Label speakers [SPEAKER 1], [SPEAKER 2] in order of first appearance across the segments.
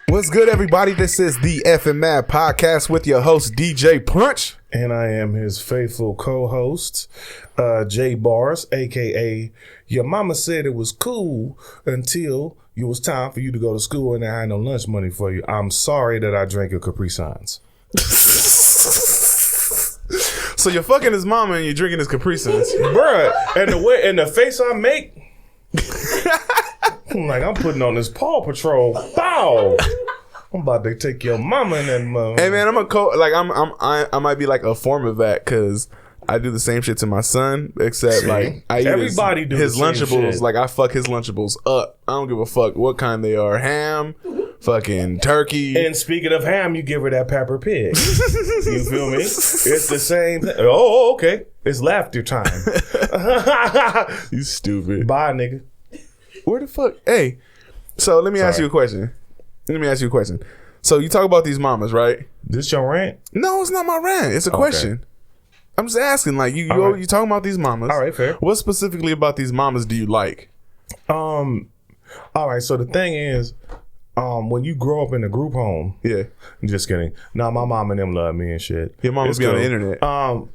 [SPEAKER 1] What's good, everybody? This is the F and Mad Podcast with your host, DJ Punch.
[SPEAKER 2] And I am his faithful co-host, J Bars, a.k.a. Your mama said it was cool until it was time for you to go to school and I had no lunch money for you. I'm sorry that I drank your Capri Suns.
[SPEAKER 1] So you're fucking his mama and you're drinking his Capri Suns.
[SPEAKER 2] Bruh, and the way and the face I make, I'm like, I'm putting on this Paw Patrol. Bow! I'm about to take your mama in that mother.
[SPEAKER 1] Hey man, I might be like a form of that because I do the same shit to my son, except like I eat
[SPEAKER 2] everybody do
[SPEAKER 1] his
[SPEAKER 2] the same
[SPEAKER 1] Lunchables.
[SPEAKER 2] shit.
[SPEAKER 1] Like I fuck his Lunchables up. I don't give a fuck what kind they are. Ham, fucking turkey.
[SPEAKER 2] And speaking of ham, you give her that pepper pig. You feel me? It's the same thing. Oh, okay. It's laughter time.
[SPEAKER 1] You stupid.
[SPEAKER 2] Bye, nigga.
[SPEAKER 1] Where the fuck? Hey, so let me ask you a question. So you talk about these mamas, right?
[SPEAKER 2] This your rant?
[SPEAKER 1] No, it's not my rant. It's a question. I'm just asking. Like you talking about these mamas.
[SPEAKER 2] All right, fair.
[SPEAKER 1] What specifically about these mamas do you like?
[SPEAKER 2] All right. So the thing is, when you grow up in a group home, I'm just kidding. No, my mom and them love me and shit.
[SPEAKER 1] Your mom
[SPEAKER 2] It's
[SPEAKER 1] be on
[SPEAKER 2] cool.
[SPEAKER 1] the internet.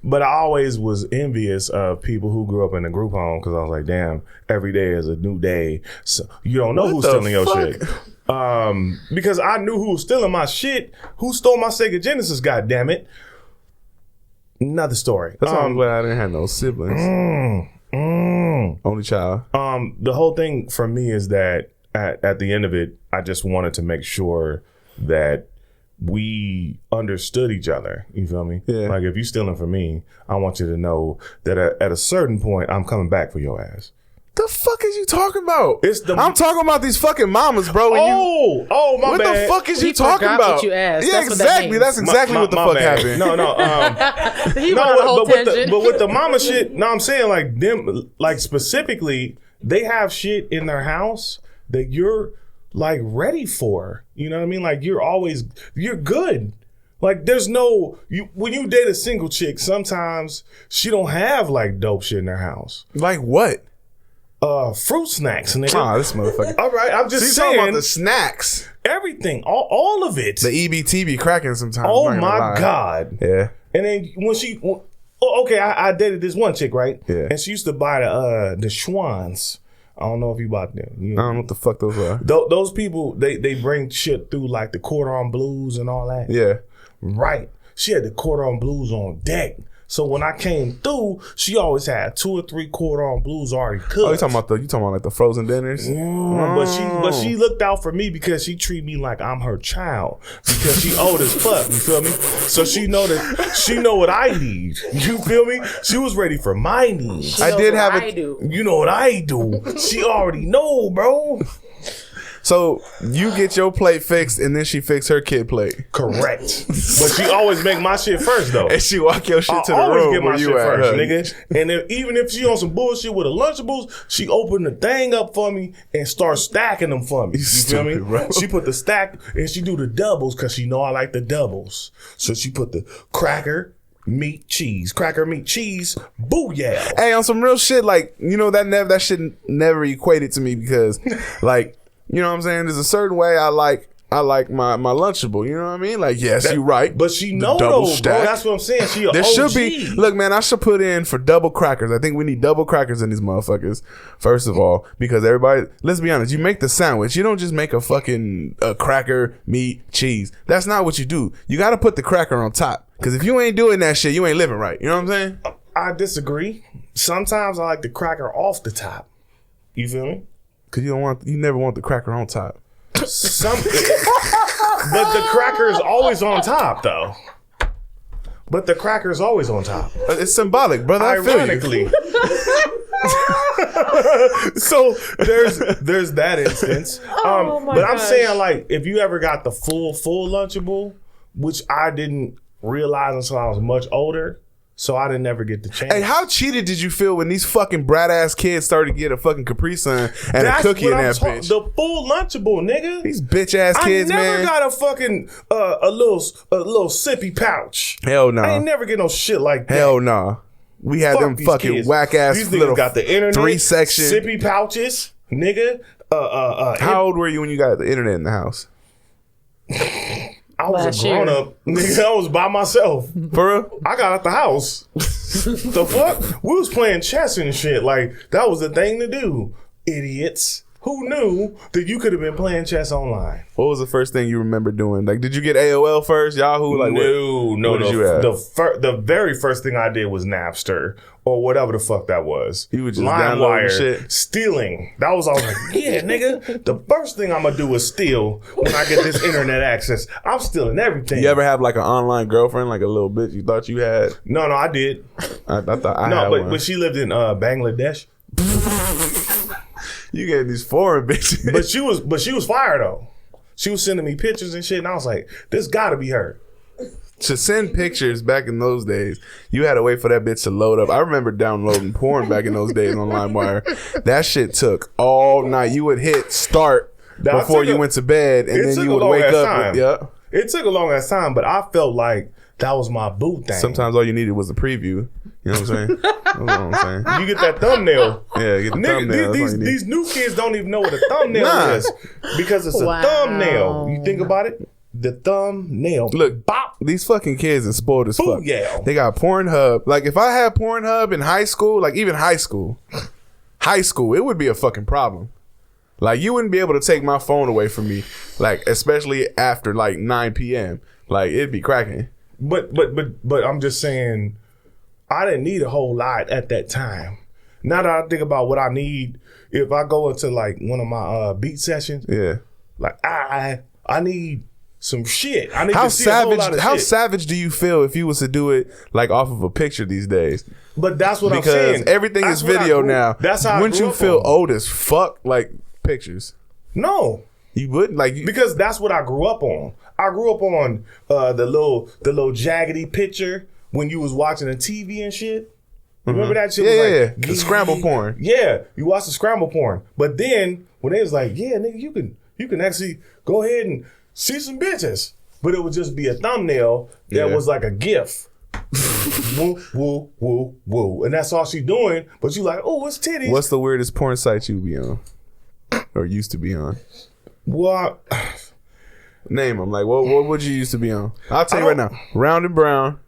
[SPEAKER 2] But I always was envious of people who grew up in a group home because I was like, damn, every day is a new day. So you don't know who's stealing your shit. Because I knew who was stealing my shit. Who stole my Sega Genesis? God damn it! Another story.
[SPEAKER 1] That's why I'm glad I didn't have no siblings. Only child.
[SPEAKER 2] The whole thing for me is that at the end of it, I just wanted to make sure that we understood each other. You feel me?
[SPEAKER 1] Yeah.
[SPEAKER 2] Like if you stealing from me, I want you to know that at a certain point, I'm coming back for your ass.
[SPEAKER 1] The fuck is you talking about?
[SPEAKER 2] I'm
[SPEAKER 1] talking about these fucking mamas, bro.
[SPEAKER 2] My
[SPEAKER 1] what
[SPEAKER 2] bad.
[SPEAKER 1] the fuck is you
[SPEAKER 3] He
[SPEAKER 1] talking
[SPEAKER 3] forgot
[SPEAKER 1] about?
[SPEAKER 3] what you asked.
[SPEAKER 1] Yeah,
[SPEAKER 3] That's what that
[SPEAKER 1] exactly.
[SPEAKER 3] means.
[SPEAKER 1] That's exactly what the
[SPEAKER 2] My
[SPEAKER 1] fuck
[SPEAKER 2] bad.
[SPEAKER 1] happened.
[SPEAKER 2] No.
[SPEAKER 3] He went on a whole tangent.
[SPEAKER 2] But with the mama shit, no, I'm saying like them, like specifically, they have shit in their house that you're like ready for. You know what I mean? Like you're good. Like there's when you date a single chick, sometimes she don't have like dope shit in her house.
[SPEAKER 1] Like what?
[SPEAKER 2] Fruit snacks, nigga.
[SPEAKER 1] Ah, this motherfucker.
[SPEAKER 2] All right, I'm just
[SPEAKER 1] So you
[SPEAKER 2] saying
[SPEAKER 1] talking about the snacks.
[SPEAKER 2] everything, all of it.
[SPEAKER 1] The EBT be cracking sometimes.
[SPEAKER 2] Oh
[SPEAKER 1] I'm not gonna
[SPEAKER 2] my
[SPEAKER 1] lie.
[SPEAKER 2] God.
[SPEAKER 1] Yeah.
[SPEAKER 2] And then I dated this one chick, right?
[SPEAKER 1] Yeah.
[SPEAKER 2] And she used to buy the Schwans. I don't know if you bought them.
[SPEAKER 1] I don't know what the fuck those are.
[SPEAKER 2] Those people, they bring shit through like the cordon blues and all that.
[SPEAKER 1] Yeah.
[SPEAKER 2] Right. She had the cordon blues on deck. So when I came through, she always had 2 or 3 cordon blues already cooked.
[SPEAKER 1] Oh, you talking about like the frozen dinners?
[SPEAKER 2] But she looked out for me because she treated me like I'm her child because she old as fuck. You feel me? So she know what I need. You feel me? She was ready for my needs.
[SPEAKER 1] I did have
[SPEAKER 2] You know what I do. She already know, bro.
[SPEAKER 1] So you get your plate fixed and then she fix her kid plate.
[SPEAKER 2] Correct. But she always make my shit first though.
[SPEAKER 1] And she walk your shit to the
[SPEAKER 2] always
[SPEAKER 1] room
[SPEAKER 2] get
[SPEAKER 1] where
[SPEAKER 2] my
[SPEAKER 1] you
[SPEAKER 2] shit
[SPEAKER 1] at,
[SPEAKER 2] first,
[SPEAKER 1] huh?
[SPEAKER 2] nigga. And even if she on some bullshit with a Lunchables, she open the thing up for me and start stacking them for me. You feel me?
[SPEAKER 1] stupid, bro.
[SPEAKER 2] She put the stack and she do the doubles because she know I like the doubles. So she put the cracker, meat, cheese. Cracker, meat, cheese. Booyah.
[SPEAKER 1] Hey, on some real shit, like, you know, that shit never equated to me because, like, you know what I'm saying? There's a certain way I like my Lunchable. You know what I mean? Like, yes, you're right.
[SPEAKER 2] But she know
[SPEAKER 1] double
[SPEAKER 2] though,
[SPEAKER 1] stack.
[SPEAKER 2] bro. That's what I'm saying. She a
[SPEAKER 1] There
[SPEAKER 2] OG.
[SPEAKER 1] should be. Look, man, I should put in for double crackers. I think we need double crackers in these motherfuckers, first of all, because everybody, let's be honest, you make the sandwich. You don't just make a fucking cracker, meat, cheese. That's not what you do. You got to put the cracker on top. Because if you ain't doing that shit, you ain't living right. You know what I'm saying?
[SPEAKER 2] I disagree. Sometimes I like the cracker off the top. You feel me?
[SPEAKER 1] Because you never want the cracker on top.
[SPEAKER 2] But the cracker is always on top, though. But the cracker is always on top.
[SPEAKER 1] It's symbolic, brother.
[SPEAKER 2] Ironically. So there's that instance. But I'm saying, like, if you ever got the full Lunchable, which I didn't realize until I was much older, So I didn't never get the chance.
[SPEAKER 1] Hey, how cheated did you feel when these fucking brat ass kids started to get a fucking Capri Sun and a cookie in that bitch?
[SPEAKER 2] The full Lunchable, nigga.
[SPEAKER 1] These bitch ass kids, man.
[SPEAKER 2] I never got a fucking a little sippy pouch.
[SPEAKER 1] Hell no.
[SPEAKER 2] I ain't never get no shit like that.
[SPEAKER 1] Hell no. We had them fucking whack ass
[SPEAKER 2] These
[SPEAKER 1] little
[SPEAKER 2] niggas got the internet
[SPEAKER 1] 3-section
[SPEAKER 2] sippy pouches, nigga.
[SPEAKER 1] How old were you when you got the internet in the house?
[SPEAKER 2] I was a grown up, nigga. I was by myself.
[SPEAKER 1] For real?
[SPEAKER 2] I got out the house. The fuck? We was playing chess and shit. Like, that was the thing to do. Idiots. Who knew that you could have been playing chess online?
[SPEAKER 1] What was the first thing you remember doing? Like, did you get AOL first? Yahoo? Like,
[SPEAKER 2] no.
[SPEAKER 1] What did you have?
[SPEAKER 2] The very first thing I did was Napster or whatever the fuck that was.
[SPEAKER 1] You would just download shit.
[SPEAKER 2] Stealing. That was all like, yeah, nigga. The first thing I'm gonna do is steal when I get this internet access. I'm stealing everything.
[SPEAKER 1] You ever have like an online girlfriend, like a little bitch you thought you had?
[SPEAKER 2] No, I did.
[SPEAKER 1] I thought I had one.
[SPEAKER 2] But she lived in Bangladesh.
[SPEAKER 1] You get these foreign bitches.
[SPEAKER 2] But she was fire though. She was sending me pictures and shit, and I was like, this gotta be her.
[SPEAKER 1] To send pictures back in those days, you had to wait for that bitch to load up. I remember downloading porn back in those days on LimeWire. That shit took all night. You would hit start before you went to bed, and then you would wake up. Yeah.
[SPEAKER 2] It took a long ass time, but I felt like that was my boo thing.
[SPEAKER 1] Sometimes all you needed was a preview. You know what I'm saying? That's what I'm saying.
[SPEAKER 2] You get that thumbnail.
[SPEAKER 1] Yeah, get the thumbnail.
[SPEAKER 2] These new kids don't even know what a thumbnail is because it's a thumbnail. You think about it? The thumbnail.
[SPEAKER 1] Look, bop. These fucking kids are spoiled as fuck.
[SPEAKER 2] Yeah.
[SPEAKER 1] They got Pornhub. Like, if I had Pornhub in high school, like even high school, it would be a fucking problem. Like, you wouldn't be able to take my phone away from me, like, especially after like 9 p.m. Like, it'd be cracking.
[SPEAKER 2] But I'm just saying, I didn't need a whole lot at that time. Now that I think about what I need, if I go into like one of my beat sessions,
[SPEAKER 1] yeah,
[SPEAKER 2] like I need some shit. I need
[SPEAKER 1] how
[SPEAKER 2] to see a whole lot of
[SPEAKER 1] how
[SPEAKER 2] shit.
[SPEAKER 1] savage do you feel if you was to do it like off of a picture these days?
[SPEAKER 2] But that's what I'm
[SPEAKER 1] because
[SPEAKER 2] saying.
[SPEAKER 1] Everything is video now.
[SPEAKER 2] That's how.
[SPEAKER 1] Wouldn't you feel old as fuck like pictures?
[SPEAKER 2] No,
[SPEAKER 1] you wouldn't like
[SPEAKER 2] because that's what I grew up on. I grew up on the little jaggedy picture when you was watching the TV and shit. Remember that shit?
[SPEAKER 1] Yeah, the scramble porn.
[SPEAKER 2] Yeah, you watch the scramble porn. But then when they was like, yeah, nigga, you can actually go ahead and see some bitches. But it would just be a thumbnail that was like a GIF. Woo, woo, woo, woo. And that's all she doing. But you like, oh, it's titties.
[SPEAKER 1] What's the weirdest porn site you be on? Or used to be on?
[SPEAKER 2] Well,
[SPEAKER 1] name them. Like, what would you used to be on? I'll tell you right now. Round and Brown.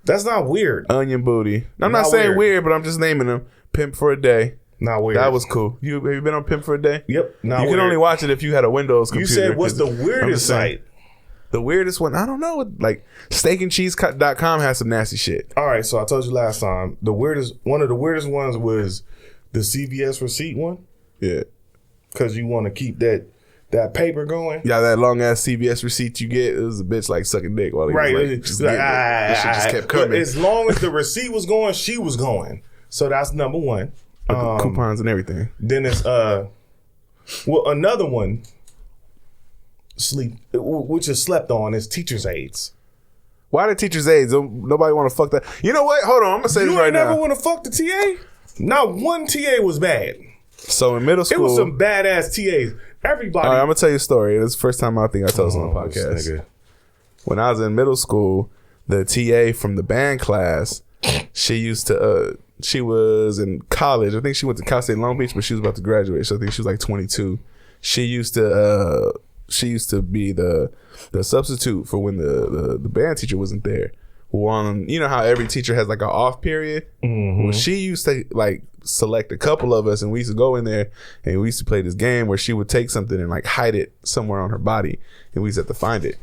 [SPEAKER 2] That's not weird.
[SPEAKER 1] Onion Booty. I'm not saying weird, but I'm just naming them. Pimp for a Day.
[SPEAKER 2] Not weird.
[SPEAKER 1] That was cool. Have you been on Pimp for a Day?
[SPEAKER 2] Yep.
[SPEAKER 1] You can only watch it if you had a Windows computer.
[SPEAKER 2] You said what's the weirdest site?
[SPEAKER 1] The weirdest one? I don't know. Like, steakandcheese.com has some nasty shit.
[SPEAKER 2] All right, so I told you last time, one of the weirdest ones was the CVS receipt one.
[SPEAKER 1] Yeah.
[SPEAKER 2] Because you want to keep that paper going.
[SPEAKER 1] Yeah, that long ass CVS receipt you get, it was a bitch like sucking dick while he was like,
[SPEAKER 2] just kept coming. But as long as the receipt was going, she was going. So that's number one.
[SPEAKER 1] Coupons and everything.
[SPEAKER 2] Then it's another one, which is slept on, is teacher's aides.
[SPEAKER 1] Why the teacher's aides? Nobody want to fuck that. You know what? Hold on, I'm gonna say this right now.
[SPEAKER 2] You never want to fuck the TA? Not one TA was bad.
[SPEAKER 1] So in middle school,
[SPEAKER 2] it was some badass TAs. Everybody.
[SPEAKER 1] All right, I'm gonna tell you a story. It's the first time I think I told this on the podcast. Nigga. When I was in middle school, the TA from the band class, she was in college. I think she went to Cal State Long Beach, but she was about to graduate. So I think she was like 22. She used to be the substitute for when the band teacher wasn't there. You know how every teacher has like an off period? Mm-hmm. Well, she used to like select a couple of us, and we used to go in there and we used to play this game where she would take something and like hide it somewhere on her body, and we used to have to find it.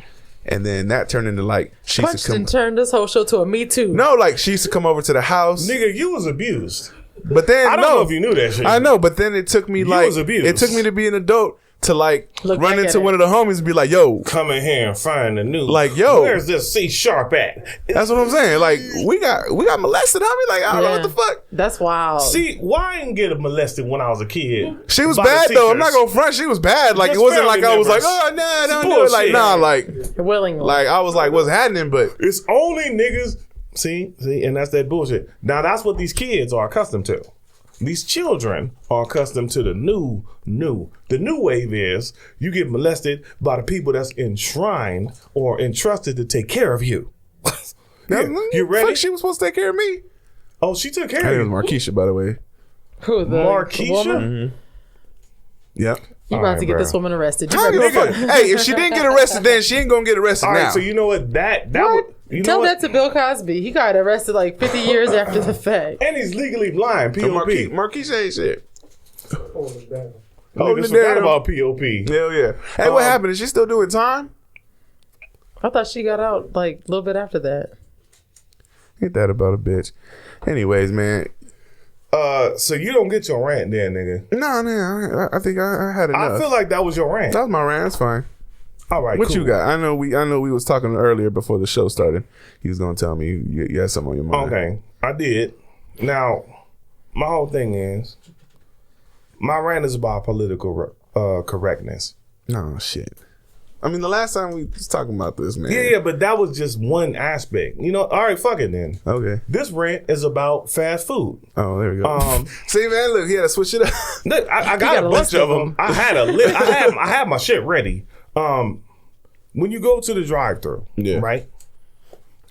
[SPEAKER 1] And then that turned into like she used to come,
[SPEAKER 3] turned this whole show to a Me Too.
[SPEAKER 1] No, like she used to come over to the house.
[SPEAKER 2] Nigga, you was abused.
[SPEAKER 1] But then
[SPEAKER 2] I don't know if you knew that shit.
[SPEAKER 1] I know, but then it took me it took me to be an adult to like run into one of the homies and be like, yo,
[SPEAKER 2] come in here and find the news.
[SPEAKER 1] Like, yo,
[SPEAKER 2] where's this C sharp at?
[SPEAKER 1] That's what I'm saying. Like, we got molested, homie. Like, I don't know what the fuck.
[SPEAKER 3] That's wild.
[SPEAKER 2] See, why I didn't get molested when I was a kid?
[SPEAKER 1] She was bad though. I'm not gonna front. She was bad. Like, it wasn't like I was like, oh nah, don't do it. Like, nah, like
[SPEAKER 3] willingly.
[SPEAKER 1] Like I was like, what's happening? But
[SPEAKER 2] it's only niggas See, and that's that bullshit. Now that's what these kids are accustomed to. These children are accustomed to the new. The new wave is you get molested by the people that's enshrined or entrusted to take care of you. You ready?
[SPEAKER 1] Fuck, she was supposed to take care of me.
[SPEAKER 2] Oh, she took care
[SPEAKER 1] Her
[SPEAKER 2] of
[SPEAKER 1] name
[SPEAKER 2] you.
[SPEAKER 1] was Markeisha, by the way.
[SPEAKER 3] Who, the
[SPEAKER 2] Markeisha?
[SPEAKER 3] woman?
[SPEAKER 1] Yep.
[SPEAKER 3] You about to get this woman arrested. You
[SPEAKER 1] I
[SPEAKER 3] better
[SPEAKER 1] don't give a
[SPEAKER 3] go
[SPEAKER 1] fuck. Hey, if she didn't get arrested then, she ain't gonna get arrested
[SPEAKER 2] All
[SPEAKER 1] now.
[SPEAKER 2] right, so you know what? That would. You
[SPEAKER 3] Tell
[SPEAKER 2] know
[SPEAKER 3] that to Bill Cosby. He got arrested like 50 years after the fact.
[SPEAKER 2] And he's legally blind.
[SPEAKER 1] So
[SPEAKER 2] POP.
[SPEAKER 1] Markeisha ain't shit.
[SPEAKER 2] Holding it down.
[SPEAKER 1] Holding
[SPEAKER 2] Niggas
[SPEAKER 1] it
[SPEAKER 2] forgot
[SPEAKER 1] down.
[SPEAKER 2] about POP.
[SPEAKER 1] Hell yeah. Hey, what happened? Is she still doing time?
[SPEAKER 3] I thought she got out like a little bit after that.
[SPEAKER 1] Ain't that about a bitch? Anyways, man.
[SPEAKER 2] So you don't get your rant then, nigga.
[SPEAKER 1] No, I think I had enough.
[SPEAKER 2] I feel like that was your rant.
[SPEAKER 1] That was my rant. That's fine.
[SPEAKER 2] All right,
[SPEAKER 1] What
[SPEAKER 2] cool.
[SPEAKER 1] you got? I know we was talking earlier before the show started. He was gonna tell me you had something on your mind.
[SPEAKER 2] Okay, I did. Now, my whole thing is, my rant is about political correctness.
[SPEAKER 1] No shit. I mean, the last time we was talking about this, man.
[SPEAKER 2] Yeah, but that was just one aspect. You know, all right, fuck it then.
[SPEAKER 1] Okay.
[SPEAKER 2] This rant is about fast food.
[SPEAKER 1] Oh, there we go. See, man, look, he had to switch it up.
[SPEAKER 2] Look, I got
[SPEAKER 3] got
[SPEAKER 2] a
[SPEAKER 3] a
[SPEAKER 2] bunch
[SPEAKER 3] list
[SPEAKER 2] of
[SPEAKER 3] of
[SPEAKER 2] them. I had a list. I had my shit ready. When you go to the drive-thru,
[SPEAKER 1] Yeah.
[SPEAKER 2] right?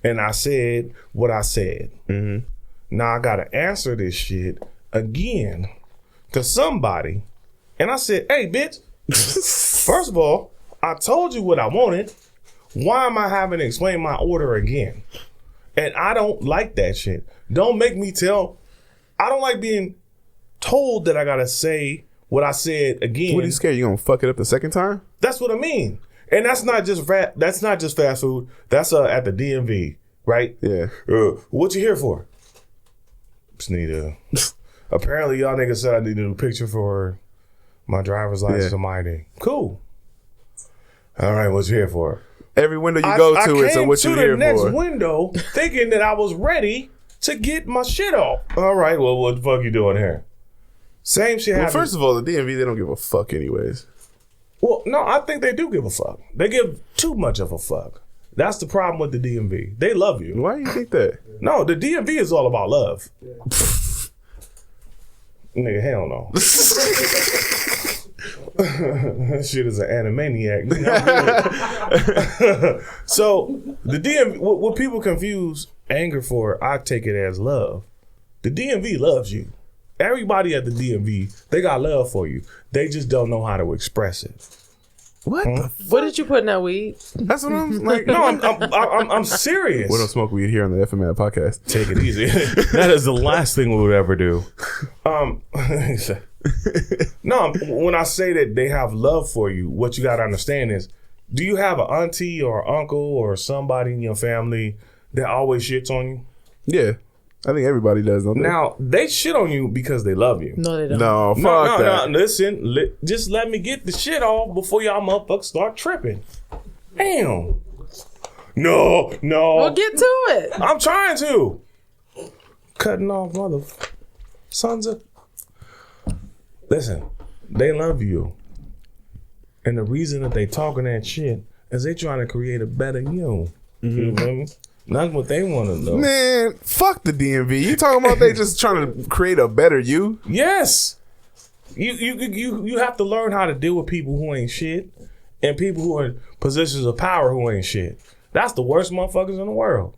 [SPEAKER 2] And I said what I said.
[SPEAKER 1] Mm-hmm.
[SPEAKER 2] Now I gotta answer this shit again to somebody. And I said, "Hey, bitch. First of all, I told you what I wanted. Why am I having to explain my order again?" And I don't like that shit. Don't make me tell. I don't like being told that I gotta say what I said again.
[SPEAKER 1] What are you scared? You gonna fuck it up the second time?
[SPEAKER 2] That's what I mean. And that's not just fast food. That's at the DMV, right?
[SPEAKER 1] Yeah.
[SPEAKER 2] What you here for? Just need a. Apparently, y'all niggas said I need a new picture for my driver's license or my ID. Cool. All right, what you here for?
[SPEAKER 1] Every window you go to, it's
[SPEAKER 2] came
[SPEAKER 1] what you
[SPEAKER 2] to
[SPEAKER 1] here
[SPEAKER 2] the next
[SPEAKER 1] for.
[SPEAKER 2] window thinking that I was ready to get my shit off. All right, well, what the fuck you doing here? Same shit
[SPEAKER 1] Well,
[SPEAKER 2] happened.
[SPEAKER 1] first of all, the DMV, they don't give a fuck anyways.
[SPEAKER 2] Well, no, I think they do give a fuck. They give too much of a fuck. That's the problem with the DMV. They love you.
[SPEAKER 1] Why do you think that?
[SPEAKER 2] No, the DMV is all about love. Nigga, hell no. Shit is an animaniac. So the DMV, what people confuse anger for, I take it as love. The DMV loves you. Everybody at the DMV, they got love for you. They just don't know how to express it.
[SPEAKER 1] What the
[SPEAKER 3] What did you put in that weed?
[SPEAKER 1] That's what I'm like.
[SPEAKER 2] No, I'm serious.
[SPEAKER 1] We don't smoke weed here on the FML podcast.
[SPEAKER 2] Take it easy. That is the last thing we would ever do. No, when I say that they have love for you, what you got to understand is, do you have an auntie or uncle or somebody in your family that always shits on you?
[SPEAKER 1] Yeah. I think everybody does, don't they?
[SPEAKER 2] Now, they shit on you because they love you.
[SPEAKER 3] No, they don't.
[SPEAKER 1] No, fuck that.
[SPEAKER 2] No, listen, just let me get the shit off before y'all motherfuckers start tripping. Damn. No.
[SPEAKER 3] Well, get to it.
[SPEAKER 2] I'm trying to. Cutting off mother sons of. Listen, they love you. And the reason that they talking that shit is they trying to create a better you. You feel me? That's what they want to know.
[SPEAKER 1] Man, fuck the DMV. You talking about they just trying to create a better you?
[SPEAKER 2] Yes. You have to learn how to deal with people who ain't shit and people who are in positions of power who ain't shit. That's the worst motherfuckers in the world.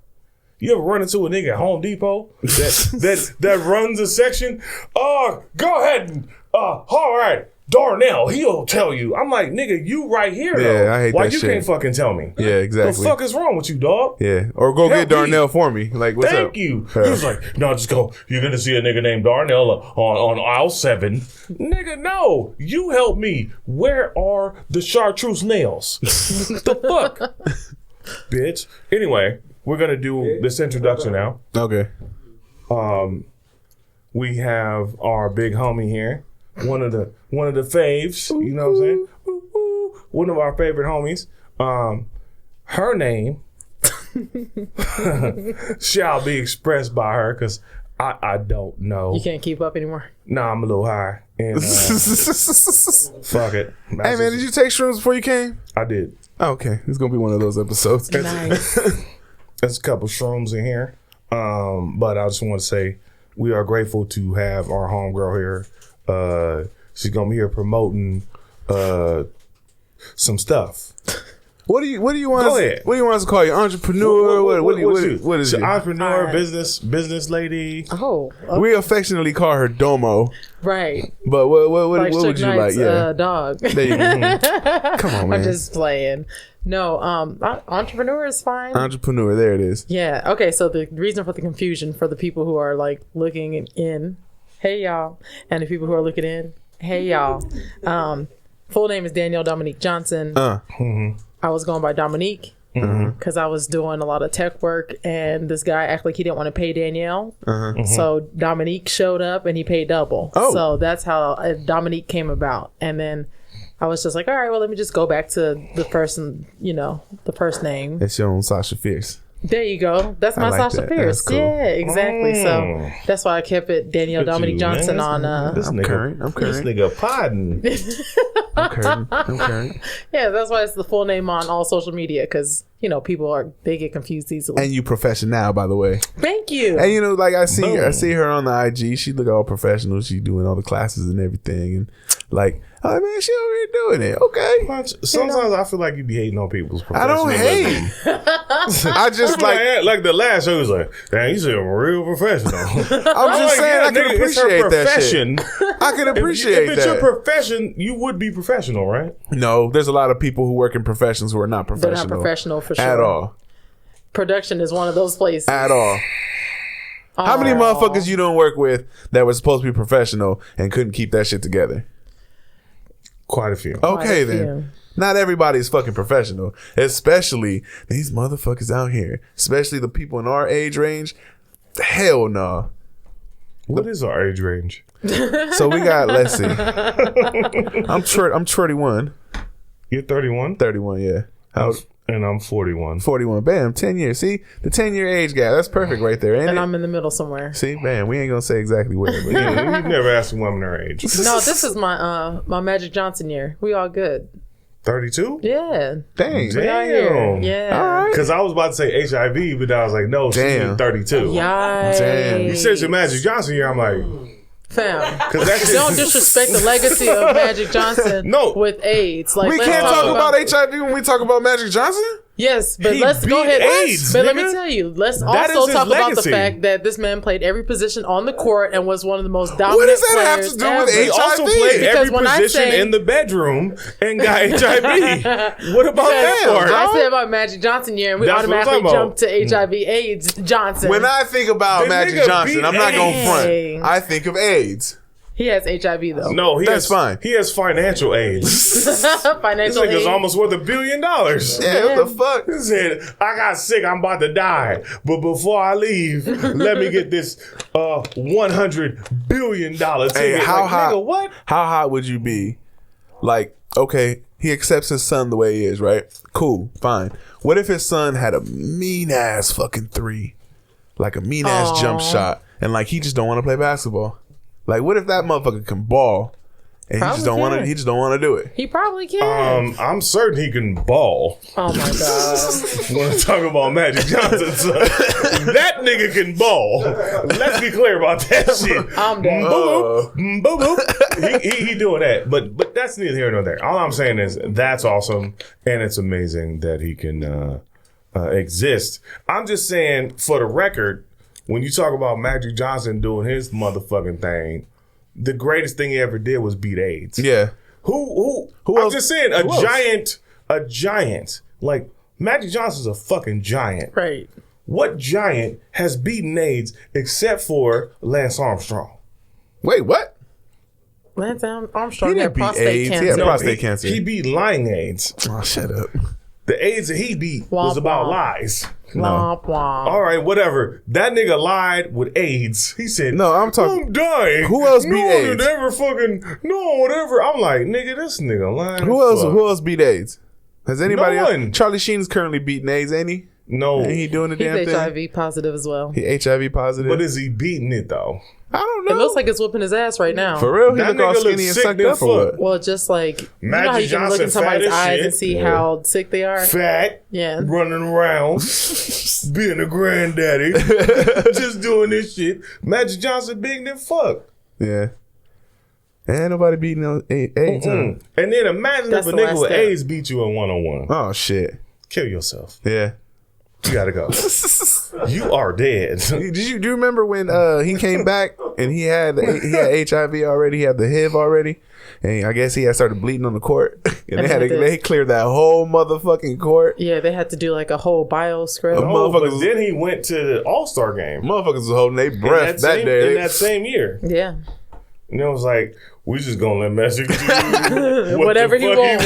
[SPEAKER 2] You ever run into a nigga at Home Depot that runs a section? Go ahead and all right, Darnell, he'll tell you. I'm like, nigga, you right here though.
[SPEAKER 1] Yeah, I hate
[SPEAKER 2] Why
[SPEAKER 1] that
[SPEAKER 2] you
[SPEAKER 1] shit.
[SPEAKER 2] can't fucking tell me?
[SPEAKER 1] Yeah, exactly.
[SPEAKER 2] The fuck is wrong with you, dog?
[SPEAKER 1] Yeah. Or go
[SPEAKER 2] Help
[SPEAKER 1] get Darnell for me. Like, what's
[SPEAKER 2] Thank
[SPEAKER 1] up?
[SPEAKER 2] you. He was like, no, just go. You're going to see a nigga named Darnell on aisle 7. Nigga, no. You help me. Where are the chartreuse nails? The fuck? Bitch. Anyway, we're going to do this introduction now.
[SPEAKER 1] Okay.
[SPEAKER 2] We have our big homie here. One of the faves. You know what I'm saying? One of our favorite homies. Her name shall be expressed by her because I don't know.
[SPEAKER 3] You can't keep up anymore.
[SPEAKER 2] Nah, I'm a little high. And fuck it.
[SPEAKER 1] Hey, man, did you take shrooms before you came?
[SPEAKER 2] I did.
[SPEAKER 1] Oh, okay. It's going to be one of those episodes.
[SPEAKER 3] Nice.
[SPEAKER 2] There's a couple shrooms in here. But I just want to say we are grateful to have our homegirl here. She's gonna be here promoting some stuff.
[SPEAKER 1] What do you want?
[SPEAKER 2] Go ahead.
[SPEAKER 1] What do you want us to call you? Entrepreneur? What is
[SPEAKER 2] She
[SPEAKER 1] it?
[SPEAKER 2] entrepreneur,
[SPEAKER 3] Alright.
[SPEAKER 2] business lady.
[SPEAKER 3] Oh,
[SPEAKER 1] We affectionately call her Domo.
[SPEAKER 3] right.
[SPEAKER 1] But what
[SPEAKER 3] Like
[SPEAKER 1] would
[SPEAKER 3] Suge
[SPEAKER 1] you like?
[SPEAKER 3] Knight's,
[SPEAKER 1] Yeah.
[SPEAKER 3] dog.
[SPEAKER 1] There you go. Come on, man.
[SPEAKER 3] I'm just playing. No, entrepreneur is fine.
[SPEAKER 1] Entrepreneur. There it is.
[SPEAKER 3] Yeah. Okay. So the reason for the confusion for the people who are like looking in, hey y'all, and the people who are looking in, hey y'all. Full name is Dannielle Dominique Johnson. I was going by Dominique because I was doing a lot of tech work, and this guy acted like he didn't want to pay Dannielle. So Dominique showed up and he paid double.
[SPEAKER 1] Oh.
[SPEAKER 3] So that's how Dominique came about. And then I was just like, all right, well, let me just go back to the person, the first name.
[SPEAKER 1] It's your own Sasha Fierce.
[SPEAKER 3] There you go. That's my
[SPEAKER 1] like
[SPEAKER 3] Sasha
[SPEAKER 1] that.
[SPEAKER 3] Fierce.
[SPEAKER 1] That's cool.
[SPEAKER 3] Yeah, exactly. So that's why I kept it Dannielle Dominique Johnson on.
[SPEAKER 2] This
[SPEAKER 1] I'm
[SPEAKER 2] nigga,
[SPEAKER 1] current. I'm
[SPEAKER 2] This
[SPEAKER 1] current.
[SPEAKER 2] nigga podding.
[SPEAKER 1] I'm current.
[SPEAKER 3] Yeah, that's why it's the full name on all social media because people they get confused easily.
[SPEAKER 1] And you professional, by the way.
[SPEAKER 3] Thank you.
[SPEAKER 1] And like I see
[SPEAKER 2] Boom.
[SPEAKER 1] her on the IG. She look all professional. She doing all the classes and everything. And like, oh man, she over here doing it. Okay.
[SPEAKER 2] Sometimes I feel like you be hating on people's
[SPEAKER 1] I don't
[SPEAKER 2] professionalism.
[SPEAKER 1] hate. I just
[SPEAKER 2] like the last show was like, damn, you seem real professional.
[SPEAKER 1] I'm just saying I can appreciate that shit. I can appreciate
[SPEAKER 2] if it's
[SPEAKER 1] that.
[SPEAKER 2] your profession, you would be professional, right?
[SPEAKER 1] No, there's a lot of people who work in professions who are not
[SPEAKER 3] They're
[SPEAKER 1] professional.
[SPEAKER 3] not professional for sure.
[SPEAKER 1] At all.
[SPEAKER 3] Production is one of those places.
[SPEAKER 1] At all. How many motherfuckers you don't work with that were supposed to be professional and couldn't keep that shit together?
[SPEAKER 2] Quite a few.
[SPEAKER 1] Okay,
[SPEAKER 3] a
[SPEAKER 1] then.
[SPEAKER 3] few.
[SPEAKER 1] Not everybody's fucking professional, especially these motherfuckers out here, especially the people in our age range. Hell no.
[SPEAKER 2] What is our age range?
[SPEAKER 1] So we got, let's see. I'm 31.
[SPEAKER 2] You're 31?
[SPEAKER 1] 31, yeah. How,
[SPEAKER 2] And I'm 41.
[SPEAKER 1] 41. Bam, 10 years. See? The 10-year age gap. That's perfect right there, ain't
[SPEAKER 3] And
[SPEAKER 1] it?
[SPEAKER 3] I'm in the middle somewhere.
[SPEAKER 1] See? Bam. We ain't going to say exactly where. But
[SPEAKER 2] Yeah, you've never asked a woman her age.
[SPEAKER 3] No, this is my Magic Johnson year. We all good.
[SPEAKER 2] 32?
[SPEAKER 3] Yeah.
[SPEAKER 1] dang.
[SPEAKER 3] We out here.
[SPEAKER 2] Damn.
[SPEAKER 3] Yeah.
[SPEAKER 1] All right.
[SPEAKER 2] Because I was about to say HIV, but I was like, no,
[SPEAKER 1] Damn.
[SPEAKER 2] she's 32.
[SPEAKER 3] Yikes.
[SPEAKER 1] Damn.
[SPEAKER 2] You said your Magic Johnson year, I'm like,
[SPEAKER 3] Fam.
[SPEAKER 2] because that shit.
[SPEAKER 3] Don't disrespect the legacy of Magic Johnson
[SPEAKER 2] No.
[SPEAKER 3] with AIDS. Like,
[SPEAKER 1] We
[SPEAKER 3] let's
[SPEAKER 1] can't talk about HIV when we talk about Magic Johnson?
[SPEAKER 3] Yes, but
[SPEAKER 2] He
[SPEAKER 3] let's go
[SPEAKER 2] beat
[SPEAKER 3] ahead.
[SPEAKER 2] AIDS,
[SPEAKER 3] But let
[SPEAKER 2] nigga.
[SPEAKER 3] me tell you, let's
[SPEAKER 2] That is
[SPEAKER 3] also
[SPEAKER 2] his
[SPEAKER 3] talk about the
[SPEAKER 2] legacy.
[SPEAKER 3] fact that this man played every position on the court and was one of the most dominant
[SPEAKER 1] What does that have
[SPEAKER 3] players
[SPEAKER 1] to do with
[SPEAKER 3] ever.
[SPEAKER 2] He also
[SPEAKER 1] HIV?
[SPEAKER 2] played
[SPEAKER 3] Because
[SPEAKER 2] every
[SPEAKER 3] when I
[SPEAKER 2] position
[SPEAKER 3] say-
[SPEAKER 2] in the bedroom and got HIV. What about that
[SPEAKER 1] Damn,
[SPEAKER 2] part?
[SPEAKER 3] I said about Magic Johnson year, and we
[SPEAKER 2] That's what I'm
[SPEAKER 3] automatically
[SPEAKER 2] talking
[SPEAKER 3] jump to HIV/AIDS Johnson.
[SPEAKER 1] When I think about
[SPEAKER 2] The
[SPEAKER 1] Magic
[SPEAKER 2] nigga
[SPEAKER 1] Johnson,
[SPEAKER 2] beat
[SPEAKER 1] I'm not going to
[SPEAKER 3] AIDS.
[SPEAKER 1] front. I think of AIDS.
[SPEAKER 3] he has HIV though.
[SPEAKER 2] No,
[SPEAKER 1] That's fine.
[SPEAKER 2] He has financial aid. This
[SPEAKER 3] Financial
[SPEAKER 2] nigga's
[SPEAKER 3] aid.
[SPEAKER 2] almost worth $1 billion.
[SPEAKER 1] Yeah, what the fuck?
[SPEAKER 2] He said, I got sick, I'm about to die. But before I leave, let me get this $100 billion ticket.
[SPEAKER 1] Hey, how
[SPEAKER 2] like,
[SPEAKER 1] hot?
[SPEAKER 2] Nigga, what?
[SPEAKER 1] How hot would you be? Like, okay, he accepts his son the way he is, right? Cool, fine. What if his son had a mean ass fucking three, like a mean ass jump shot, and like he just don't want to play basketball? Like, what if that motherfucker can ball, and he just don't want to?
[SPEAKER 3] can.
[SPEAKER 1] He just don't want to do it.
[SPEAKER 3] He probably can.
[SPEAKER 2] I'm certain he can ball.
[SPEAKER 3] Oh my god.
[SPEAKER 2] Want to talk about Magic Johnson, son. That nigga can ball. Let's be clear about that shit.
[SPEAKER 3] I'm done.
[SPEAKER 2] Boop, boop, boop. He doing that, but that's neither here nor there. All I'm saying is that's awesome, and it's amazing that he can exist. I'm just saying, for the record, when you talk about Magic Johnson doing his motherfucking thing, the greatest thing he ever did was beat AIDS.
[SPEAKER 1] Yeah.
[SPEAKER 2] Who
[SPEAKER 1] Who
[SPEAKER 2] I'm
[SPEAKER 1] else?
[SPEAKER 2] just saying,
[SPEAKER 1] Who else?
[SPEAKER 2] a giant. Like, Magic Johnson's a fucking giant.
[SPEAKER 3] Right.
[SPEAKER 2] What giant has beaten AIDS except for Lance Armstrong?
[SPEAKER 1] Wait, what?
[SPEAKER 3] Lance Armstrong
[SPEAKER 1] He
[SPEAKER 3] had
[SPEAKER 1] didn't beat
[SPEAKER 3] prostate
[SPEAKER 1] AIDS. He had
[SPEAKER 3] cancer.
[SPEAKER 1] prostate cancer.
[SPEAKER 2] He beat lying AIDS.
[SPEAKER 1] Oh, shut up.
[SPEAKER 2] The AIDS that he beat was
[SPEAKER 3] Womp
[SPEAKER 2] about
[SPEAKER 3] womp.
[SPEAKER 2] lies.
[SPEAKER 3] Womp womp.
[SPEAKER 2] All right, whatever. That nigga lied with AIDS. He said,
[SPEAKER 1] No, I'm talking-
[SPEAKER 2] I'm dying.
[SPEAKER 1] Who else beat
[SPEAKER 2] no one
[SPEAKER 1] AIDS?
[SPEAKER 2] would ever fucking, no one ever. I'm like, nigga, this nigga lying.
[SPEAKER 1] Who
[SPEAKER 2] as
[SPEAKER 1] else?
[SPEAKER 2] fuck.
[SPEAKER 1] Who else beat AIDS? Has anybody?
[SPEAKER 2] No
[SPEAKER 1] else?
[SPEAKER 2] one.
[SPEAKER 1] Charlie Sheen's currently beating AIDS, ain't he?
[SPEAKER 2] No.
[SPEAKER 1] Ain't he doing the
[SPEAKER 3] He's
[SPEAKER 1] damn thing?
[SPEAKER 3] HIV positive as well.
[SPEAKER 1] He HIV positive.
[SPEAKER 2] But is he beating it though?
[SPEAKER 1] I don't know.
[SPEAKER 3] It looks like it's whooping his ass right now.
[SPEAKER 1] For real, he
[SPEAKER 2] That
[SPEAKER 1] look all
[SPEAKER 2] nigga look
[SPEAKER 1] skinny and
[SPEAKER 2] sick
[SPEAKER 1] sucked
[SPEAKER 2] than
[SPEAKER 1] up or what?
[SPEAKER 2] fuck.
[SPEAKER 3] Well, just like you know how
[SPEAKER 2] Magic
[SPEAKER 3] you can look in
[SPEAKER 2] Johnson fat
[SPEAKER 3] somebody's
[SPEAKER 2] as
[SPEAKER 3] eyes
[SPEAKER 2] shit.
[SPEAKER 3] and see how sick they are.
[SPEAKER 2] Fat,
[SPEAKER 3] Yeah.
[SPEAKER 2] running around, being a granddaddy, just doing this shit. Magic Johnson big than fuck.
[SPEAKER 1] Yeah. Ain't nobody beating on AIDS. Huh?
[SPEAKER 2] And then imagine
[SPEAKER 3] That's
[SPEAKER 2] if a
[SPEAKER 3] the
[SPEAKER 2] nigga
[SPEAKER 3] last
[SPEAKER 2] with
[SPEAKER 3] step.
[SPEAKER 2] AIDS beat you in 1-on-1.
[SPEAKER 1] Oh shit.
[SPEAKER 2] Kill yourself.
[SPEAKER 1] Yeah.
[SPEAKER 2] You gotta go. You are dead.
[SPEAKER 1] Do you remember when he came back and he had HIV already, he had the HIV already, and I guess he had started bleeding on the court, and they cleared that whole motherfucking court.
[SPEAKER 3] Yeah, they had to do like a whole bio scrub.
[SPEAKER 2] Oh, but
[SPEAKER 1] Motherfuckers-
[SPEAKER 2] then he went to the All-Star game.
[SPEAKER 1] Motherfuckers was holding their breath that day.
[SPEAKER 2] In that same year.
[SPEAKER 3] Yeah.
[SPEAKER 2] And it was like, we just gonna let Messi do
[SPEAKER 3] Whatever he want.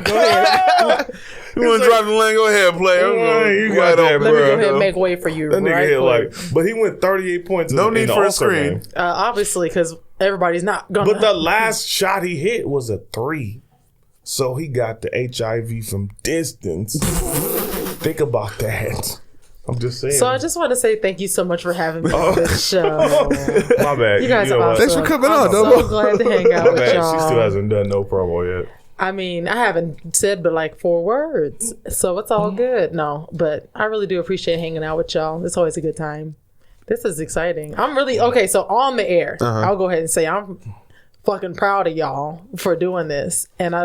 [SPEAKER 2] Go ahead.
[SPEAKER 1] You want to drive the lane? Go ahead, player.
[SPEAKER 2] You got that,
[SPEAKER 3] Let me go ahead
[SPEAKER 2] bro.
[SPEAKER 3] and make way for you.
[SPEAKER 2] That nigga
[SPEAKER 3] right
[SPEAKER 2] hit
[SPEAKER 3] quick.
[SPEAKER 2] like, but he went 38 points.
[SPEAKER 1] No
[SPEAKER 2] in
[SPEAKER 1] need
[SPEAKER 2] the
[SPEAKER 1] for a
[SPEAKER 2] All-Star
[SPEAKER 1] screen.
[SPEAKER 2] game.
[SPEAKER 3] Obviously, because everybody's not gonna.
[SPEAKER 2] But the last shot he hit was a 3. So he got the HIV from distance. Think about that. I'm just saying.
[SPEAKER 3] So I just want to say thank you so much for having me on this show.
[SPEAKER 2] My bad.
[SPEAKER 3] You guys
[SPEAKER 2] know
[SPEAKER 3] are
[SPEAKER 2] what?
[SPEAKER 3] awesome.
[SPEAKER 1] Thanks for coming
[SPEAKER 3] I'm
[SPEAKER 1] on,
[SPEAKER 3] so
[SPEAKER 1] Domo.
[SPEAKER 3] glad to hang out
[SPEAKER 2] My
[SPEAKER 3] with
[SPEAKER 2] bad.
[SPEAKER 3] y'all.
[SPEAKER 2] She still hasn't done no promo yet.
[SPEAKER 3] I mean, I haven't said but like 4 words, so it's all good. No, but I really do appreciate hanging out with y'all. It's always a good time. This is exciting. I'm really okay. So on the air, I'll go ahead and say I'm fucking proud of y'all for doing this, and I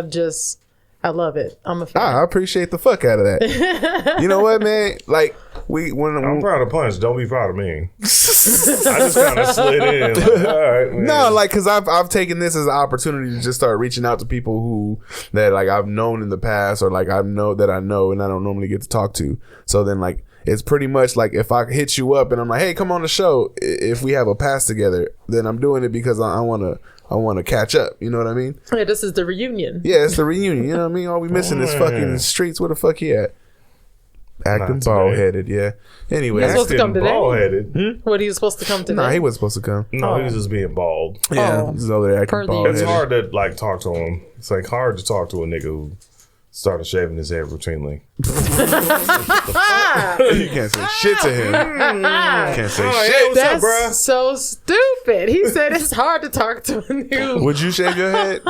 [SPEAKER 3] love it. I'm a fan.
[SPEAKER 1] I appreciate the fuck out of that. You know what, man? Like
[SPEAKER 2] I'm proud of Punch. Don't be proud of me. I just kind of slid in. Like, all right, man.
[SPEAKER 1] No, like, cause I've taken this as an opportunity to just start reaching out to people who that like I've known in the past, or like I know and I don't normally get to talk to. So then like it's pretty much like if I hit you up and I'm like, hey, come on the show. If we have a pass together, then I'm doing it because I want to catch up. You know what I mean?
[SPEAKER 3] Yeah, this is the reunion.
[SPEAKER 1] Yeah, it's the reunion. You know what I mean? All we missing is fucking streets. Where the fuck he at? Acting
[SPEAKER 2] Not
[SPEAKER 1] bald
[SPEAKER 2] today.
[SPEAKER 1] headed. Yeah. Anyway,
[SPEAKER 3] He's supposed to come today.
[SPEAKER 2] Bald-headed.
[SPEAKER 3] What, he was supposed to come today?
[SPEAKER 1] nah, he was supposed to come.
[SPEAKER 2] No, he was just being bald.
[SPEAKER 1] Yeah,
[SPEAKER 3] Oh.
[SPEAKER 1] he's over there
[SPEAKER 3] Per
[SPEAKER 1] acting
[SPEAKER 3] the-
[SPEAKER 1] bald
[SPEAKER 2] It's
[SPEAKER 1] headed.
[SPEAKER 2] hard to like talk to him. It's like hard to talk to a nigga who started shaving his head routinely.
[SPEAKER 1] You can't say shit to him. Can't say shit.
[SPEAKER 2] What's up,
[SPEAKER 3] That's
[SPEAKER 2] bruh?
[SPEAKER 3] so stupid. He said it's hard to talk to a new.
[SPEAKER 1] Would you shave your head?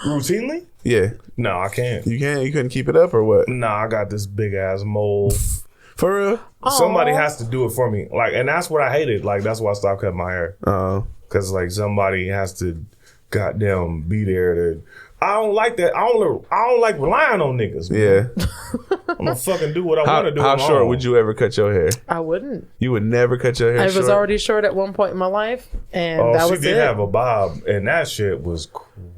[SPEAKER 2] Routinely?
[SPEAKER 1] Yeah.
[SPEAKER 2] No, I can't.
[SPEAKER 1] You can't. You couldn't keep it up or what?
[SPEAKER 2] Nah, I got this big ass mole.
[SPEAKER 1] For real?
[SPEAKER 2] Somebody has to do it for me. Like, and that's what I hated. Like, that's why I stopped cutting my hair. Cause like somebody has to goddamn be there to. I don't like that. I don't like relying on niggas. Man.
[SPEAKER 1] Yeah.
[SPEAKER 2] I'm gonna fucking do what I want to do.
[SPEAKER 1] How
[SPEAKER 2] on my
[SPEAKER 1] short
[SPEAKER 2] own.
[SPEAKER 1] would you ever cut your hair?
[SPEAKER 3] I wouldn't.
[SPEAKER 1] You would never cut your hair
[SPEAKER 3] I
[SPEAKER 1] short?
[SPEAKER 3] was already short at one point in my life, and
[SPEAKER 2] Oh,
[SPEAKER 3] that
[SPEAKER 2] she
[SPEAKER 3] was
[SPEAKER 2] did
[SPEAKER 3] it.
[SPEAKER 2] have a bob, and that shit was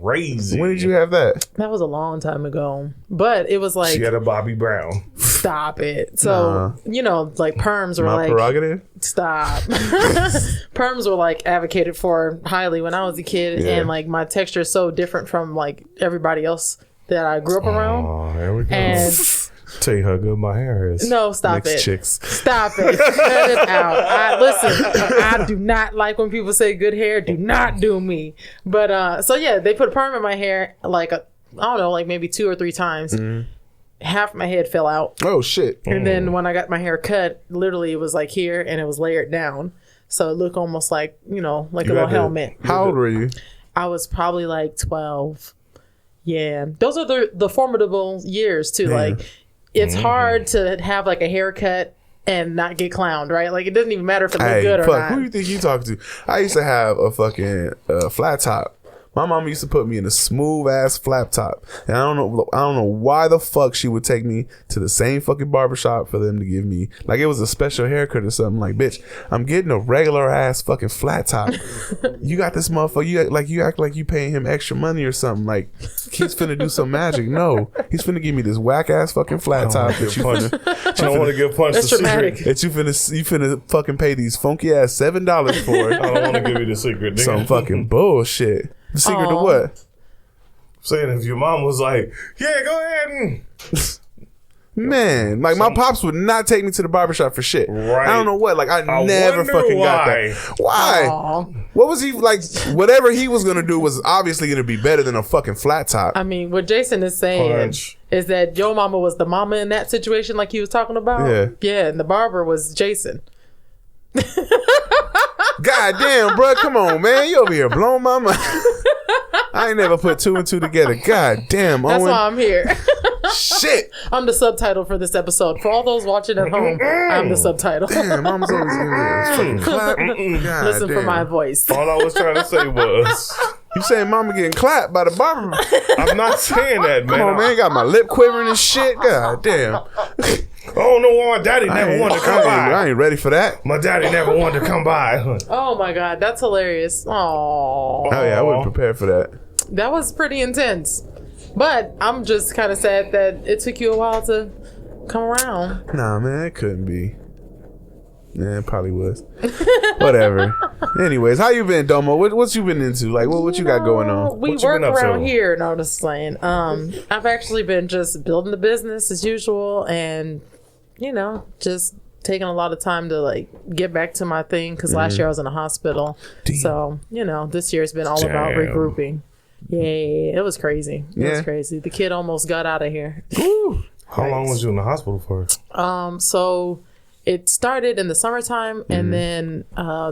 [SPEAKER 2] crazy.
[SPEAKER 1] When did you have that?
[SPEAKER 3] That was a long time ago, but it was like,
[SPEAKER 2] She had a Bobby Brown.
[SPEAKER 3] stop it. So you know, like perms were
[SPEAKER 1] My
[SPEAKER 3] like,
[SPEAKER 1] prerogative?
[SPEAKER 3] stop. Perms were like advocated for highly when I was a kid,
[SPEAKER 1] Yeah.
[SPEAKER 3] and like my texture is so different from like everybody else that I grew up around.
[SPEAKER 2] Oh, there we go.
[SPEAKER 3] And
[SPEAKER 2] Tell you how good my hair is.
[SPEAKER 3] no, stop
[SPEAKER 1] Mixed
[SPEAKER 3] it.
[SPEAKER 1] chicks.
[SPEAKER 3] Stop it. Cut it out. Listen, I do not like when people say good hair. Do not do me. But so yeah, they put a perm in my hair like I don't know, like maybe 2 or 3 times. Half my head fell out.
[SPEAKER 1] Oh shit.
[SPEAKER 3] And then when I got my hair cut, literally it was like here and it was layered down. So it looked almost like, you know, like
[SPEAKER 2] You
[SPEAKER 3] a little
[SPEAKER 2] had to-
[SPEAKER 3] helmet.
[SPEAKER 1] How old were you?
[SPEAKER 3] I was probably like 12. Yeah. Those are the formidable years too. Like it's hard to have like a haircut and not get clowned, right? Like it doesn't even matter if it look
[SPEAKER 1] Hey,
[SPEAKER 3] good or
[SPEAKER 1] fuck, who
[SPEAKER 3] not.
[SPEAKER 1] you think you talking to? I used to have a fucking flat top. My mom used to put me in a smooth ass flat top, and I don't know why the fuck she would take me to the same fucking barbershop for them to give me like it was a special haircut or something. Like, bitch, I'm getting a regular ass fucking flat top. You got this motherfucker. You act like you paying him extra money or something. Like he's finna do some magic. No, he's finna give me this whack ass fucking flat top that you
[SPEAKER 2] I don't want to give Punch
[SPEAKER 3] That's
[SPEAKER 2] the
[SPEAKER 3] dramatic.
[SPEAKER 2] secret.
[SPEAKER 1] that you finna fucking pay these funky ass $7 for.
[SPEAKER 2] I don't want to give you the secret. Nigga.
[SPEAKER 1] Some fucking bullshit. The secret to
[SPEAKER 3] Aw.
[SPEAKER 1] what?
[SPEAKER 2] Saying if your mom was like, yeah, go ahead and
[SPEAKER 1] Man, like my pops would not take me to the barbershop for shit.
[SPEAKER 2] Right.
[SPEAKER 1] I don't know what. Like I never
[SPEAKER 2] wonder
[SPEAKER 1] fucking got
[SPEAKER 2] why.
[SPEAKER 1] that. Why?
[SPEAKER 3] Aw.
[SPEAKER 1] What was he like? Whatever he was gonna do was obviously gonna be better than a fucking flat top.
[SPEAKER 3] I mean, what Jason is saying
[SPEAKER 2] Punch.
[SPEAKER 3] is that your mama was the mama in that situation, like he was talking about.
[SPEAKER 1] Yeah.
[SPEAKER 3] And the barber was Jason.
[SPEAKER 1] God damn, bro, come on, man. You over here blowing my mind. I ain't never put two and two together. God damn,
[SPEAKER 3] That's
[SPEAKER 1] Owen.
[SPEAKER 3] why I'm here.
[SPEAKER 1] Shit.
[SPEAKER 3] I'm the subtitle for this episode. For all those watching at home, I'm the subtitle.
[SPEAKER 1] Damn, mama's always giving me a fucking clap. God
[SPEAKER 3] Listen for
[SPEAKER 1] damn.
[SPEAKER 3] my voice.
[SPEAKER 2] All I was trying to say was,
[SPEAKER 1] You saying mama getting clapped by the barber?
[SPEAKER 2] I'm not saying that, man.
[SPEAKER 1] Come on, man. Got my lip quivering and shit. God damn.
[SPEAKER 2] I don't know why my daddy never wanted to come by.
[SPEAKER 1] I ain't ready for that.
[SPEAKER 2] My daddy never wanted to come by.
[SPEAKER 3] Oh my god, that's hilarious. Aww.
[SPEAKER 1] Oh yeah, I wasn't prepared for that.
[SPEAKER 3] That was pretty intense. But I'm just kind of sad that it took you a while to come around.
[SPEAKER 1] Nah, man, it couldn't be. Yeah, it probably was. Whatever. Anyways, how you been, Domo? What you been into? Like, what you got going on?
[SPEAKER 3] We
[SPEAKER 2] What you
[SPEAKER 3] work
[SPEAKER 2] been up
[SPEAKER 3] around
[SPEAKER 2] to?
[SPEAKER 3] here. No, just saying. I've actually been just building the business as usual, and just taking a lot of time to like get back to my thing because last year I was in a hospital.
[SPEAKER 1] Damn.
[SPEAKER 3] So this year's been all about
[SPEAKER 2] Damn.
[SPEAKER 3] regrouping. Yeah, it was crazy. It
[SPEAKER 1] Yeah.
[SPEAKER 3] was crazy. The kid almost got out of here.
[SPEAKER 2] How long was you in the hospital for?
[SPEAKER 3] So it started in the summertime, and then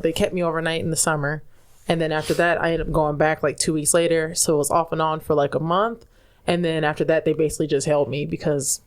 [SPEAKER 3] they kept me overnight in the summer, and then after that I ended up going back like 2 weeks later. So it was off and on for like a month, and then after that they basically just held me because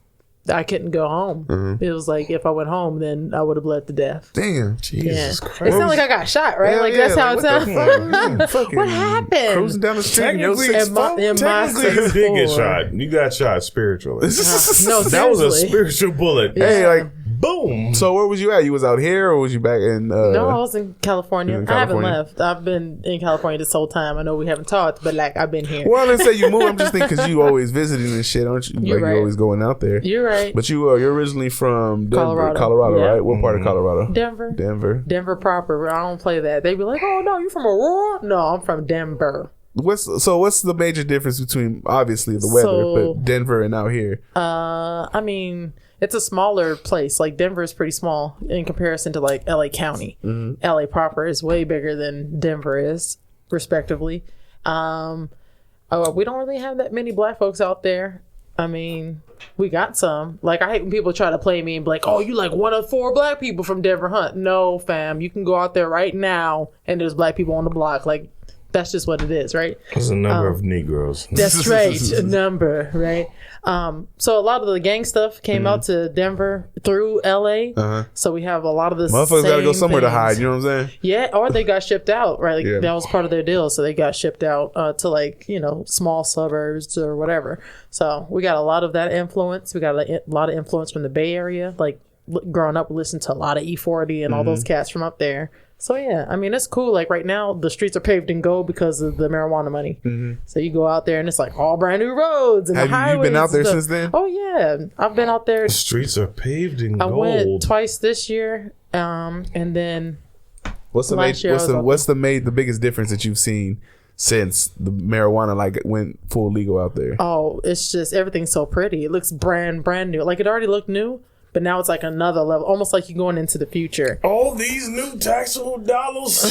[SPEAKER 3] I couldn't go home. It was like if I went home, then I would have bled to death.
[SPEAKER 1] Damn.
[SPEAKER 2] Jesus
[SPEAKER 3] Yeah.
[SPEAKER 2] Christ.
[SPEAKER 3] It's not like I got shot, right?
[SPEAKER 1] Hell
[SPEAKER 3] Like
[SPEAKER 1] yeah,
[SPEAKER 3] that's how
[SPEAKER 1] like,
[SPEAKER 3] it
[SPEAKER 1] what the
[SPEAKER 3] sounds.
[SPEAKER 1] fuck?
[SPEAKER 3] What happened?
[SPEAKER 1] Cruising down the street in your
[SPEAKER 2] Technically,
[SPEAKER 1] 6'4"?
[SPEAKER 3] in my
[SPEAKER 2] technically you did get
[SPEAKER 3] 6'4".
[SPEAKER 2] shot. You got shot spiritually.
[SPEAKER 3] No,
[SPEAKER 2] That was a
[SPEAKER 3] seriously.
[SPEAKER 2] spiritual bullet.
[SPEAKER 1] Hey, like,
[SPEAKER 2] Boom.
[SPEAKER 1] so where was you at? You was out here, or was you back in?
[SPEAKER 3] No, I was in California.
[SPEAKER 1] in
[SPEAKER 3] I haven't
[SPEAKER 1] California?
[SPEAKER 3] left. I've been in California this whole time. I know we haven't talked, but like I've been here.
[SPEAKER 1] Well, I didn't say you moved. I'm just thinking because you always visiting and shit, aren't you?
[SPEAKER 3] You're
[SPEAKER 1] Like
[SPEAKER 3] right.
[SPEAKER 1] you always going out there.
[SPEAKER 3] You're right.
[SPEAKER 1] But you're originally from Denver,
[SPEAKER 3] Colorado. Yeah.
[SPEAKER 1] right? What part of Colorado?
[SPEAKER 3] Denver.
[SPEAKER 1] Denver.
[SPEAKER 3] Proper. I don't play that. They be like, "Oh no, you from Aurora?" No, I'm from Denver.
[SPEAKER 1] What's the major difference between obviously the weather,
[SPEAKER 3] So-
[SPEAKER 1] but Denver and out here?
[SPEAKER 3] I mean, it's a smaller place. Like Denver is pretty small in comparison to like LA County. LA proper is way bigger than Denver is, respectively. We don't really have that many black folks out there. I mean, we got some. Like, I hate when people try to play me and be like, "Oh, you like one of 4 black people from Denver, huh?" No, fam. You can go out there right now and there's black people on the block. Like, that's just what it is, right?
[SPEAKER 2] There's a number of Negroes.
[SPEAKER 3] That's right, a number, right? So a lot of the gang stuff came out to Denver through LA. So we have a lot of the
[SPEAKER 1] Motherfuckers gotta go
[SPEAKER 3] same
[SPEAKER 1] somewhere to
[SPEAKER 3] things.
[SPEAKER 1] hide. You know what I'm saying?
[SPEAKER 3] Yeah, or they got shipped out, right? Like,
[SPEAKER 1] Yeah.
[SPEAKER 3] that was part of their deal. So they got shipped out to like, small suburbs or whatever. So we got a lot of that influence. We got a lot of influence from the Bay Area. Like growing up, we listened to a lot of E40 and all those cats from up there. So yeah, I mean, it's cool. Like right now, the streets are paved in gold because of the marijuana money. So you go out there and it's like all brand new roads and
[SPEAKER 1] Have
[SPEAKER 3] the
[SPEAKER 1] you
[SPEAKER 3] highways.
[SPEAKER 1] been out there
[SPEAKER 3] and stuff.
[SPEAKER 1] since then?
[SPEAKER 3] Oh yeah, I've been out there.
[SPEAKER 2] The streets are paved in
[SPEAKER 3] I went
[SPEAKER 2] gold.
[SPEAKER 3] twice this year, and then
[SPEAKER 1] What's the
[SPEAKER 3] Last year I was
[SPEAKER 1] what's the biggest difference that you've seen since the marijuana like went full legal out there?
[SPEAKER 3] oh, it's just everything's so pretty. It looks brand new. Like it already looked new, but now it's like another level, almost like you're going into the future.
[SPEAKER 2] All these new taxable dollars.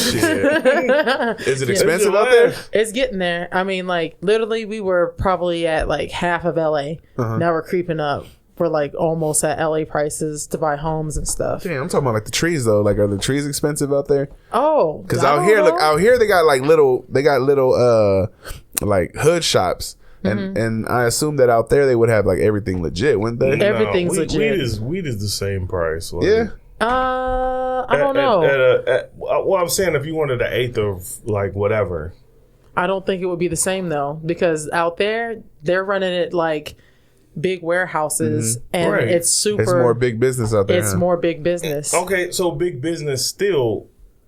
[SPEAKER 1] Is it expensive out there?
[SPEAKER 3] It's getting there. I mean, like literally, we were probably at like half of LA. Now we're creeping up. We're like almost at LA prices to buy homes and stuff.
[SPEAKER 1] Damn, I'm talking about like the trees though. Like, are the trees expensive out there?
[SPEAKER 3] Oh,
[SPEAKER 1] Because
[SPEAKER 3] I
[SPEAKER 1] out
[SPEAKER 3] don't
[SPEAKER 1] here,
[SPEAKER 3] know.
[SPEAKER 1] out here they got little like hood shops, and I assume that out there they would have like everything legit, wouldn't they?
[SPEAKER 3] Everything's
[SPEAKER 2] No,
[SPEAKER 3] legit.
[SPEAKER 2] Weed is the same price. Like,
[SPEAKER 1] Yeah.
[SPEAKER 3] I don't know.
[SPEAKER 2] Well, I'm saying if you wanted an eighth of like whatever.
[SPEAKER 3] I don't think it would be the same though, because out there they're running it like big warehouses, and
[SPEAKER 2] Right.
[SPEAKER 3] it's super.
[SPEAKER 1] It's more big business out there.
[SPEAKER 3] It's
[SPEAKER 1] huh?
[SPEAKER 3] more big business.
[SPEAKER 2] Okay, so big business still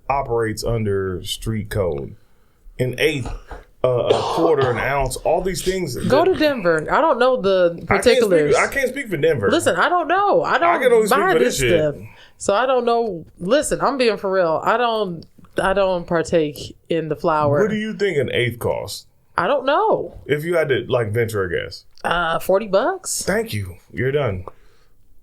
[SPEAKER 2] operates under street code. An eighth, a quarter, an ounce, all these things.
[SPEAKER 3] Go to Denver. I don't know the particulars.
[SPEAKER 2] I can't speak for Denver.
[SPEAKER 3] Listen, I don't know. I
[SPEAKER 2] I can only
[SPEAKER 3] don't
[SPEAKER 2] speak
[SPEAKER 3] buy
[SPEAKER 2] for
[SPEAKER 3] this
[SPEAKER 2] this shit.
[SPEAKER 3] stuff, so I don't know. Listen, I'm being for real. I don't partake in the flour.
[SPEAKER 2] What do you think an eighth costs?
[SPEAKER 3] I don't know.
[SPEAKER 2] If you had to like venture a guess.
[SPEAKER 3] $40.
[SPEAKER 2] Thank you. You're done.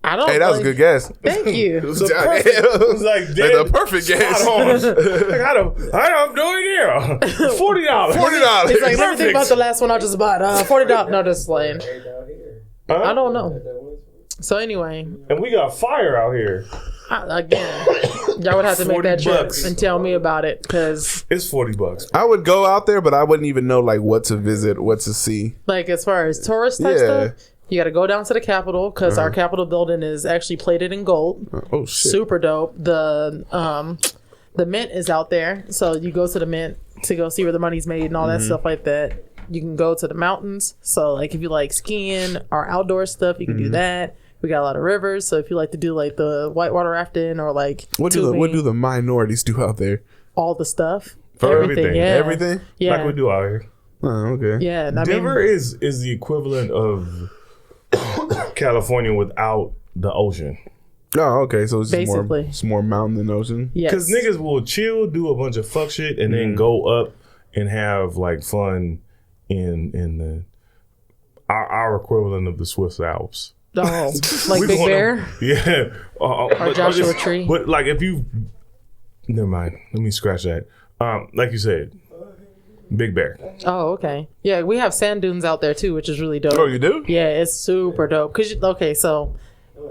[SPEAKER 3] I don't.
[SPEAKER 1] Hey, that was a good guess.
[SPEAKER 3] Thank you.
[SPEAKER 2] It's like
[SPEAKER 1] the perfect guess.
[SPEAKER 2] Like, how I'm doing here. $40.
[SPEAKER 1] $40.
[SPEAKER 3] He's like, let me think about the last one I just bought. $40. No, just playing. I don't know. So anyway,
[SPEAKER 2] and we got fire out here.
[SPEAKER 3] Again, y'all would have to make that trip
[SPEAKER 2] $40
[SPEAKER 3] and tell me about it because
[SPEAKER 2] it's $40.
[SPEAKER 1] I would go out there, but I wouldn't even know like what to visit, what to see.
[SPEAKER 3] Like as far as tourist type stuff, you got to go down to the Capitol because our Capitol building is actually plated in gold.
[SPEAKER 1] Oh shit!
[SPEAKER 3] Super dope. The Mint is out there, so you go to the Mint to go see where the money's made and all that stuff like that. You can go to the mountains. So like if you like skiing or outdoor stuff, you can do that. We got a lot of rivers, so if you like to do like the whitewater rafting or like
[SPEAKER 1] what do the minorities do out there?
[SPEAKER 3] All the stuff,
[SPEAKER 2] everything,
[SPEAKER 3] yeah.
[SPEAKER 1] Everything,
[SPEAKER 3] yeah,
[SPEAKER 2] like we do out here.
[SPEAKER 1] Oh, okay.
[SPEAKER 3] Yeah,
[SPEAKER 2] Denver is the equivalent of California without the ocean.
[SPEAKER 1] Oh, okay. So it's
[SPEAKER 3] basically
[SPEAKER 1] it's more mountain than ocean.
[SPEAKER 3] Yes,
[SPEAKER 2] because niggas will chill, do a bunch of fuck shit, and then go up and have like fun in the our equivalent of the Swiss Alps.
[SPEAKER 3] Oh, like Big Bear?
[SPEAKER 2] Yeah.
[SPEAKER 3] Or Joshua Tree.
[SPEAKER 2] But like if you... Never mind. Let me scratch that. Like you said, Big Bear.
[SPEAKER 3] Oh, okay. Yeah, we have sand dunes out there too, which is really dope.
[SPEAKER 1] Oh, you do?
[SPEAKER 3] Yeah, it's super dope. So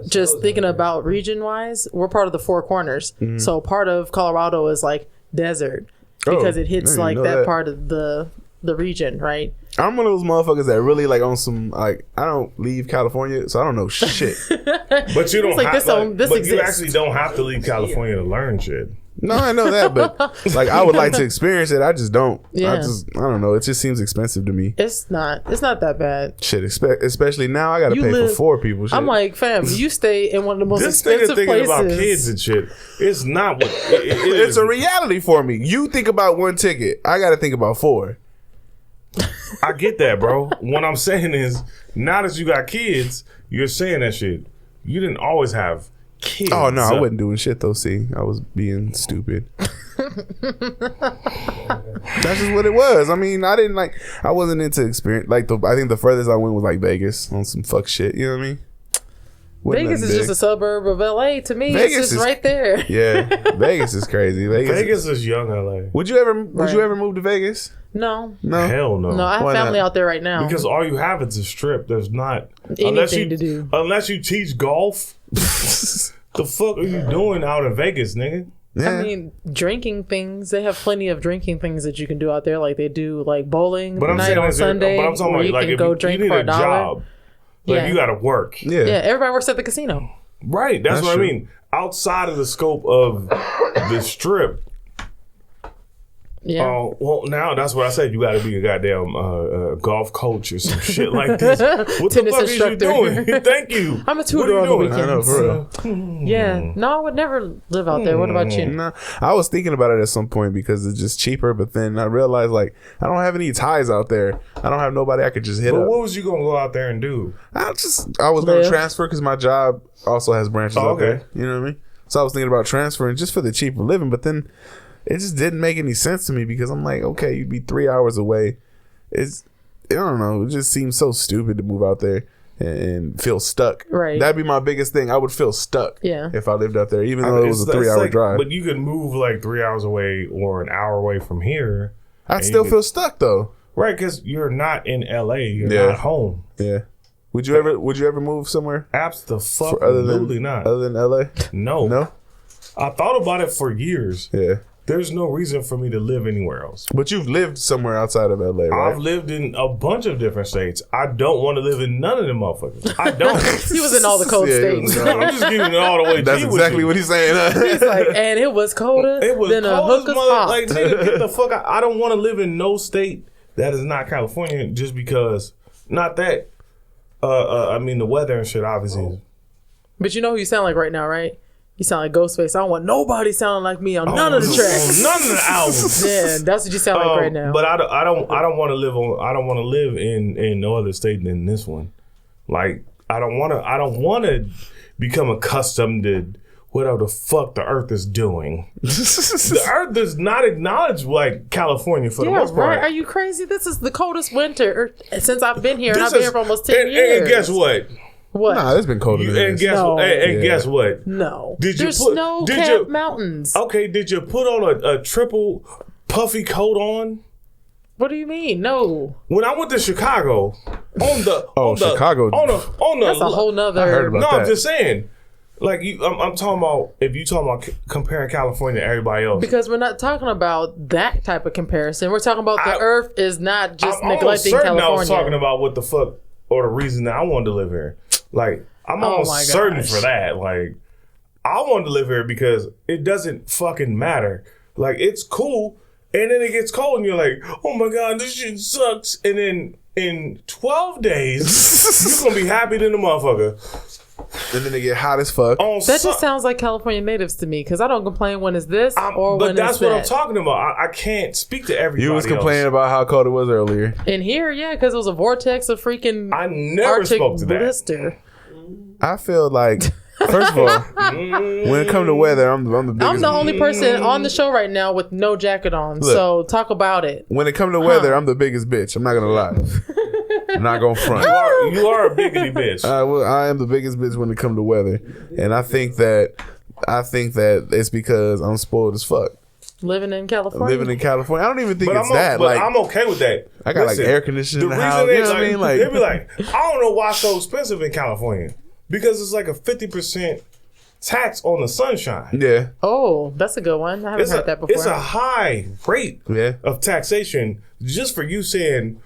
[SPEAKER 3] just thinking about region-wise, we're part of the Four Corners. So part of Colorado is like desert because it hits like that part of the region, right?
[SPEAKER 1] I'm one of those motherfuckers that really like on some like I don't leave California, so I don't know shit.
[SPEAKER 2] But you don't
[SPEAKER 3] like,
[SPEAKER 2] have
[SPEAKER 3] this
[SPEAKER 2] but
[SPEAKER 3] exists.
[SPEAKER 2] you actually don't have to leave California to learn shit.
[SPEAKER 1] No, I know that, but like I would like to experience it. I just don't.
[SPEAKER 3] Yeah.
[SPEAKER 1] I don't know. It just seems expensive to me.
[SPEAKER 3] It's not that bad.
[SPEAKER 1] Shit, especially now I got to pay for 4 people. Shit.
[SPEAKER 3] I'm like, fam, you stay in one of the most
[SPEAKER 2] This nigga
[SPEAKER 3] expensive
[SPEAKER 2] thinking
[SPEAKER 3] places.
[SPEAKER 2] about kids and shit. It's not what
[SPEAKER 1] it's a reality for me. You think about 1 ticket, I got to think about 4.
[SPEAKER 2] I get that, bro. What I'm saying is, now that you got kids, you're saying that shit. You didn't always have kids.
[SPEAKER 1] Oh no, I wasn't doing shit though. See, I was being stupid. That's just what it was. I mean, I wasn't into experience. Like I think the furthest I went was like Vegas on some fuck shit. You know what I mean?
[SPEAKER 3] Vegas is just a suburb of LA to me. Vegas it's just right there.
[SPEAKER 1] Yeah, Vegas is crazy.
[SPEAKER 2] Vegas is young LA.
[SPEAKER 1] Would you ever move to Vegas?
[SPEAKER 3] No.
[SPEAKER 2] Hell no.
[SPEAKER 3] No, I have family out there right now.
[SPEAKER 2] Because all you have is a strip. There's not
[SPEAKER 3] anything to do.
[SPEAKER 2] Unless you teach golf. The fuck are you doing out in Vegas, nigga?
[SPEAKER 1] Yeah.
[SPEAKER 3] I mean, drinking things. They have plenty of drinking things that you can do out there. Like they do like bowling night on Sunday.
[SPEAKER 2] But I'm talking about like
[SPEAKER 3] you can go drink
[SPEAKER 2] you need
[SPEAKER 3] for
[SPEAKER 2] a
[SPEAKER 3] $1.
[SPEAKER 2] job. Like you gotta work.
[SPEAKER 1] Yeah,
[SPEAKER 3] everybody works at the casino.
[SPEAKER 2] Right, that's what
[SPEAKER 1] true.
[SPEAKER 2] I mean. Outside of the scope of the strip.
[SPEAKER 3] Yeah.
[SPEAKER 2] Oh, well, now that's what I said. You got to be a goddamn golf coach or some shit like this. What the fuck is you doing? Thank you.
[SPEAKER 3] I'm a tutor on the weekends.
[SPEAKER 1] I know, for real.
[SPEAKER 3] Yeah. No, I would never live out there. What about you?
[SPEAKER 1] No, I was thinking about it at some point because it's just cheaper, but then I realized like I don't have any ties out there. I don't have nobody I could just hit
[SPEAKER 2] But
[SPEAKER 1] up.
[SPEAKER 2] what was you gonna go out there and do?
[SPEAKER 1] I was going to transfer because my job also has branches out
[SPEAKER 2] okay.
[SPEAKER 1] there. You know what I mean? So I was thinking about transferring just for the cheaper living, but then it just didn't make any sense to me because I'm like, okay, you'd be 3 hours away. I don't know. It just seems so stupid to move out there and feel stuck.
[SPEAKER 3] Right.
[SPEAKER 1] That'd be my biggest thing. I would feel stuck if I lived out there, even though it was a 3 hour drive.
[SPEAKER 2] But you could move like 3 hours away or an hour away from here.
[SPEAKER 1] I'd still feel stuck though.
[SPEAKER 2] Right, because you're not in LA. You're not home.
[SPEAKER 1] Yeah. Would you ever move somewhere?
[SPEAKER 2] Absolutely not.
[SPEAKER 1] Other than LA?
[SPEAKER 2] No.
[SPEAKER 1] No?
[SPEAKER 2] I thought about it for years.
[SPEAKER 1] Yeah.
[SPEAKER 2] There's no reason for me to live anywhere else.
[SPEAKER 1] But you've lived somewhere outside of LA, right?
[SPEAKER 2] I've lived in a bunch of different states. I don't want to live in none of them motherfuckers. I don't.
[SPEAKER 3] He was in all the cold states.
[SPEAKER 2] I'm just giving it all the way.
[SPEAKER 1] That's exactly what he's saying.
[SPEAKER 3] He's like, and it was colder than a hooker's pop.
[SPEAKER 2] Like, nigga, get the fuck out. I don't want to live in no state that is not California just because. Not that. I mean, the weather and shit, obviously.
[SPEAKER 3] But you know who you sound like right now, right? You sound like Ghostface. I don't want nobody sounding like me on none of the tracks.
[SPEAKER 2] None of the albums.
[SPEAKER 3] Yeah, that's what you sound like right now.
[SPEAKER 2] But I don't want to live on. I don't want to live in no other state than this one. Like I don't want to become accustomed to whatever the fuck the earth is doing. The earth does not acknowledge like California for the most part.
[SPEAKER 3] Right? Are you crazy? This is the coldest winter since I've been here, and I've been here for almost 10 years.
[SPEAKER 2] And guess what?
[SPEAKER 3] What?
[SPEAKER 1] Nah, it's been colder than
[SPEAKER 2] And
[SPEAKER 1] this.
[SPEAKER 2] guess
[SPEAKER 3] No.
[SPEAKER 2] what? And
[SPEAKER 1] Yeah.
[SPEAKER 2] guess what?
[SPEAKER 3] No.
[SPEAKER 2] Did you
[SPEAKER 3] There's
[SPEAKER 2] put-
[SPEAKER 3] snow-capped
[SPEAKER 2] did you-
[SPEAKER 3] mountains.
[SPEAKER 2] Okay, did you put on a triple puffy coat on?
[SPEAKER 3] What do you mean? No.
[SPEAKER 2] When I went to Chicago, on the
[SPEAKER 1] Chicago.
[SPEAKER 2] on the
[SPEAKER 3] That's a whole nother.
[SPEAKER 1] I heard about
[SPEAKER 2] no,
[SPEAKER 1] that.
[SPEAKER 2] I'm just saying. Like I'm talking about if you talking about comparing California to everybody else.
[SPEAKER 3] Because we're not talking about that type of comparison. We're talking about the Earth is not just
[SPEAKER 2] I'm almost
[SPEAKER 3] neglecting
[SPEAKER 2] certain
[SPEAKER 3] California.
[SPEAKER 2] I was talking about what the fuck or the reason that I wanted to live here. Like I'm
[SPEAKER 3] Oh
[SPEAKER 2] almost
[SPEAKER 3] my
[SPEAKER 2] certain
[SPEAKER 3] gosh.
[SPEAKER 2] for that. Like I wanted to live here because it doesn't fucking matter. Like it's cool, and then it gets cold, and you're like, oh my god, this shit sucks. And then in 12 days, you're gonna be happy than the motherfucker.
[SPEAKER 1] And then they get hot as fuck.
[SPEAKER 3] That just sounds like California natives to me because I don't complain when it's this or when
[SPEAKER 2] but that's
[SPEAKER 3] it's
[SPEAKER 2] what
[SPEAKER 3] that.
[SPEAKER 2] I'm talking about. I can't speak to everybody.
[SPEAKER 1] You was complaining
[SPEAKER 2] else.
[SPEAKER 1] about how cold it was earlier.
[SPEAKER 3] In here, yeah, because it was a vortex of freaking
[SPEAKER 2] I never
[SPEAKER 3] Arctic
[SPEAKER 2] spoke to that.
[SPEAKER 3] blister.
[SPEAKER 1] I feel like, first of all, when it comes to weather, I'm the biggest.
[SPEAKER 3] I'm the only person on the show right now with no jacket on. So talk about it.
[SPEAKER 1] When it comes to weather, I'm the biggest bitch. I'm not gonna lie. I'm not gonna front.
[SPEAKER 2] You are a biggity bitch.
[SPEAKER 1] I am the biggest bitch when it comes to weather, and I think that it's because I'm spoiled as fuck.
[SPEAKER 3] Living in California.
[SPEAKER 1] Living in California, I don't even think
[SPEAKER 2] But
[SPEAKER 1] it's that. Like
[SPEAKER 2] I'm okay with that.
[SPEAKER 1] I got like air conditioning in the house. You know what I mean? Like
[SPEAKER 2] they be like, I don't know why it's so expensive in California because it's like a 50% tax on the sunshine.
[SPEAKER 1] yeah,
[SPEAKER 3] Oh, that's a good one. I haven't heard that before.
[SPEAKER 2] It's a high rate
[SPEAKER 1] yeah.
[SPEAKER 2] of taxation just for you saying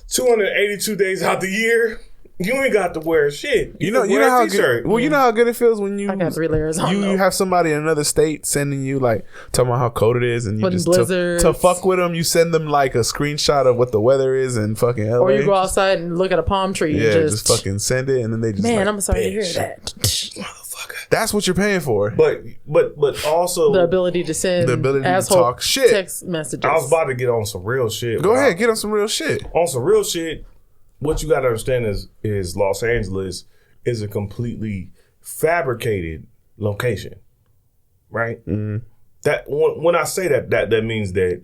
[SPEAKER 2] 282 days out the year. You ain't got to wear shit.
[SPEAKER 1] You know
[SPEAKER 2] can wear a
[SPEAKER 1] how
[SPEAKER 2] t-shirt.
[SPEAKER 1] good. Well, you know how good it feels when you
[SPEAKER 3] I got 3 layers on.
[SPEAKER 1] you
[SPEAKER 3] though.
[SPEAKER 1] have somebody in another state sending you like talking about how cold it is, and you
[SPEAKER 3] Putting
[SPEAKER 1] just
[SPEAKER 3] blizzards.
[SPEAKER 1] to fuck with them. You send them like a screenshot of what the weather is in fucking LA.
[SPEAKER 3] Or you go outside and look at a palm tree
[SPEAKER 1] yeah,
[SPEAKER 3] and
[SPEAKER 1] just fucking send it, and then they just
[SPEAKER 3] Man,
[SPEAKER 1] like,
[SPEAKER 3] I'm sorry to hear
[SPEAKER 1] bitch.
[SPEAKER 3] that.
[SPEAKER 2] Motherfucker.
[SPEAKER 1] That's what you're paying for.
[SPEAKER 2] But also
[SPEAKER 3] The ability to send
[SPEAKER 1] The ability to
[SPEAKER 3] asshole
[SPEAKER 1] talk shit.
[SPEAKER 3] text messages.
[SPEAKER 2] I was about to get on some real shit.
[SPEAKER 1] Go ahead, get on some real shit.
[SPEAKER 2] On some real shit, what you got to understand is Los Angeles is a completely fabricated location, right? Mm-hmm. That when I say that means that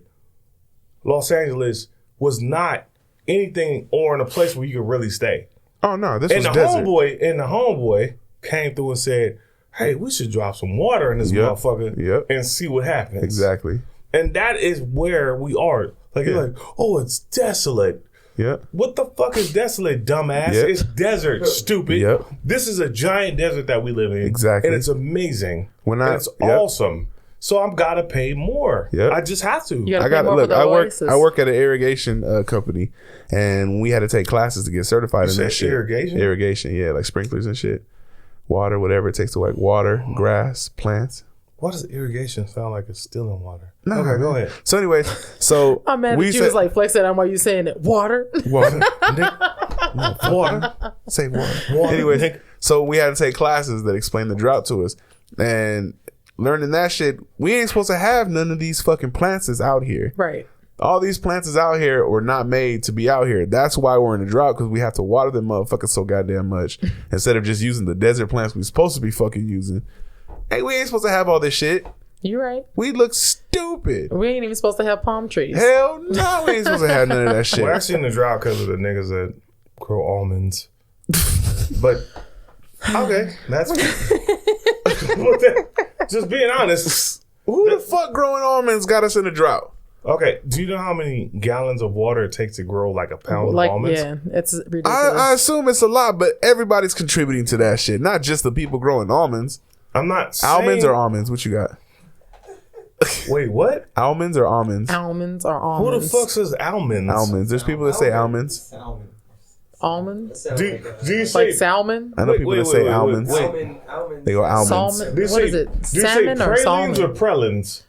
[SPEAKER 2] Los Angeles was not anything or in a place where you could really stay.
[SPEAKER 1] Oh no, this
[SPEAKER 2] And
[SPEAKER 1] was
[SPEAKER 2] the
[SPEAKER 1] desert.
[SPEAKER 2] homeboy came through and said, "Hey, we should drop some water in this motherfucker
[SPEAKER 1] Yep.
[SPEAKER 2] and see what happens."
[SPEAKER 1] Exactly.
[SPEAKER 2] And that is where we are. Like you're like, oh, it's desolate.
[SPEAKER 1] Yep.
[SPEAKER 2] What the fuck is desolate, dumbass?
[SPEAKER 1] Yep.
[SPEAKER 2] It's desert, stupid.
[SPEAKER 1] Yep.
[SPEAKER 2] This is a giant desert that we live in.
[SPEAKER 1] Exactly.
[SPEAKER 2] And it's amazing.
[SPEAKER 1] When
[SPEAKER 2] and it's awesome. So I'm gotta pay more.
[SPEAKER 1] Yep.
[SPEAKER 2] I just have to.
[SPEAKER 3] You gotta
[SPEAKER 1] I got
[SPEAKER 3] pay more
[SPEAKER 1] look.
[SPEAKER 3] for the
[SPEAKER 1] I work.
[SPEAKER 3] Oasis.
[SPEAKER 1] I work at an irrigation company, and we had to take classes to get certified in
[SPEAKER 2] said
[SPEAKER 1] that shit.
[SPEAKER 2] irrigation?
[SPEAKER 1] Irrigation, yeah, like sprinklers and shit, water, whatever it takes to like water, grass, plants.
[SPEAKER 2] Why does irrigation sound like it's stealing water?
[SPEAKER 1] No,
[SPEAKER 2] okay, go ahead.
[SPEAKER 1] So, anyways, so
[SPEAKER 3] I'm mad
[SPEAKER 1] we
[SPEAKER 3] that you
[SPEAKER 1] said
[SPEAKER 3] was like flexing on while you saying it. Water.
[SPEAKER 1] water, water, say water. Anyways, so we had to take classes that explain the drought to us, and learning that shit, we ain't supposed to have none of these fucking plants that's out here.
[SPEAKER 3] Right.
[SPEAKER 1] All these plants is out here were not made to be out here. That's why we're in a drought, because we have to water them motherfuckers so goddamn much instead of just using the desert plants we're supposed to be fucking using. Hey, we ain't supposed to have all this shit.
[SPEAKER 3] You right.
[SPEAKER 1] We look stupid.
[SPEAKER 3] We ain't even supposed to have palm trees.
[SPEAKER 1] Hell no, we ain't supposed to have none of that shit.
[SPEAKER 2] Well, I seen the drought because of the niggas that grow almonds. But okay, that's just being honest.
[SPEAKER 1] Who the fuck growing almonds got us in a drought?
[SPEAKER 2] Okay, do you know how many gallons of water it takes to grow like a pound
[SPEAKER 3] Like,
[SPEAKER 2] of almonds?
[SPEAKER 3] yeah, it's ridiculous.
[SPEAKER 1] I assume it's a lot, but everybody's contributing to that shit. Not just the people growing almonds.
[SPEAKER 2] I'm not saying...
[SPEAKER 1] Almonds or almonds? What you got?
[SPEAKER 2] Wait, what?
[SPEAKER 1] Almonds or almonds?
[SPEAKER 3] Almonds or
[SPEAKER 2] Who
[SPEAKER 3] almonds?
[SPEAKER 2] the fuck says almonds?
[SPEAKER 1] Almonds. There's people that say almonds.
[SPEAKER 4] Salmon.
[SPEAKER 3] Almonds?
[SPEAKER 2] Do you say...
[SPEAKER 3] Like salmon?
[SPEAKER 1] I know people that say almonds.
[SPEAKER 4] Almond.
[SPEAKER 1] They go almonds.
[SPEAKER 3] Salmon?
[SPEAKER 2] Do you
[SPEAKER 3] What
[SPEAKER 2] say,
[SPEAKER 3] is it?
[SPEAKER 2] Do you
[SPEAKER 3] Salmon
[SPEAKER 2] say
[SPEAKER 3] or
[SPEAKER 2] pralines
[SPEAKER 3] salmon?
[SPEAKER 2] or pralines?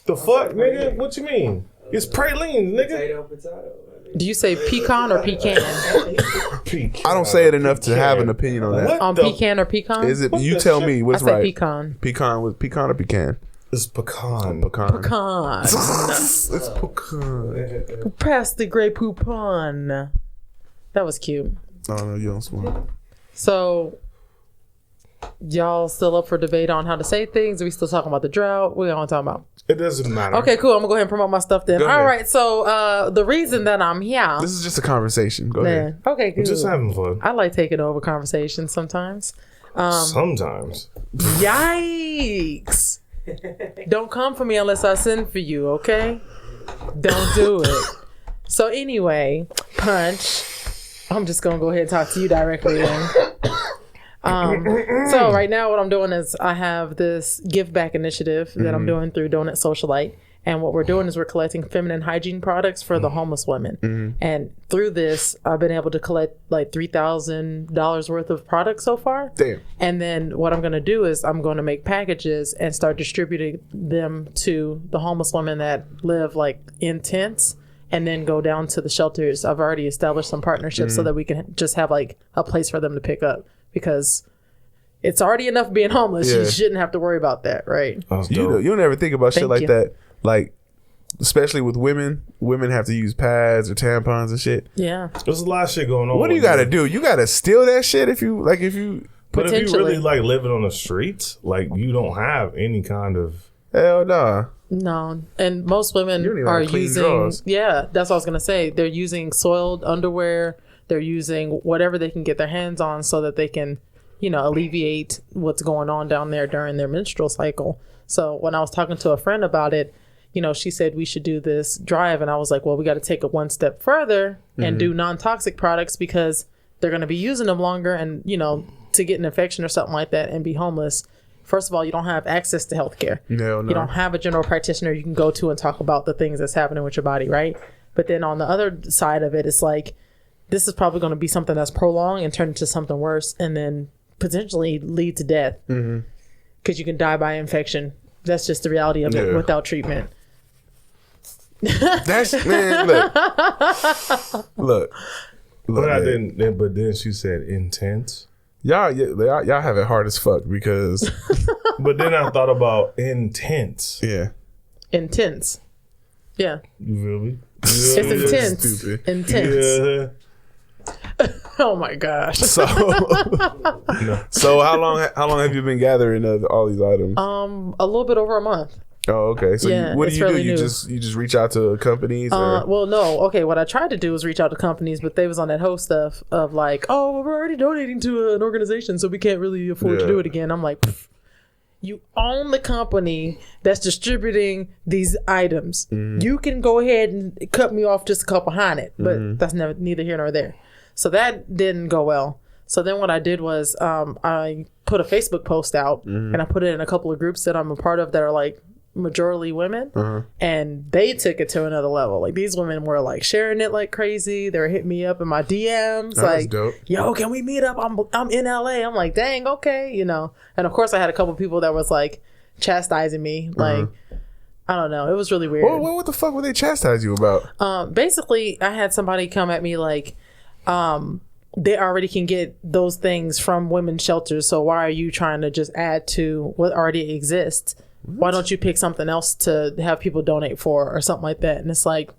[SPEAKER 2] The fuck, nigga? What you mean? It's pralines, nigga.
[SPEAKER 4] Potato.
[SPEAKER 3] Do you say pecan or pecan?
[SPEAKER 1] I don't say it enough to have an opinion on that.
[SPEAKER 2] What
[SPEAKER 3] On
[SPEAKER 2] the
[SPEAKER 3] pecan or pecan?
[SPEAKER 1] Is it?
[SPEAKER 2] What
[SPEAKER 1] You
[SPEAKER 2] the
[SPEAKER 1] tell
[SPEAKER 2] shit?
[SPEAKER 1] me
[SPEAKER 3] I
[SPEAKER 1] what's
[SPEAKER 3] say
[SPEAKER 1] right.
[SPEAKER 3] pecan.
[SPEAKER 1] Pecan with pecan or pecan?
[SPEAKER 2] It's pecan.
[SPEAKER 1] Pecan.
[SPEAKER 3] Pecan.
[SPEAKER 1] It's pecan.
[SPEAKER 3] Pass the gray poupon. That was cute.
[SPEAKER 1] Oh no, you don't smoke.
[SPEAKER 3] So, Y'all still up for debate on how to say things? Are we still talking about the drought? What are y'all talking about?
[SPEAKER 2] It doesn't matter.
[SPEAKER 3] Okay, cool. I'm gonna go ahead and promote my stuff then.
[SPEAKER 1] Go ahead.
[SPEAKER 3] All right. So the reason that I'm here.
[SPEAKER 1] This is just a conversation. Go ahead.
[SPEAKER 3] Okay, cool.
[SPEAKER 2] We're just having fun.
[SPEAKER 3] I like taking over conversations sometimes.
[SPEAKER 2] Sometimes.
[SPEAKER 3] Yikes! Don't come for me unless I send for you. Okay? Don't do it. So anyway, Punch. I'm just gonna go ahead and talk to you directly then. So right now what I'm doing is I have this give back initiative that I'm doing through Donut Socialite. And what we're doing is we're collecting feminine hygiene products for the homeless women. And through this, I've been able to collect like $3,000 worth of products so far.
[SPEAKER 1] Damn.
[SPEAKER 3] And then what I'm going to do is I'm going to make packages and start distributing them to the homeless women that live like in tents, and then go down to the shelters. I've already established some partnerships so that we can just have like a place for them to pick up, because it's already enough being homeless.
[SPEAKER 1] Yeah.
[SPEAKER 3] You shouldn't have to worry about that, right?
[SPEAKER 1] You don't ever think about shit
[SPEAKER 3] Thank
[SPEAKER 1] like
[SPEAKER 3] you.
[SPEAKER 1] that. Like, especially with women have to use pads or tampons and shit.
[SPEAKER 3] Yeah.
[SPEAKER 2] There's a lot of shit going on.
[SPEAKER 1] What do you got to do? You got to steal that shit if you.
[SPEAKER 2] But if you
[SPEAKER 3] Potentially.
[SPEAKER 2] really like living on the streets, like you don't have any kind of.
[SPEAKER 1] Hell nah.
[SPEAKER 3] No, and most women
[SPEAKER 1] You don't even
[SPEAKER 3] are
[SPEAKER 1] have clean
[SPEAKER 3] using.
[SPEAKER 1] drawers.
[SPEAKER 3] Yeah, that's what I was gonna say. They're using soiled underwear. They're using whatever they can get their hands on so that they can, alleviate what's going on down there during their menstrual cycle. So when I was talking to a friend about it, she said we should do this drive, and I was like, well, we got to take it one step further and do non-toxic products, because they're going to be using them longer, and to get an infection or something like that and be homeless. First of all, you don't have access to healthcare.
[SPEAKER 1] No.
[SPEAKER 3] You don't have a general practitioner you can go to and talk about the things that's happening with your body, right? But then on the other side of it, it's like, this is probably going to be something that's prolonged and turn into something worse, and then potentially lead to death, because you can die by infection. That's just the reality of it without treatment.
[SPEAKER 1] That's man. Look.
[SPEAKER 2] But I
[SPEAKER 1] man.
[SPEAKER 2] didn't. But then she said intense.
[SPEAKER 1] Y'all have it hard as fuck because.
[SPEAKER 2] But then I thought about intense.
[SPEAKER 1] Yeah.
[SPEAKER 3] Intense. Yeah.
[SPEAKER 2] You feel me?
[SPEAKER 3] It's intense.
[SPEAKER 1] Stupid.
[SPEAKER 3] Intense.
[SPEAKER 2] Yeah.
[SPEAKER 3] Oh my gosh.
[SPEAKER 1] So how long have you been gathering all these items?
[SPEAKER 3] A little bit over a month.
[SPEAKER 1] Oh, okay. So
[SPEAKER 3] Yeah,
[SPEAKER 1] what do
[SPEAKER 3] it's
[SPEAKER 1] you do?
[SPEAKER 3] fairly
[SPEAKER 1] You
[SPEAKER 3] new.
[SPEAKER 1] just reach out to companies? Or?
[SPEAKER 3] Well, no. Okay, what I tried to do was reach out to companies, but they was on that whole stuff of like, oh, we're already donating to an organization, so we can't really afford to do it again. I'm like, pff, you own the company that's distributing these items. You can go ahead and cut me off just a couple behind it, but that's neither here nor there. So that didn't go well. So then what I did was I put a Facebook post out, and I put it in a couple of groups that I'm a part of that are like majority women, and they took it to another level. Like, these women were like sharing it like crazy. They were hitting me up in my DMs like,
[SPEAKER 1] dope.
[SPEAKER 3] yo, can we meet up? I'm in LA. I'm like, dang, okay, And of course I had a couple people that was like chastising me, like, I don't know, it was really weird.
[SPEAKER 1] What the fuck would they chastise you about?
[SPEAKER 3] Basically I had somebody come at me like, they already can get those things from women's shelters, so why are you trying to just add to what already exists? Why don't you pick something else to have people donate for or something like that? And it's like,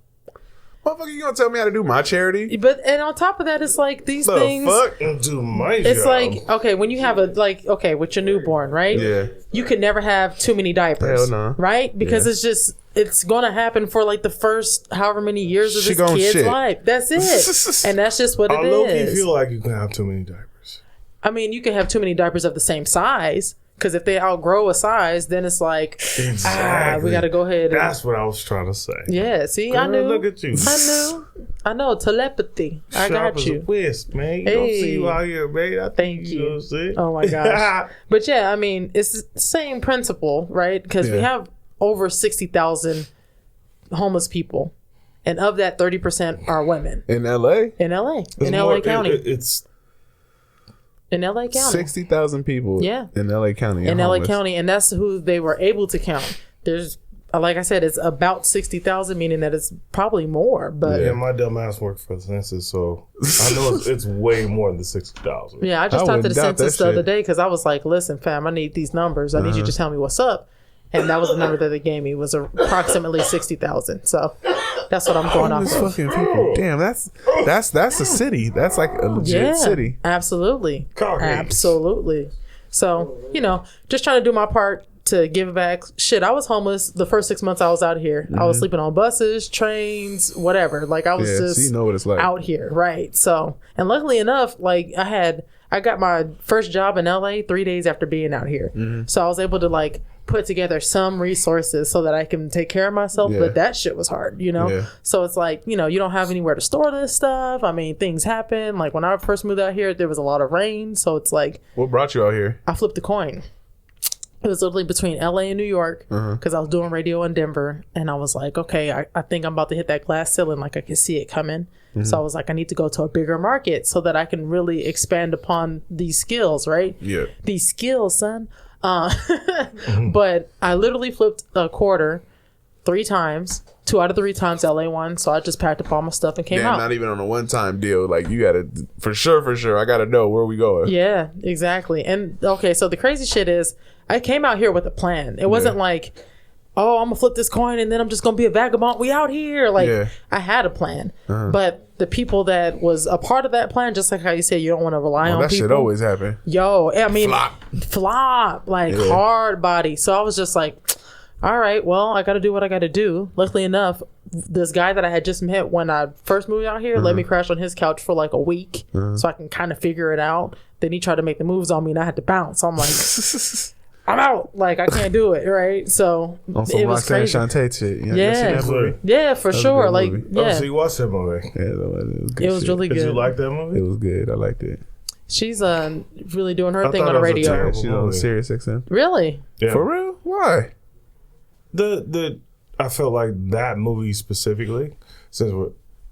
[SPEAKER 1] Motherfucker, you gonna tell me how to do my charity?
[SPEAKER 3] and on top of that, it's like these things.
[SPEAKER 2] Fuck do my
[SPEAKER 3] It's
[SPEAKER 2] job.
[SPEAKER 3] like, okay, when you have with your newborn, right?
[SPEAKER 1] Yeah.
[SPEAKER 3] You can never have too many diapers,
[SPEAKER 1] Hell no.
[SPEAKER 3] right? Because it's gonna happen for like the first however many years of
[SPEAKER 1] She
[SPEAKER 3] this
[SPEAKER 1] gon'
[SPEAKER 3] kid's
[SPEAKER 1] shit.
[SPEAKER 3] life. That's it, and that's just what
[SPEAKER 2] I
[SPEAKER 3] it
[SPEAKER 2] low-key
[SPEAKER 3] is.
[SPEAKER 2] feel like you can have too many diapers.
[SPEAKER 3] I mean, you can have too many diapers of the same size, because if they outgrow a size, then it's like, we got to go ahead.
[SPEAKER 2] That's what I was trying to say.
[SPEAKER 3] Yeah, see, I
[SPEAKER 2] Girl,
[SPEAKER 3] knew.
[SPEAKER 2] look at you.
[SPEAKER 3] I know. Telepathy. I
[SPEAKER 2] Sharp
[SPEAKER 3] got
[SPEAKER 2] as
[SPEAKER 3] you.
[SPEAKER 2] a whisk, man. You don't see you out here, man. I
[SPEAKER 3] Thank
[SPEAKER 2] think
[SPEAKER 3] you.
[SPEAKER 2] know what I'm saying?
[SPEAKER 3] Oh my gosh. But yeah, I mean, it's the same principle, right? Because we have over 60,000 homeless people, and of that, 30% are women.
[SPEAKER 1] In LA?
[SPEAKER 3] In LA. In
[SPEAKER 2] It's
[SPEAKER 3] LA
[SPEAKER 2] more-
[SPEAKER 3] County.
[SPEAKER 2] It's
[SPEAKER 3] In LA County.
[SPEAKER 1] 60,000 people
[SPEAKER 3] Yeah.
[SPEAKER 1] in LA County.
[SPEAKER 3] In LA
[SPEAKER 1] homeless.
[SPEAKER 3] County, and that's who they were able to count. There's, like I said, it's about 60,000, meaning that it's probably more. But
[SPEAKER 2] yeah, my dumb ass worked for the census, so I know it's way more than 60,000.
[SPEAKER 3] yeah, I just
[SPEAKER 1] I
[SPEAKER 3] talked to
[SPEAKER 1] wouldn't
[SPEAKER 3] the
[SPEAKER 1] doubt that
[SPEAKER 3] census the other
[SPEAKER 1] shit.
[SPEAKER 3] day because I was like, listen, fam, I need these numbers. I need you to tell me what's up. And that was the number that they gave me, was approximately 60,000. So that's what I'm going off
[SPEAKER 1] Homeless
[SPEAKER 3] of.
[SPEAKER 1] fucking people. Damn, that's a city. That's like a legit city.
[SPEAKER 3] Absolutely.
[SPEAKER 2] Concrete.
[SPEAKER 3] Absolutely. So, just trying to do my part to give back. Shit, I was homeless the first 6 months I was out here. I was sleeping on buses, trains, whatever. Like I was just
[SPEAKER 1] so you know what it's like
[SPEAKER 3] out here, right? So, and luckily enough, like I got my first job in LA 3 days after being out here. So I was able to like put together some resources so that I can take care of myself. But that shit was hard, So it's like, you don't have anywhere to store this stuff. I mean, things happen. Like when I first moved out here, there was a lot of rain. So it's like,
[SPEAKER 1] what brought you out here?
[SPEAKER 3] I flipped the coin. It was literally between LA and New York because I was doing radio in Denver. And I was like, okay, I think I'm about to hit that glass ceiling. Like I can see it coming. So I was like, I need to go to a bigger market so that I can really expand upon these skills, right?
[SPEAKER 1] Yeah.
[SPEAKER 3] These skills, son. But I literally flipped a quarter 3 times. 2 out of 3 times LA won. So I just packed up all my stuff and came out.
[SPEAKER 1] Not even on a one-time deal. Like you gotta, for sure, I gotta know where we going.
[SPEAKER 3] Yeah, exactly. And okay, so the crazy shit is I came out here with a plan. It wasn't like, oh, I'm gonna flip this coin and then I'm just gonna be a vagabond. We out here. Like I had a plan. But the people that was a part of that plan, just like how you said, you don't want to rely on
[SPEAKER 1] that
[SPEAKER 3] people.
[SPEAKER 1] Shit always happen.
[SPEAKER 3] Yo, I mean,
[SPEAKER 1] flop,
[SPEAKER 3] like hard body. So I was just like, all right, well, I got to do what I got to do. Luckily enough, this guy that I had just met when I first moved out here let me crash on his couch for like a week so I can kind of figure it out. Then he tried to make the moves on me and I had to bounce. I'm like, I'm out. Like, I can't do it, right? So it was crazy.
[SPEAKER 1] Shantae shit.
[SPEAKER 3] Yeah, for sure. Like, yeah.
[SPEAKER 2] So you watched that movie?
[SPEAKER 1] Yeah,
[SPEAKER 3] it was really good.
[SPEAKER 2] Did you like that movie?
[SPEAKER 1] It was good. I liked it.
[SPEAKER 3] She's really doing her thing on the radio.
[SPEAKER 1] She's on Sirius XM.
[SPEAKER 3] Really?
[SPEAKER 2] Yeah.
[SPEAKER 1] For real? Why?
[SPEAKER 2] I felt like that movie specifically, since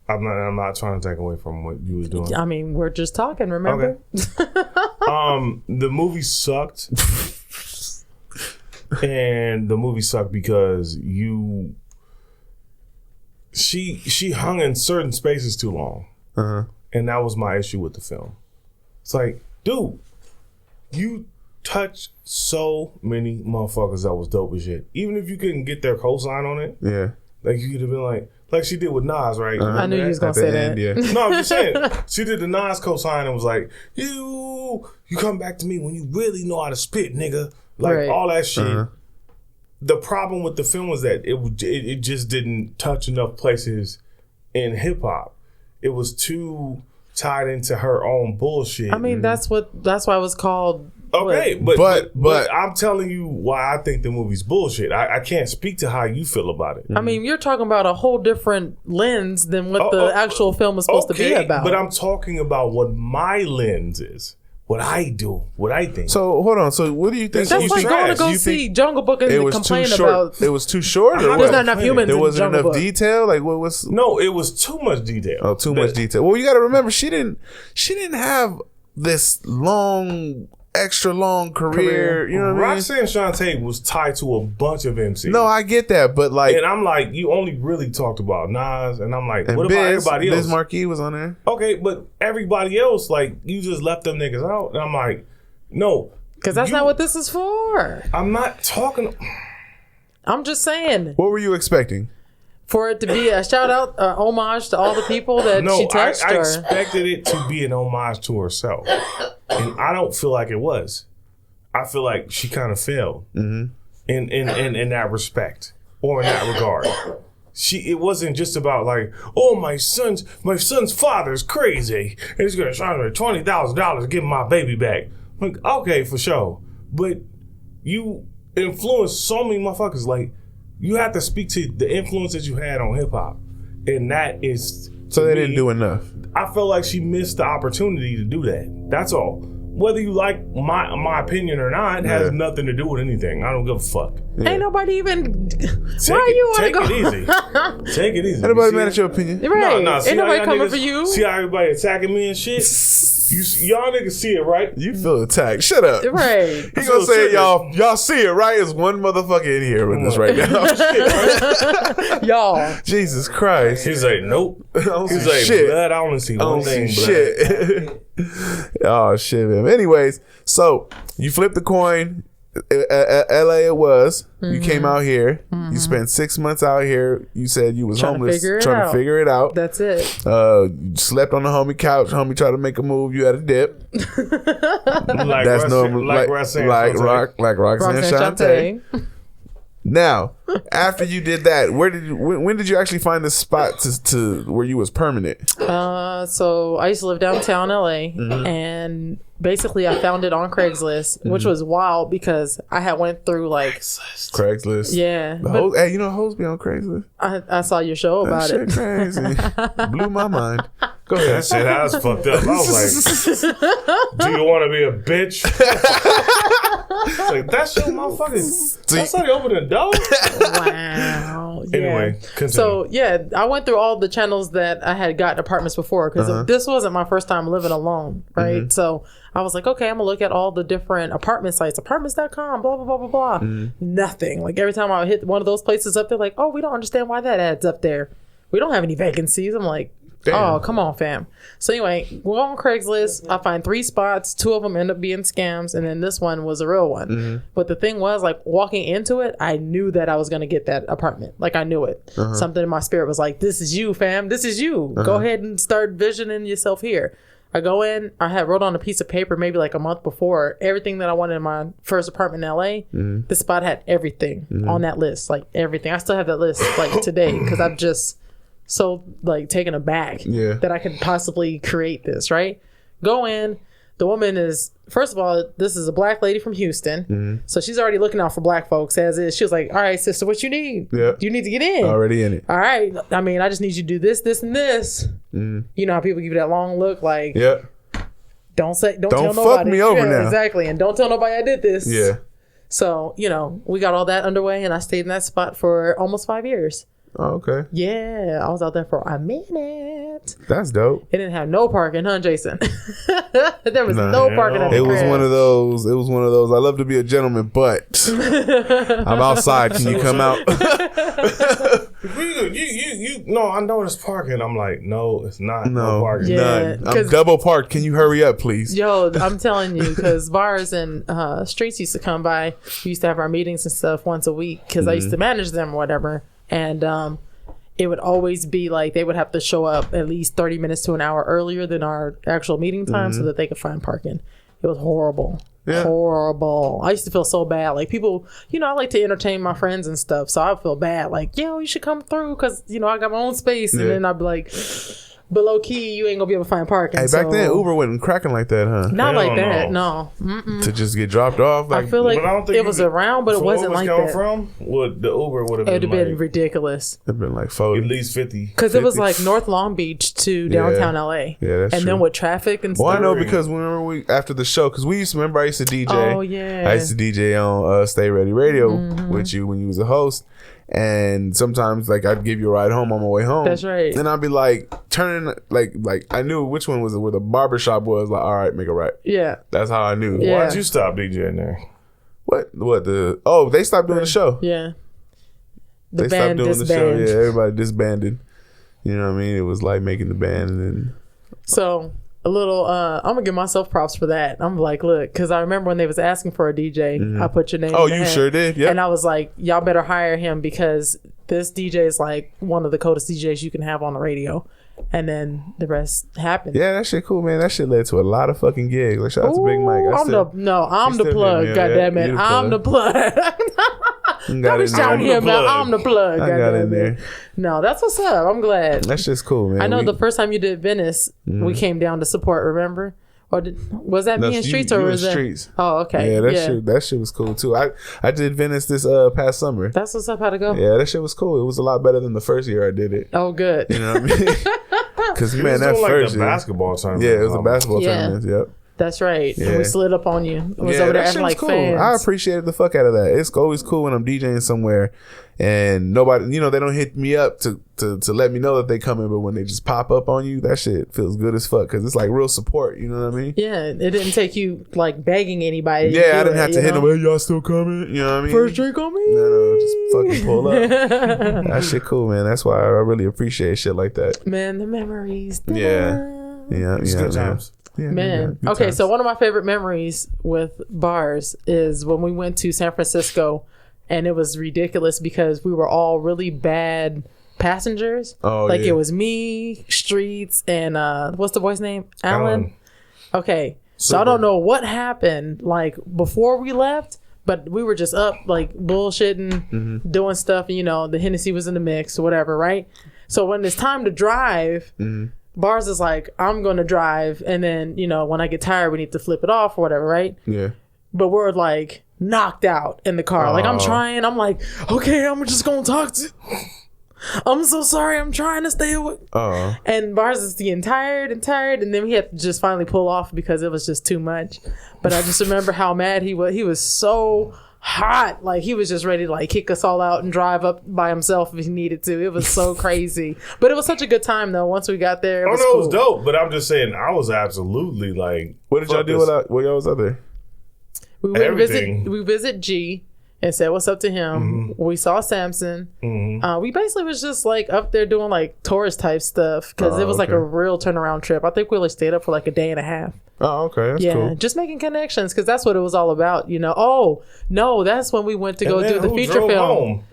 [SPEAKER 2] I'm not trying to take away from what you was doing.
[SPEAKER 3] I mean, we're just talking, remember?
[SPEAKER 2] Okay. The movie sucked. And the movie sucked because she hung in certain spaces too long. And that was my issue with the film. It's like, dude, you touched so many motherfuckers that was dope as shit. Even if you couldn't get their cosign on it, like you could have been like she did with Nas, right?
[SPEAKER 3] I knew you was gonna say that.
[SPEAKER 2] No, I'm just saying. She did the Nas cosign and was like, you come back to me when you really know how to spit, nigga. Like all that shit. The problem with the film was that it just didn't touch enough places in hip hop. It was too tied into her own bullshit.
[SPEAKER 3] I mean, that's why it was called.
[SPEAKER 2] Okay, but I'm telling you why I think the movie's bullshit. I can't speak to how you feel about it.
[SPEAKER 3] I mean, you're talking about a whole different lens than what the actual film is supposed to be about.
[SPEAKER 2] But I'm talking about what my lens is. What I do, what I think.
[SPEAKER 1] So hold on. So what do you think?
[SPEAKER 3] That's like going to go see Jungle Book and complain about.
[SPEAKER 1] It was too short. Or
[SPEAKER 3] there's not enough humans.
[SPEAKER 1] There wasn't
[SPEAKER 3] Jungle
[SPEAKER 1] enough
[SPEAKER 3] Book.
[SPEAKER 1] detail. Like what was?
[SPEAKER 2] No, it was too much detail.
[SPEAKER 1] Oh, too much detail. Well, you got to remember, she didn't have this extra long career. You know what I mean?
[SPEAKER 2] Roxanne Shantae was tied to a bunch of MCs.
[SPEAKER 1] No, I get that, but like,
[SPEAKER 2] and I'm like, you only really talked about Nas, and I'm like, what about everybody else?
[SPEAKER 1] Biz Marquis was on there.
[SPEAKER 2] Okay, but everybody else, like, you just left them niggas out, and I'm like, no,
[SPEAKER 3] because that's not what this is for.
[SPEAKER 2] I'm not talking.
[SPEAKER 3] I'm just saying.
[SPEAKER 1] What were you expecting?
[SPEAKER 3] For it to be a shout out, homage to all the people that she touched?
[SPEAKER 2] I expected it to be an homage to herself. And I don't feel like it was. I feel like she kind of failed in that respect or in that regard. It wasn't just about like, oh, my son's father's crazy and he's gonna charge me $20,000 to give my baby back. Like, okay, for sure, but you influenced so many motherfuckers. Like, you have to speak to the influence that you had on hip hop, and that is
[SPEAKER 1] so they didn't do enough.
[SPEAKER 2] I feel like she missed the opportunity to do that. That's all. Whether you like my opinion or not has nothing to do with anything. I don't give a fuck.
[SPEAKER 3] Yeah. Ain't nobody even. Why are you want to go?
[SPEAKER 2] Take it easy. Take it easy.
[SPEAKER 1] Ain't nobody mad at your opinion.
[SPEAKER 3] Right.
[SPEAKER 2] No,
[SPEAKER 3] ain't nobody coming for you.
[SPEAKER 2] See how everybody attacking me and shit? Y'all niggas see it, right?
[SPEAKER 1] You feel attacked. Shut up.
[SPEAKER 3] Right.
[SPEAKER 1] He gonna say y'all see it, right? There's one motherfucker in here with us right now.
[SPEAKER 3] Y'all.
[SPEAKER 1] Jesus Christ.
[SPEAKER 2] He's like, nope. He's like,
[SPEAKER 1] shit.
[SPEAKER 2] blood, I only see one thing, blood.
[SPEAKER 1] Shit. Oh shit, man. Anyways, so you flip the coin LA it was. You came out here. You spent 6 months out here. You said you was homeless, trying to figure it out.
[SPEAKER 3] That's it.
[SPEAKER 1] You slept on the homie couch. Homie tried to make a move. You had a dip. That's normal. Like Roxanne Shante. Now, after you did that, when did you actually find the spot to where you was permanent?
[SPEAKER 3] So I used to live downtown LA, and basically I found it on Craigslist, which was wild because I had went through like
[SPEAKER 1] Craigslist.
[SPEAKER 3] Yeah,
[SPEAKER 1] hey, you know hoes be on Craigslist.
[SPEAKER 3] I saw your show about
[SPEAKER 1] that
[SPEAKER 3] it.
[SPEAKER 1] Crazy, blew my mind. Go ahead.
[SPEAKER 2] That shit, I was fucked up. I was like, "Do you want to be a bitch?" It's like that's your motherfucking. That's how you open the door.
[SPEAKER 3] Wow.
[SPEAKER 2] Anyway, continue.
[SPEAKER 3] So yeah, I went through all the channels that I had gotten apartments before because this wasn't my first time living alone, right? So I was like, okay, I'm gonna look at all the different apartment sites, apartments.com, blah blah blah blah blah. Nothing. Like every time I hit one of those places up there, like, oh, we don't understand why that ad's up there. We don't have any vacancies. I'm like, damn. Oh, come on, fam. So anyway, we're on Craigslist. I find 3 spots. 2 of them end up being scams, and then this one was a real one. But the thing was, like, walking into it, I knew that I was going to get that apartment. Like, I knew it. Something in my spirit was like, this is you, fam. This is you. Go ahead and start visioning yourself here. I go in. I had wrote on a piece of paper maybe like a month before everything that I wanted in my first apartment in LA. This spot had everything on that list, like everything. I still have that list like today because I've just so like taken aback that I could possibly create this, right? Go in. The woman is, first of all, this is a black lady from Houston. So she's already looking out for black folks as is. She was like, all right, sister, what you need? You need to get in.
[SPEAKER 1] Already in it.
[SPEAKER 3] All right. I mean, I just need you to do this, this, and this. You know how people give you that long look like, don't tell nobody.
[SPEAKER 1] Fuck me over now.
[SPEAKER 3] Exactly. And don't tell nobody I did this.
[SPEAKER 1] Yeah.
[SPEAKER 3] So, you know, we got all that underway and I stayed in that spot for almost 5 years.
[SPEAKER 1] Oh, okay.
[SPEAKER 3] Yeah, I was out there for a minute.
[SPEAKER 1] That's dope.
[SPEAKER 3] It didn't have no parking, huh, Jason? There was no parking at the
[SPEAKER 1] crib.
[SPEAKER 3] It
[SPEAKER 1] was one of those. I love to be a gentleman, but I'm outside. Can you come out?
[SPEAKER 2] No, I know it's parking. I'm like, no, it's not. No parking.
[SPEAKER 3] Yeah,
[SPEAKER 1] none. I'm double parked. Can you hurry up, please?
[SPEAKER 3] Yo, I'm telling you, because bars and streets used to come by. We used to have our meetings and stuff once a week because I used to manage them or whatever. And it would always be like they would have to show up at least 30 minutes to an hour earlier than our actual meeting time so that they could find parking. It was horrible. Horrible. I used to feel so bad. Like people, you know, I like to entertain my friends and stuff. So I feel bad. Like, yo, you should come through because, you know, I got my own space. And then I'd be like, but low key, you ain't gonna be able to find parking.
[SPEAKER 1] Hey, back then Uber wasn't cracking like that, huh?
[SPEAKER 3] Not like that, no.
[SPEAKER 1] To just get dropped off.
[SPEAKER 3] Like, I feel like it was around, but it wasn't like that.
[SPEAKER 2] From would the Uber would have been?
[SPEAKER 3] It would have been ridiculous.
[SPEAKER 1] It'd been like 40,
[SPEAKER 2] at least 50.
[SPEAKER 3] Because it was like North Long Beach to downtown LA.
[SPEAKER 1] Yeah, that's true.
[SPEAKER 3] And then with traffic and stuff.
[SPEAKER 1] Well, I know because whenever after the show, because I used to DJ.
[SPEAKER 3] Oh yeah.
[SPEAKER 1] I used to DJ on Stay Ready Radio with you when you was a host. And sometimes like I'd give you a ride home on my way home.
[SPEAKER 3] That's right.
[SPEAKER 1] And I'd be like turning like I knew which one was where the barbershop was. Like, all right, make a right. Yeah. That's how I knew.
[SPEAKER 2] Yeah. Why'd you stop DJing there?
[SPEAKER 1] What they stopped doing the show.
[SPEAKER 3] Yeah.
[SPEAKER 1] They stopped doing the show. Yeah, everybody disbanded. You know what I mean? It was like making the band and then
[SPEAKER 3] so a little I'm gonna give myself props for that. I'm like, look, because I remember when they was asking for a DJ, I put your name in
[SPEAKER 1] you sure did. Yeah.
[SPEAKER 3] And I was like, y'all better hire him because this DJ is like one of the coolest DJs you can have on the radio. And then the rest happened.
[SPEAKER 1] Yeah, that shit cool, man. That shit led to a lot of fucking gigs. Like shout out to Big Mike.
[SPEAKER 3] I'm the plug, goddammit. I'm the plug. Don't be shouting him out. I'm the plug.
[SPEAKER 1] I got in there.
[SPEAKER 3] No, that's what's up. I'm glad.
[SPEAKER 1] That's just cool, man.
[SPEAKER 3] I know the first time you did Venice, we came down to support, remember? Or was that me in Streets or was that
[SPEAKER 1] Streets?
[SPEAKER 3] Oh, okay.
[SPEAKER 1] Yeah, that shit was cool too. I did Venice this past summer.
[SPEAKER 3] That's what's up. How'd it go?
[SPEAKER 1] Yeah, that shit was cool. It was a lot better than the first year I did it.
[SPEAKER 3] Oh, good.
[SPEAKER 1] You know what I mean? Because man, that first year,
[SPEAKER 2] basketball tournament.
[SPEAKER 1] Yeah, it was a basketball tournament. Yep.
[SPEAKER 3] That's right. Yeah. And we slid up on you. It was over there
[SPEAKER 1] that
[SPEAKER 3] acting like
[SPEAKER 1] cool.
[SPEAKER 3] fans.
[SPEAKER 1] I appreciated the fuck out of that. It's always cool when I'm DJing somewhere and nobody, you know, they don't hit me up to let me know that they coming, but when they just pop up on you, that shit feels good as fuck because it's like real support. You know what I mean?
[SPEAKER 3] Yeah, it didn't take you like begging anybody.
[SPEAKER 1] Yeah, I didn't have to hit them. Hey, y'all still coming? You know what I mean?
[SPEAKER 3] First drink on me?
[SPEAKER 1] No, just fucking pull up. That shit cool, man. That's why I really appreciate shit like that.
[SPEAKER 3] Man, the memories.
[SPEAKER 1] Yeah.
[SPEAKER 2] It's good times.
[SPEAKER 1] Yeah,
[SPEAKER 3] Man.
[SPEAKER 1] good
[SPEAKER 3] Okay,
[SPEAKER 1] times.
[SPEAKER 3] so one of my favorite memories with bars is when we went to San Francisco, and it was ridiculous because we were all really bad passengers.
[SPEAKER 1] Oh,
[SPEAKER 3] like
[SPEAKER 1] yeah.
[SPEAKER 3] it was me, Streets, and what's the boy's name? Alan. Okay. So I don't know what happened like before we left, but we were just up like bullshitting, doing stuff, and the Hennessy was in the mix or whatever, right? So when it's time to drive, Bars is like, I'm going to drive, and then, when I get tired, we need to flip it off or whatever, right?
[SPEAKER 1] Yeah.
[SPEAKER 3] But we're like knocked out in the car. Like I'm trying, I'm like, okay, I'm just going to talk to I'm so sorry, I'm trying to stay awake. And Bars is getting tired, and then we had to just finally pull off because it was just too much. But I just remember how mad he was. He was so hot. Like he was just ready to like kick us all out and drive up by himself if he needed to. It was so crazy. But it was such a good time though. Once we got there, it was
[SPEAKER 2] it was dope. But I'm just saying, I was absolutely like,
[SPEAKER 1] what did y'all do while y'all was out there?
[SPEAKER 3] We went visit G and said what's up to him. We saw Samson. We basically was just like up there doing like tourist type stuff because it was like a real turnaround trip. I think we only stayed up for like a day and a half.
[SPEAKER 1] Oh, okay. That's cool.
[SPEAKER 3] Just making connections because that's what it was all about, Oh, no, that's when we went to go do the feature film.
[SPEAKER 2] Home?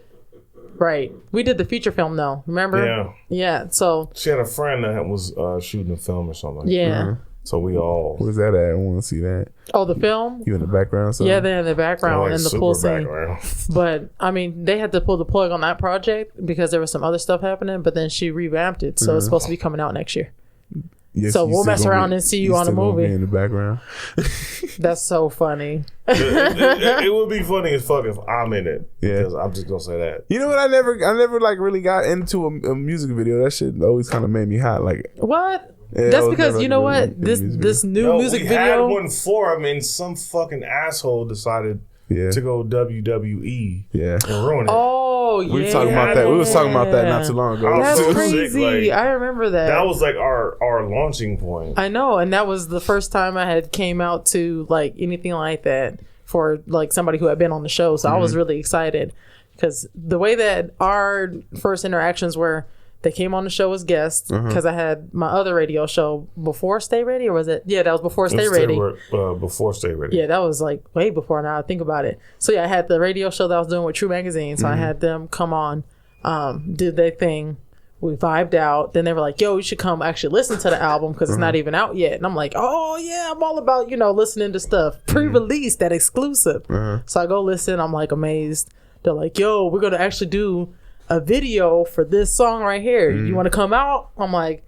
[SPEAKER 3] Right. We did the feature film though. Remember?
[SPEAKER 2] Yeah.
[SPEAKER 3] Yeah. So
[SPEAKER 2] she had a friend that was shooting a film or something.
[SPEAKER 3] Yeah.
[SPEAKER 2] So we all.
[SPEAKER 1] Where's that at? I want to see that.
[SPEAKER 3] Oh, the film?
[SPEAKER 1] You in the background?
[SPEAKER 3] Yeah, they're in the background in the pool scene.
[SPEAKER 2] Background.
[SPEAKER 3] But I mean, they had to pull the plug on that project because there was some other stuff happening. But then she revamped it, so it's supposed to be coming out next year.
[SPEAKER 1] Yes,
[SPEAKER 3] so we'll mess around and see you on the movie
[SPEAKER 1] in the background.
[SPEAKER 3] That's so funny.
[SPEAKER 2] It would be funny as fuck if I'm in it.
[SPEAKER 1] Yeah,
[SPEAKER 2] because I'm just gonna say that.
[SPEAKER 1] You know what? I never like really got into a music video. That shit always kind of made me hot. Like
[SPEAKER 3] what?
[SPEAKER 1] Yeah,
[SPEAKER 3] that's because you know what? This new music video.
[SPEAKER 2] We had one for him, and some fucking asshole decided to go WWE.
[SPEAKER 1] Yeah,
[SPEAKER 2] and ruin it.
[SPEAKER 3] Oh yeah,
[SPEAKER 1] we were talking about that. We was talking about that not too long ago.
[SPEAKER 3] That's crazy. Like, I remember that.
[SPEAKER 2] That was like our launching point.
[SPEAKER 3] I know, and that was the first time I had came out to like anything like that for like somebody who had been on the show. So I was really excited because the way that our first interactions were. They came on the show as guests because I had my other radio show before Stay Ready, or was it? Yeah, that was before Stay Ready.
[SPEAKER 2] Before Stay Ready.
[SPEAKER 3] Yeah, that was like way before now I think about it. So yeah, I had the radio show that I was doing with True Magazine. So I had them come on, did their thing. We vibed out. Then they were like, yo, you should come actually listen to the album because it's not even out yet. And I'm like, oh yeah, I'm all about, listening to stuff. Pre-release, that exclusive. So I go listen. I'm like amazed. They're like, yo, we're going to actually do a video for this song right here. You want to come out? I'm like,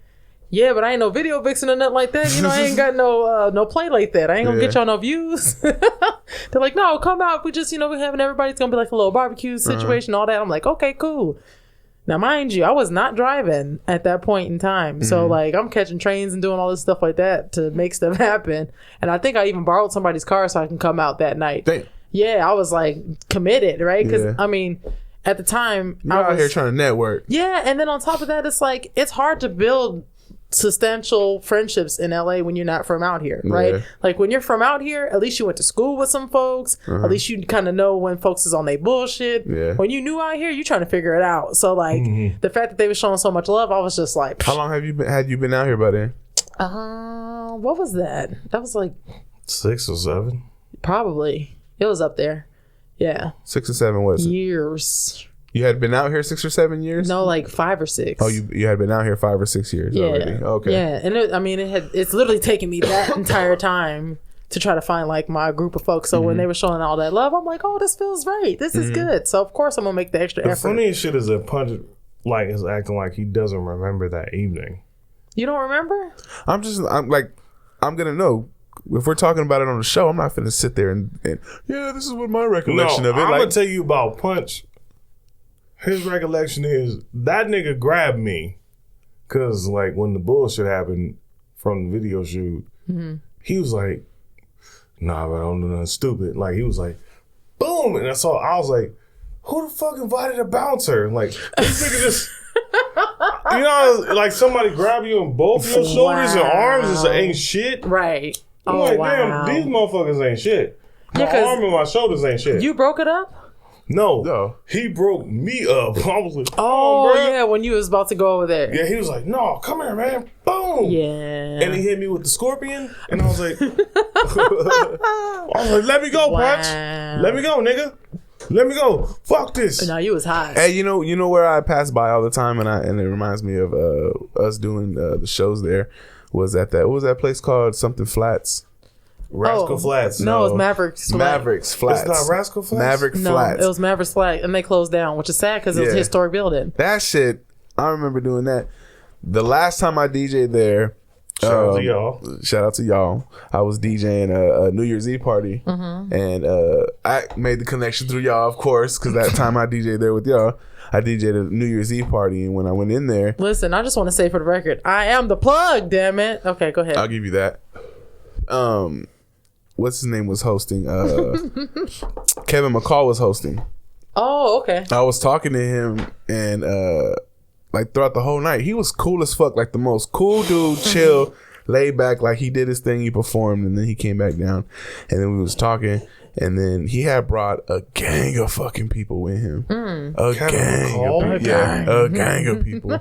[SPEAKER 3] yeah, but I ain't no video vixen or nothing like that. I ain't got no play like that. I ain't gonna get y'all no views. They're like, no, come out. We just, we're having everybody's gonna be like a little barbecue situation, all that. I'm like, okay, cool. Now, mind you, I was not driving at that point in time. So, like, I'm catching trains and doing all this stuff like that to make stuff happen. And I think I even borrowed somebody's car so I can come out that night.
[SPEAKER 1] Damn.
[SPEAKER 3] Yeah, I was like committed, right? Because I mean, at the time,
[SPEAKER 1] you're out here trying to network.
[SPEAKER 3] Yeah, and then on top of that, it's like it's hard to build substantial friendships in LA when you're not from out here, right? Like when you're from out here, at least you went to school with some folks. At least you kind of know when folks is on their bullshit. When you new out here, you trying to figure it out. So like the fact that they were showing so much love, I was just like,
[SPEAKER 1] how long had you been out here by then?
[SPEAKER 3] What was that? That was like
[SPEAKER 2] 6 or 7.
[SPEAKER 3] Probably. It was up there. Yeah.
[SPEAKER 1] 6 or 7 was it?
[SPEAKER 3] Years.
[SPEAKER 1] You had been out here 6 or 7 years?
[SPEAKER 3] No, like 5 or 6.
[SPEAKER 1] Oh, you had been out here 5 or 6 years already. Okay.
[SPEAKER 3] Yeah, and it's literally taken me that entire time to try to find like my group of folks. So when they were showing all that love, I'm like, oh, this feels right. This is good. So of course I'm gonna make the extra effort.
[SPEAKER 2] The funniest shit is that Punch is acting like he doesn't remember that evening.
[SPEAKER 3] You don't remember?
[SPEAKER 1] I'm gonna know. If we're talking about it on the show, I'm not finna sit there and yeah, this is what my recollection of it.
[SPEAKER 2] I'm gonna tell you about Punch. His recollection is that nigga grabbed me because like when the bullshit happened from the video shoot, he was like, nah, but I don't do nothing stupid. Like he was like, boom, and I was like, who the fuck invited a bouncer? Like this nigga just. Like somebody grab you in both your shoulders and arms ain't shit.
[SPEAKER 3] Right.
[SPEAKER 2] I'm like, damn, these motherfuckers ain't shit. My arm and my shoulders ain't shit.
[SPEAKER 3] You broke it up?
[SPEAKER 2] No, he broke me up. I was like,
[SPEAKER 3] Oh,
[SPEAKER 2] bruh.
[SPEAKER 3] yeah, when you was about to go over there.
[SPEAKER 2] Yeah, he was like, no, come here, man. Boom.
[SPEAKER 3] Yeah.
[SPEAKER 2] And he hit me with the scorpion. And I was like, let me go, Punch. Let me go, nigga. Let me go. Fuck this.
[SPEAKER 3] No, you was hot.
[SPEAKER 1] Hey, you know where I pass by all the time, and it reminds me of us doing the shows there. Was at that? What was that place called? Something Flats.
[SPEAKER 2] Rascal Flats.
[SPEAKER 3] No, it's Mavericks.
[SPEAKER 1] Mavericks Flats.
[SPEAKER 2] It's not Rascal Flats?
[SPEAKER 1] Maverick
[SPEAKER 3] No,
[SPEAKER 1] Flats.
[SPEAKER 3] it was Mavericks Flats, and they closed down, which is sad because it was a
[SPEAKER 1] Yeah.
[SPEAKER 3] historic building.
[SPEAKER 1] That shit. I remember doing that. The last time I DJ'd there.
[SPEAKER 2] Shout out to y'all.
[SPEAKER 1] Shout out to y'all. I was DJing a New Year's Eve party, and I made the connection through y'all, of course, because that time I DJ'd there with y'all. I DJ'd a New Year's Eve party, and when I went in there,
[SPEAKER 3] Listen, I just want to say for the record, I am the plug, damn it. Okay, go ahead.
[SPEAKER 1] I'll give you that. What's his name was hosting? Kevin McCall was hosting.
[SPEAKER 3] Oh, okay.
[SPEAKER 1] I was talking to him, and like throughout the whole night, he was cool as fuck, like the most cool dude, chill, laid back. Like he did his thing, he performed, and then he came back down, and then we was talking, and then he had brought a gang of fucking people with him, a gang of people,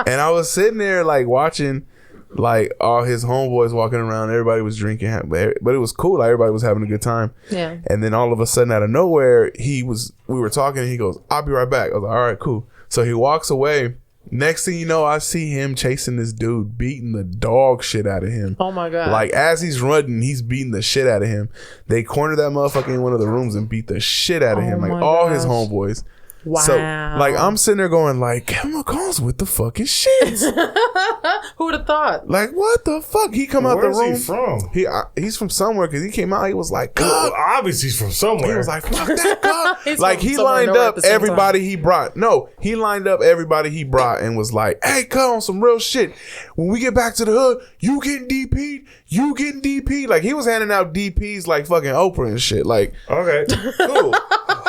[SPEAKER 1] and I was sitting there like watching. Like all his homeboys walking around, everybody was drinking, but it was cool. Like everybody was having a good time.
[SPEAKER 3] Yeah.
[SPEAKER 1] And then all of a sudden, out of nowhere, we were talking, and he goes, "I'll be right back." I was like, "All right, cool." So he walks away. Next thing you know, I see him chasing this dude, beating the dog shit out of him.
[SPEAKER 3] Oh my God.
[SPEAKER 1] Like as he's running, he's beating the shit out of him. They cornered that motherfucker in one of the rooms and beat the shit out of him. Like
[SPEAKER 3] my
[SPEAKER 1] all his
[SPEAKER 3] gosh.
[SPEAKER 1] homeboys.
[SPEAKER 3] Wow.
[SPEAKER 1] So like I'm sitting there going like, Kevin McCall's with the fucking shit.
[SPEAKER 3] Who would have thought?
[SPEAKER 1] Like what the fuck? He come out the
[SPEAKER 2] Where's
[SPEAKER 1] room.
[SPEAKER 2] he from?
[SPEAKER 1] He's from somewhere because he came out. He was like,
[SPEAKER 2] Well,
[SPEAKER 1] "God."
[SPEAKER 2] obviously he's from somewhere.
[SPEAKER 1] He was like, "Fuck that, God."
[SPEAKER 3] He's
[SPEAKER 1] Like
[SPEAKER 3] from
[SPEAKER 1] he
[SPEAKER 3] somewhere,
[SPEAKER 1] lined
[SPEAKER 3] nowhere
[SPEAKER 1] up
[SPEAKER 3] at the same
[SPEAKER 1] everybody he brought. No, he lined up everybody he brought and was like, "Hey, come on, some real shit. When we get back to the hood, you getting DP'd, you getting DP'd." Like he was handing out DPs like fucking Oprah and shit. Like
[SPEAKER 2] okay, cool.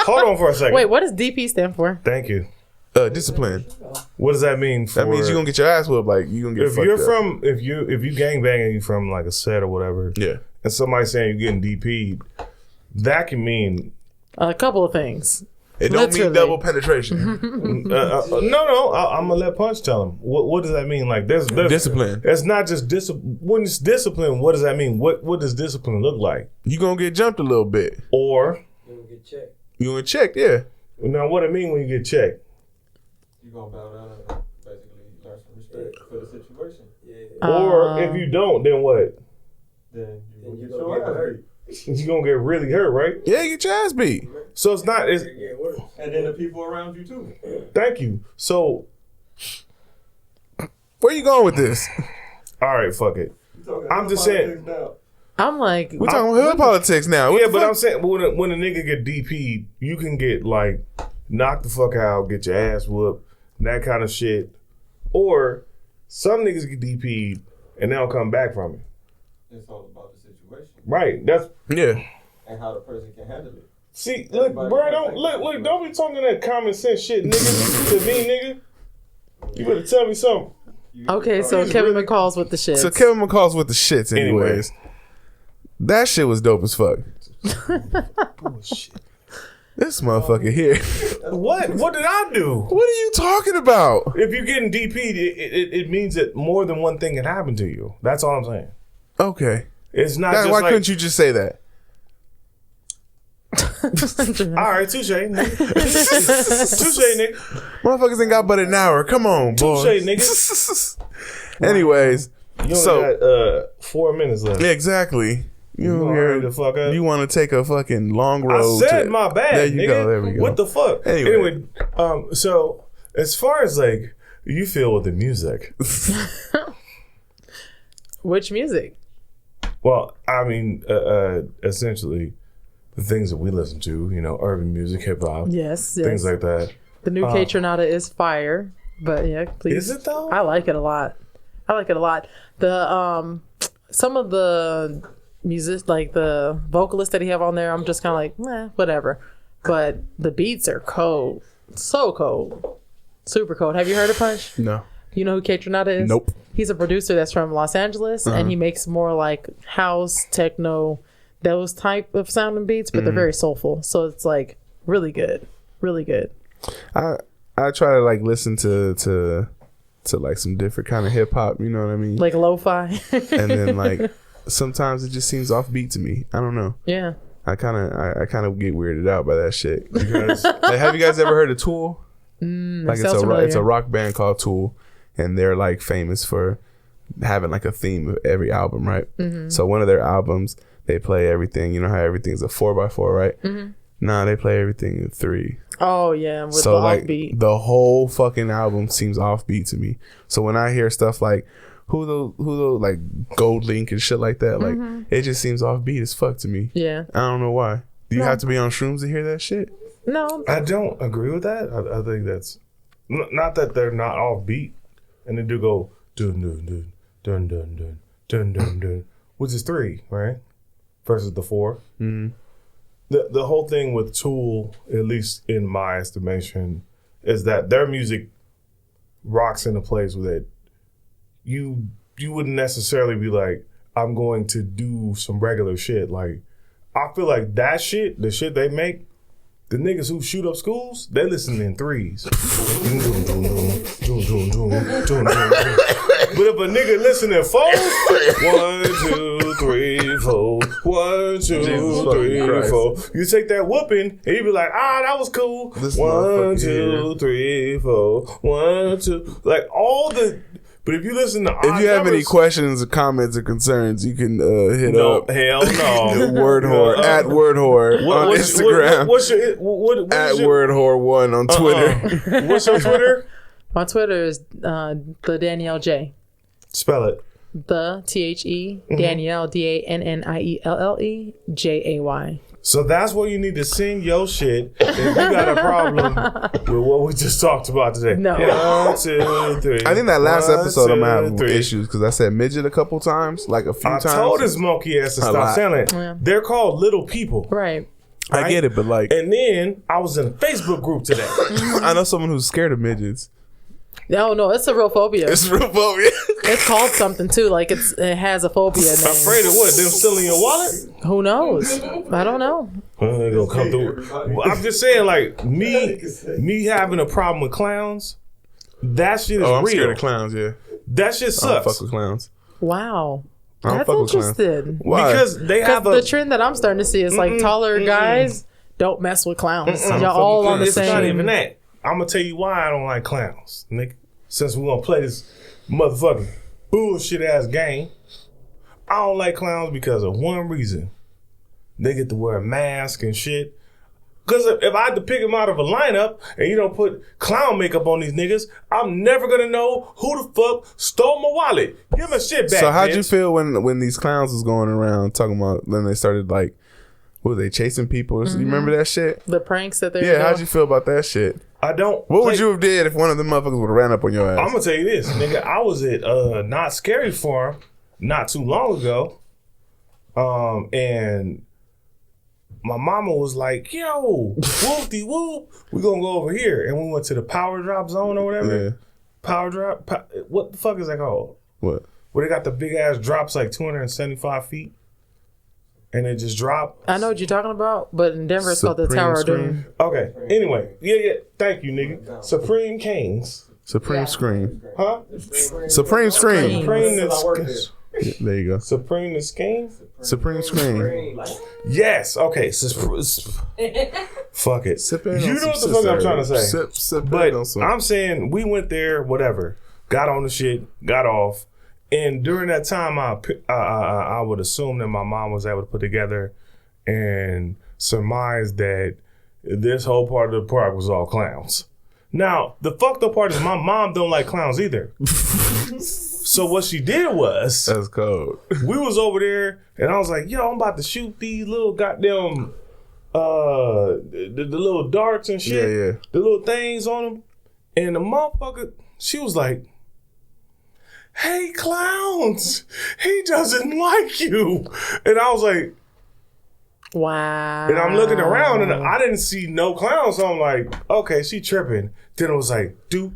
[SPEAKER 2] Hold on for a second.
[SPEAKER 3] Wait, what does DP stand for?
[SPEAKER 2] Thank you.
[SPEAKER 1] discipline.
[SPEAKER 2] What does that mean?
[SPEAKER 1] That means you gonna get your ass whooped. Like you gonna get.
[SPEAKER 2] If
[SPEAKER 1] fucked
[SPEAKER 2] you're
[SPEAKER 1] up.
[SPEAKER 2] from if you gangbang and you from like a set or whatever,
[SPEAKER 1] yeah.
[SPEAKER 2] and somebody saying you're getting DP'd, that can mean
[SPEAKER 3] A couple of things.
[SPEAKER 1] It don't mean
[SPEAKER 3] Literally.
[SPEAKER 1] double penetration.
[SPEAKER 2] no. I'm gonna let Punch tell him. What does that mean? Like there's
[SPEAKER 1] Discipline.
[SPEAKER 2] It's not just discipline. When it's discipline, what does that mean? What does discipline look like?
[SPEAKER 1] You gonna get jumped a little bit.
[SPEAKER 2] Or
[SPEAKER 1] You gonna check, yeah.
[SPEAKER 2] now what it mean when you get checked?
[SPEAKER 4] You're gonna bow down and basically learn some respect for the situation.
[SPEAKER 2] Or if you don't, then what?
[SPEAKER 4] Then you're gonna get hurt.
[SPEAKER 2] You're gonna get really hurt, right?
[SPEAKER 1] Yeah, get your ass beat.
[SPEAKER 2] So it's not. It's,
[SPEAKER 4] And then the people around you too.
[SPEAKER 2] thank you. So
[SPEAKER 1] Where you going with this?
[SPEAKER 2] all right, fuck it. I'm just saying.
[SPEAKER 3] I'm like,
[SPEAKER 1] We're talking hood politics now. What
[SPEAKER 2] Yeah,
[SPEAKER 1] the
[SPEAKER 2] but
[SPEAKER 1] fuck?
[SPEAKER 2] I'm saying when a nigga get DP'd, you can get like knocked the fuck out, get your ass whooped, that kind of shit. Or some niggas get DP'd and they don't come back from it.
[SPEAKER 4] It's all about the situation
[SPEAKER 2] Right. That's
[SPEAKER 1] Yeah.
[SPEAKER 4] and how the person can handle it.
[SPEAKER 2] see, look, bro, don't be talking that common sense shit, nigga, to me, nigga. You better tell me something.
[SPEAKER 3] okay, so Kevin McCall's with the shit.
[SPEAKER 1] So Kevin McCall's with the shits anyways. That shit was dope as fuck.
[SPEAKER 2] Bullshit.
[SPEAKER 1] This motherfucker here.
[SPEAKER 2] What? What did I do?
[SPEAKER 1] What are you talking about?
[SPEAKER 2] If you're getting DP'd, it means that more than one thing can happen to you. That's all I'm saying.
[SPEAKER 1] Okay.
[SPEAKER 2] It's not
[SPEAKER 1] Why
[SPEAKER 2] just like,
[SPEAKER 1] couldn't you just say that?
[SPEAKER 2] all right, touche, nigga. Touche, nigga.
[SPEAKER 1] Motherfuckers ain't got but an hour. Come on, boy.
[SPEAKER 2] Touche, nigga.
[SPEAKER 1] Anyways,
[SPEAKER 2] You only
[SPEAKER 1] so
[SPEAKER 2] got 4 minutes left.
[SPEAKER 1] exactly.
[SPEAKER 2] You gonna hurry the fuck up?
[SPEAKER 1] You want to take a fucking long road?
[SPEAKER 2] I said my bad.
[SPEAKER 1] There you
[SPEAKER 2] nigga.
[SPEAKER 1] go. There we go.
[SPEAKER 2] What the fuck?
[SPEAKER 1] Anyway.
[SPEAKER 2] So as far as like you feel with the music,
[SPEAKER 3] Which music?
[SPEAKER 2] well, I mean, essentially the things that we listen to, you know, urban music, hip hop,
[SPEAKER 3] Yes,
[SPEAKER 2] things
[SPEAKER 3] yes.
[SPEAKER 2] like that.
[SPEAKER 3] The new K Tronada is fire, but yeah, please.
[SPEAKER 2] Is it though?
[SPEAKER 3] I like it a lot. The some of the music, like the vocalists that he have on there, I'm just kind of like, whatever. But the beats are cold, so cold, super cold. Have you heard of Punch?
[SPEAKER 1] No.
[SPEAKER 3] You know who K Tronada is?
[SPEAKER 1] Nope.
[SPEAKER 3] He's a producer that's from Los Angeles, and he makes more like house, techno, those type of sounding beats, but they're very soulful. So it's like Really good. Really good.
[SPEAKER 1] I try to like listen to like some different kind of hip hop, you know what I mean?
[SPEAKER 3] Like lo-fi.
[SPEAKER 1] And then like sometimes it just seems offbeat to me. I don't know.
[SPEAKER 3] Yeah.
[SPEAKER 1] I kind of get weirded out by that shit. Because like, have you guys ever heard of Tool? Like it's a rock band called Tool, and they're like famous for having like a theme of every album, right? So one of their albums, they play everything. You know how everything's a 4x4, right? Nah, they play everything in 3.
[SPEAKER 3] Oh yeah, with
[SPEAKER 1] So
[SPEAKER 3] the
[SPEAKER 1] like
[SPEAKER 3] offbeat.
[SPEAKER 1] the whole fucking album seems offbeat to me. So when I hear stuff like who the like Gold Link and shit like that, like it just seems offbeat as fuck to me.
[SPEAKER 3] Yeah.
[SPEAKER 1] I don't know why. Do you have to be on shrooms to hear that shit?
[SPEAKER 3] No.
[SPEAKER 2] I don't agree with that. I think that's not that they're not offbeat, and they do go dun dun dun dun dun dun dun dun dun, which is 3, right? Versus the 4. The whole thing with Tool, at least in my estimation, is that their music rocks in a place that you wouldn't necessarily be like, I'm going to do some regular shit. Like, I feel like that shit, the shit they make, the niggas who shoot up schools, they listen in 3s. But if a nigga listen in 4s, 1, 2, 3, 4, 1, 2, 3, 4. You take that whooping and you be like, that was cool. 1, 2, 3, 4, 1, 2. Like all the. But if you listen to
[SPEAKER 1] if you have any questions or comments or concerns, you can hit up.
[SPEAKER 2] Hell no.
[SPEAKER 1] Word Whore at Word Whore on Instagram. At Word Whore 1 on Twitter.
[SPEAKER 2] What's your Twitter?
[SPEAKER 3] My Twitter is the Dannielle J.
[SPEAKER 2] Spell it.
[SPEAKER 3] The THE Dannielle DANNIELLE JAY.
[SPEAKER 2] So that's where you need to sing your shit if you got a problem with what we just talked about today.
[SPEAKER 3] No.
[SPEAKER 2] 1, 2, 3.
[SPEAKER 1] I think that last episode I'm having
[SPEAKER 2] 3.
[SPEAKER 1] issues because I said midget a couple times, like a few times.
[SPEAKER 2] I told his monkey ass to stop saying it.
[SPEAKER 3] Yeah.
[SPEAKER 2] They're called little people.
[SPEAKER 3] Right.
[SPEAKER 1] I get it, but like,
[SPEAKER 2] And then I was in a Facebook group today.
[SPEAKER 1] I know someone who's scared of midgets.
[SPEAKER 3] No, it's a real phobia.
[SPEAKER 1] It's real phobia.
[SPEAKER 3] It's called something too. Like it has a phobia name.
[SPEAKER 2] Afraid of what? Them stealing your wallet?
[SPEAKER 3] Who knows? I don't know.
[SPEAKER 2] They're gonna come through. Well, I'm just saying, like me having a problem with clowns. That shit is
[SPEAKER 1] I'm
[SPEAKER 2] real.
[SPEAKER 1] scared of clowns. Yeah,
[SPEAKER 2] That shit
[SPEAKER 1] I don't
[SPEAKER 2] sucks.
[SPEAKER 1] fuck with clowns.
[SPEAKER 3] Wow.
[SPEAKER 1] I don't
[SPEAKER 3] That's
[SPEAKER 1] fuck with clowns.
[SPEAKER 3] interesting.
[SPEAKER 1] Why?
[SPEAKER 2] Because they have
[SPEAKER 3] The trend that I'm starting to see is like taller guys don't mess with clowns. Y'all all on the
[SPEAKER 2] It's not even
[SPEAKER 3] same.
[SPEAKER 2] that. I'm gonna tell you why I don't like clowns, nigga. Since we're gonna play this motherfucking bullshit ass game, I don't like clowns because of one reason. They get to wear a mask and shit. Because if I had to pick them out of a lineup and you don't put clown makeup on these niggas, I'm never gonna know who the fuck stole my wallet. Give my shit back.
[SPEAKER 1] So how'd
[SPEAKER 2] bitch.
[SPEAKER 1] you feel when these clowns was going around talking about? Then they started like, what were they chasing people? You remember that shit?
[SPEAKER 3] The pranks that they're
[SPEAKER 1] Yeah, how'd you feel about that shit?
[SPEAKER 2] I don't.
[SPEAKER 1] What would you have did if one of them motherfuckers would have ran up on your ass?
[SPEAKER 2] I'm gonna tell you this, nigga. I was at Not Scary Farm not too long ago, and my mama was like, "Yo, whoop-de whoop, we gonna go over here," and we went to the power drop zone or whatever.
[SPEAKER 1] Yeah.
[SPEAKER 2] Power drop. What the fuck is that called?
[SPEAKER 1] What?
[SPEAKER 2] Where they got the big ass drops like 275 feet, and it just drop.
[SPEAKER 3] I know what you're talking about, but in Denver it's called the
[SPEAKER 1] Supreme
[SPEAKER 3] Tower of
[SPEAKER 1] Screen?
[SPEAKER 3] Doom.
[SPEAKER 2] Okay. Anyway, yeah. Thank you, nigga. Supreme Kings,
[SPEAKER 1] Supreme Screen.
[SPEAKER 2] huh?
[SPEAKER 1] Supreme Screen.
[SPEAKER 2] Supreme
[SPEAKER 1] Yeah, there you go.
[SPEAKER 2] Supreme the Scheme.
[SPEAKER 1] Supreme Screen.
[SPEAKER 2] Yes. Okay. Fuck it.
[SPEAKER 1] Sip in
[SPEAKER 2] You
[SPEAKER 1] on
[SPEAKER 2] know
[SPEAKER 1] some
[SPEAKER 2] what the fuck I'm
[SPEAKER 1] scissors.
[SPEAKER 2] trying to say.
[SPEAKER 1] Sip
[SPEAKER 2] But
[SPEAKER 1] in on some.
[SPEAKER 2] I'm saying we went there, whatever. Got on the shit, got off, and during that time, I would assume that my mom was able to put together and surmise that this whole part of the park was all clowns. Now, the fucked up part is my mom don't like clowns either. So what she did was,
[SPEAKER 1] That's cold.
[SPEAKER 2] we was over there, and I was like, yo, I'm about to shoot these little goddamn, the little darts and shit.
[SPEAKER 1] Yeah.
[SPEAKER 2] The little things on them. And the motherfucker, she was like, hey, clowns, he doesn't like you. And I was like,
[SPEAKER 3] Wow.
[SPEAKER 2] and I'm looking around, and I didn't see no clowns. So I'm like, okay, she tripping. Then it was like, doop,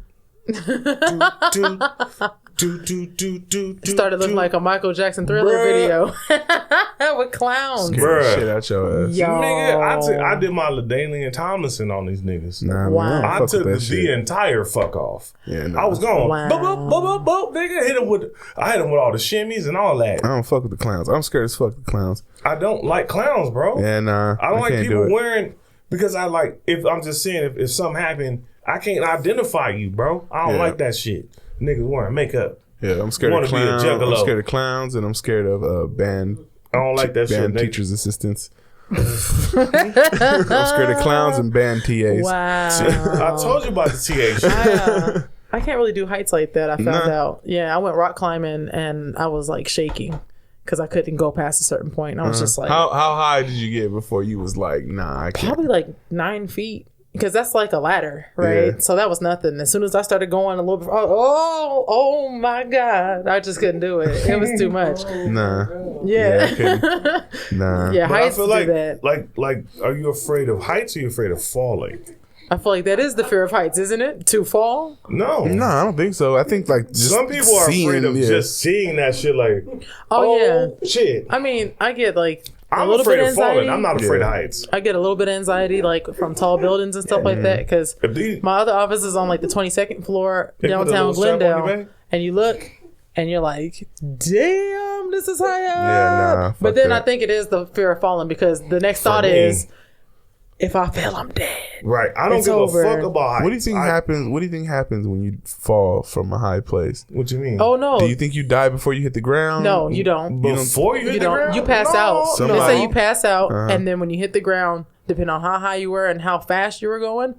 [SPEAKER 2] doop, doop,
[SPEAKER 3] It started looking like a Michael Jackson Thriller video with clowns.
[SPEAKER 1] Bruh. Shit out your ass.
[SPEAKER 3] Yo.
[SPEAKER 2] Nigga, I did my LaDainian Tomlinson on these niggas.
[SPEAKER 1] Nah,
[SPEAKER 3] Wow.
[SPEAKER 1] man,
[SPEAKER 2] I
[SPEAKER 1] fuck
[SPEAKER 2] took
[SPEAKER 1] with that
[SPEAKER 2] the
[SPEAKER 1] shit.
[SPEAKER 2] entire fuck off.
[SPEAKER 1] Yeah, nah.
[SPEAKER 2] I was gone.
[SPEAKER 3] Wow.
[SPEAKER 2] Boop, boop, boop, boop, boop, nigga. I hit him with all the shimmies and all that.
[SPEAKER 1] I don't fuck with the clowns. I'm scared as fuck of the clowns.
[SPEAKER 2] I don't like clowns, bro.
[SPEAKER 1] Yeah, nah.
[SPEAKER 2] I don't like
[SPEAKER 1] can't do
[SPEAKER 2] people
[SPEAKER 1] it.
[SPEAKER 2] wearing, because I like, if I'm just saying, if something happened, I can't identify you, bro. I don't
[SPEAKER 1] Yeah.
[SPEAKER 2] like that shit. Niggas wearing makeup.
[SPEAKER 1] Yeah, I'm scared
[SPEAKER 2] Wanna
[SPEAKER 1] of
[SPEAKER 2] be a
[SPEAKER 1] clowns. I'm
[SPEAKER 2] juggalo.
[SPEAKER 1] scared of clowns, and I'm scared of band
[SPEAKER 2] I don't like that shit.
[SPEAKER 1] band
[SPEAKER 2] Nigga.
[SPEAKER 1] teachers assistants. I'm scared of clowns and band TAs.
[SPEAKER 3] Wow.
[SPEAKER 2] I told you about the TA shit.
[SPEAKER 3] I can't really do heights like that. I found
[SPEAKER 1] Nah.
[SPEAKER 3] out. Yeah, I went rock climbing and I was like shaking because I couldn't go past a certain point. I was just like,
[SPEAKER 1] How high did you get before you was like, nah, I can't?
[SPEAKER 3] probably like 9 feet. Because that's like a ladder, right?
[SPEAKER 1] Yeah.
[SPEAKER 3] So that was nothing. As soon as I started going a little bit, oh my God. I just couldn't do it. It was too much.
[SPEAKER 1] Nah.
[SPEAKER 3] Yeah.
[SPEAKER 1] I couldn't. Nah.
[SPEAKER 3] Yeah,
[SPEAKER 2] But I
[SPEAKER 3] heights
[SPEAKER 2] feel
[SPEAKER 3] do
[SPEAKER 2] like,
[SPEAKER 3] that.
[SPEAKER 2] are you afraid of heights or are you afraid of falling?
[SPEAKER 3] I feel like that is the fear of heights, isn't it? To fall?
[SPEAKER 2] No.
[SPEAKER 1] No, I don't think so. I think like just
[SPEAKER 2] Some people are afraid of
[SPEAKER 1] yeah.
[SPEAKER 2] just seeing that shit like,
[SPEAKER 3] Oh, yeah.
[SPEAKER 2] shit.
[SPEAKER 3] I mean, I get like a
[SPEAKER 2] I'm
[SPEAKER 3] little
[SPEAKER 2] afraid
[SPEAKER 3] bit
[SPEAKER 2] of falling.
[SPEAKER 3] anxiety.
[SPEAKER 2] I'm not afraid
[SPEAKER 1] Yeah.
[SPEAKER 2] of heights.
[SPEAKER 3] I get a little bit of anxiety like from tall buildings and stuff like that because
[SPEAKER 2] If these,
[SPEAKER 3] my other office is on like the 22nd floor
[SPEAKER 2] They put a
[SPEAKER 3] downtown
[SPEAKER 2] little strap on your
[SPEAKER 3] Glendale,
[SPEAKER 2] back?
[SPEAKER 3] and you look and you're like, damn, this is high up.
[SPEAKER 1] Yeah, nah, fuck
[SPEAKER 3] but then
[SPEAKER 1] that.
[SPEAKER 3] I think it is the fear of falling because the next thought
[SPEAKER 2] me.
[SPEAKER 3] is, if I fail, I'm dead.
[SPEAKER 2] right. I don't
[SPEAKER 3] It's
[SPEAKER 2] give
[SPEAKER 3] over.
[SPEAKER 2] a fuck about heights.
[SPEAKER 1] What do you think happens? What do you think happens when you fall from a high place?
[SPEAKER 2] What you mean?
[SPEAKER 3] Oh no,
[SPEAKER 1] Do you think you die before you hit the ground?
[SPEAKER 3] no, you don't.
[SPEAKER 2] Before you hit
[SPEAKER 3] You
[SPEAKER 2] the
[SPEAKER 3] don't.
[SPEAKER 2] ground?
[SPEAKER 3] You pass
[SPEAKER 2] No,
[SPEAKER 3] out.
[SPEAKER 1] Some-
[SPEAKER 3] They
[SPEAKER 2] no.
[SPEAKER 3] say you pass out,
[SPEAKER 1] Uh-huh.
[SPEAKER 3] and then when you hit the ground, depending on how high you were and how fast you were going,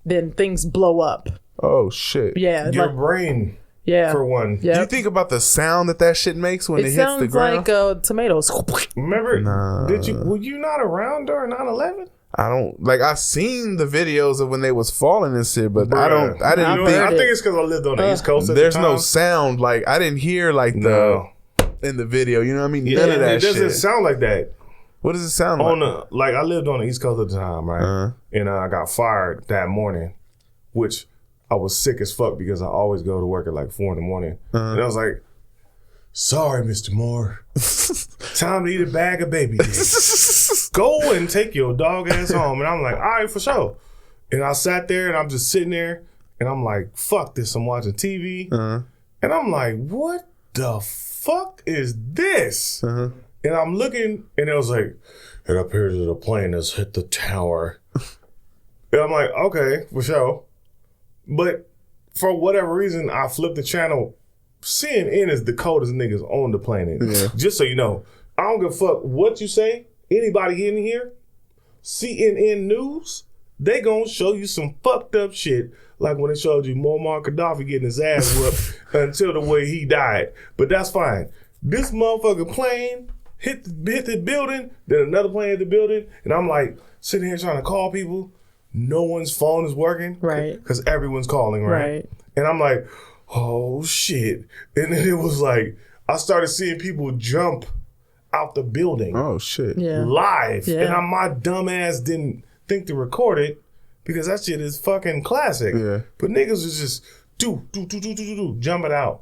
[SPEAKER 3] then things blow up.
[SPEAKER 1] Oh shit.
[SPEAKER 3] Yeah,
[SPEAKER 2] Your
[SPEAKER 3] like,
[SPEAKER 2] brain,
[SPEAKER 3] yeah,
[SPEAKER 2] for one.
[SPEAKER 3] yeah.
[SPEAKER 1] Do you think about the sound that shit makes when it,
[SPEAKER 3] It
[SPEAKER 1] hits the
[SPEAKER 3] sounds
[SPEAKER 1] ground?
[SPEAKER 3] like tomatoes.
[SPEAKER 2] Remember?
[SPEAKER 1] Nah.
[SPEAKER 2] Were you not around during 9/11?
[SPEAKER 1] I don't like. I seen the videos of when they was falling and shit, but I
[SPEAKER 2] Bruh.
[SPEAKER 1] don't. I didn't
[SPEAKER 3] I
[SPEAKER 2] You know,
[SPEAKER 1] think
[SPEAKER 2] I think it's because I lived on the East Coast at
[SPEAKER 1] there's
[SPEAKER 2] the
[SPEAKER 1] no
[SPEAKER 2] time.
[SPEAKER 1] sound. Like I didn't hear like
[SPEAKER 2] No.
[SPEAKER 1] in the video. You know what I mean?
[SPEAKER 2] Yeah,
[SPEAKER 1] None of that
[SPEAKER 2] it doesn't
[SPEAKER 1] shit.
[SPEAKER 2] sound like that.
[SPEAKER 1] What does it sound
[SPEAKER 2] On
[SPEAKER 1] like?
[SPEAKER 2] the I lived on the East Coast at the time, right?
[SPEAKER 1] Uh-huh.
[SPEAKER 2] And I got fired that morning, which I was sick as fuck because I always go to work at like 4 a.m. And I was like, "Sorry, Mr. Moore, time to eat a bag of baby cakes. Go and take your dog ass home." And I'm like, "All right, for sure." And I sat there and I'm just sitting there and I'm like, "Fuck this!" I'm watching TV and I'm like, "What the fuck is this?" And I'm looking, and it was like, "It appears that a plane has hit the tower." And I'm like, "Okay, for sure." But for whatever reason, I flipped the channel. CNN is the coldest niggas on the planet.
[SPEAKER 1] Yeah.
[SPEAKER 2] Just so you know, I don't give a fuck what you say. Anybody in here, CNN News, they gonna show you some fucked up shit. Like when they showed you Muammar Gaddafi getting his ass whooped until the way he died. But that's fine. This motherfucking plane hit the building, then another plane hit the building, and I'm like sitting here trying to call people. No one's phone is working.
[SPEAKER 3] Right.
[SPEAKER 2] Because everyone's calling, right?
[SPEAKER 3] Right.
[SPEAKER 2] And I'm like, oh shit. And then it was like, I started seeing people jump out the building
[SPEAKER 1] Oh shit.
[SPEAKER 3] Yeah.
[SPEAKER 2] live.
[SPEAKER 3] Yeah.
[SPEAKER 2] And my dumb ass didn't think to record it because that shit is fucking classic.
[SPEAKER 1] Yeah.
[SPEAKER 2] But niggas was just do, jumping out.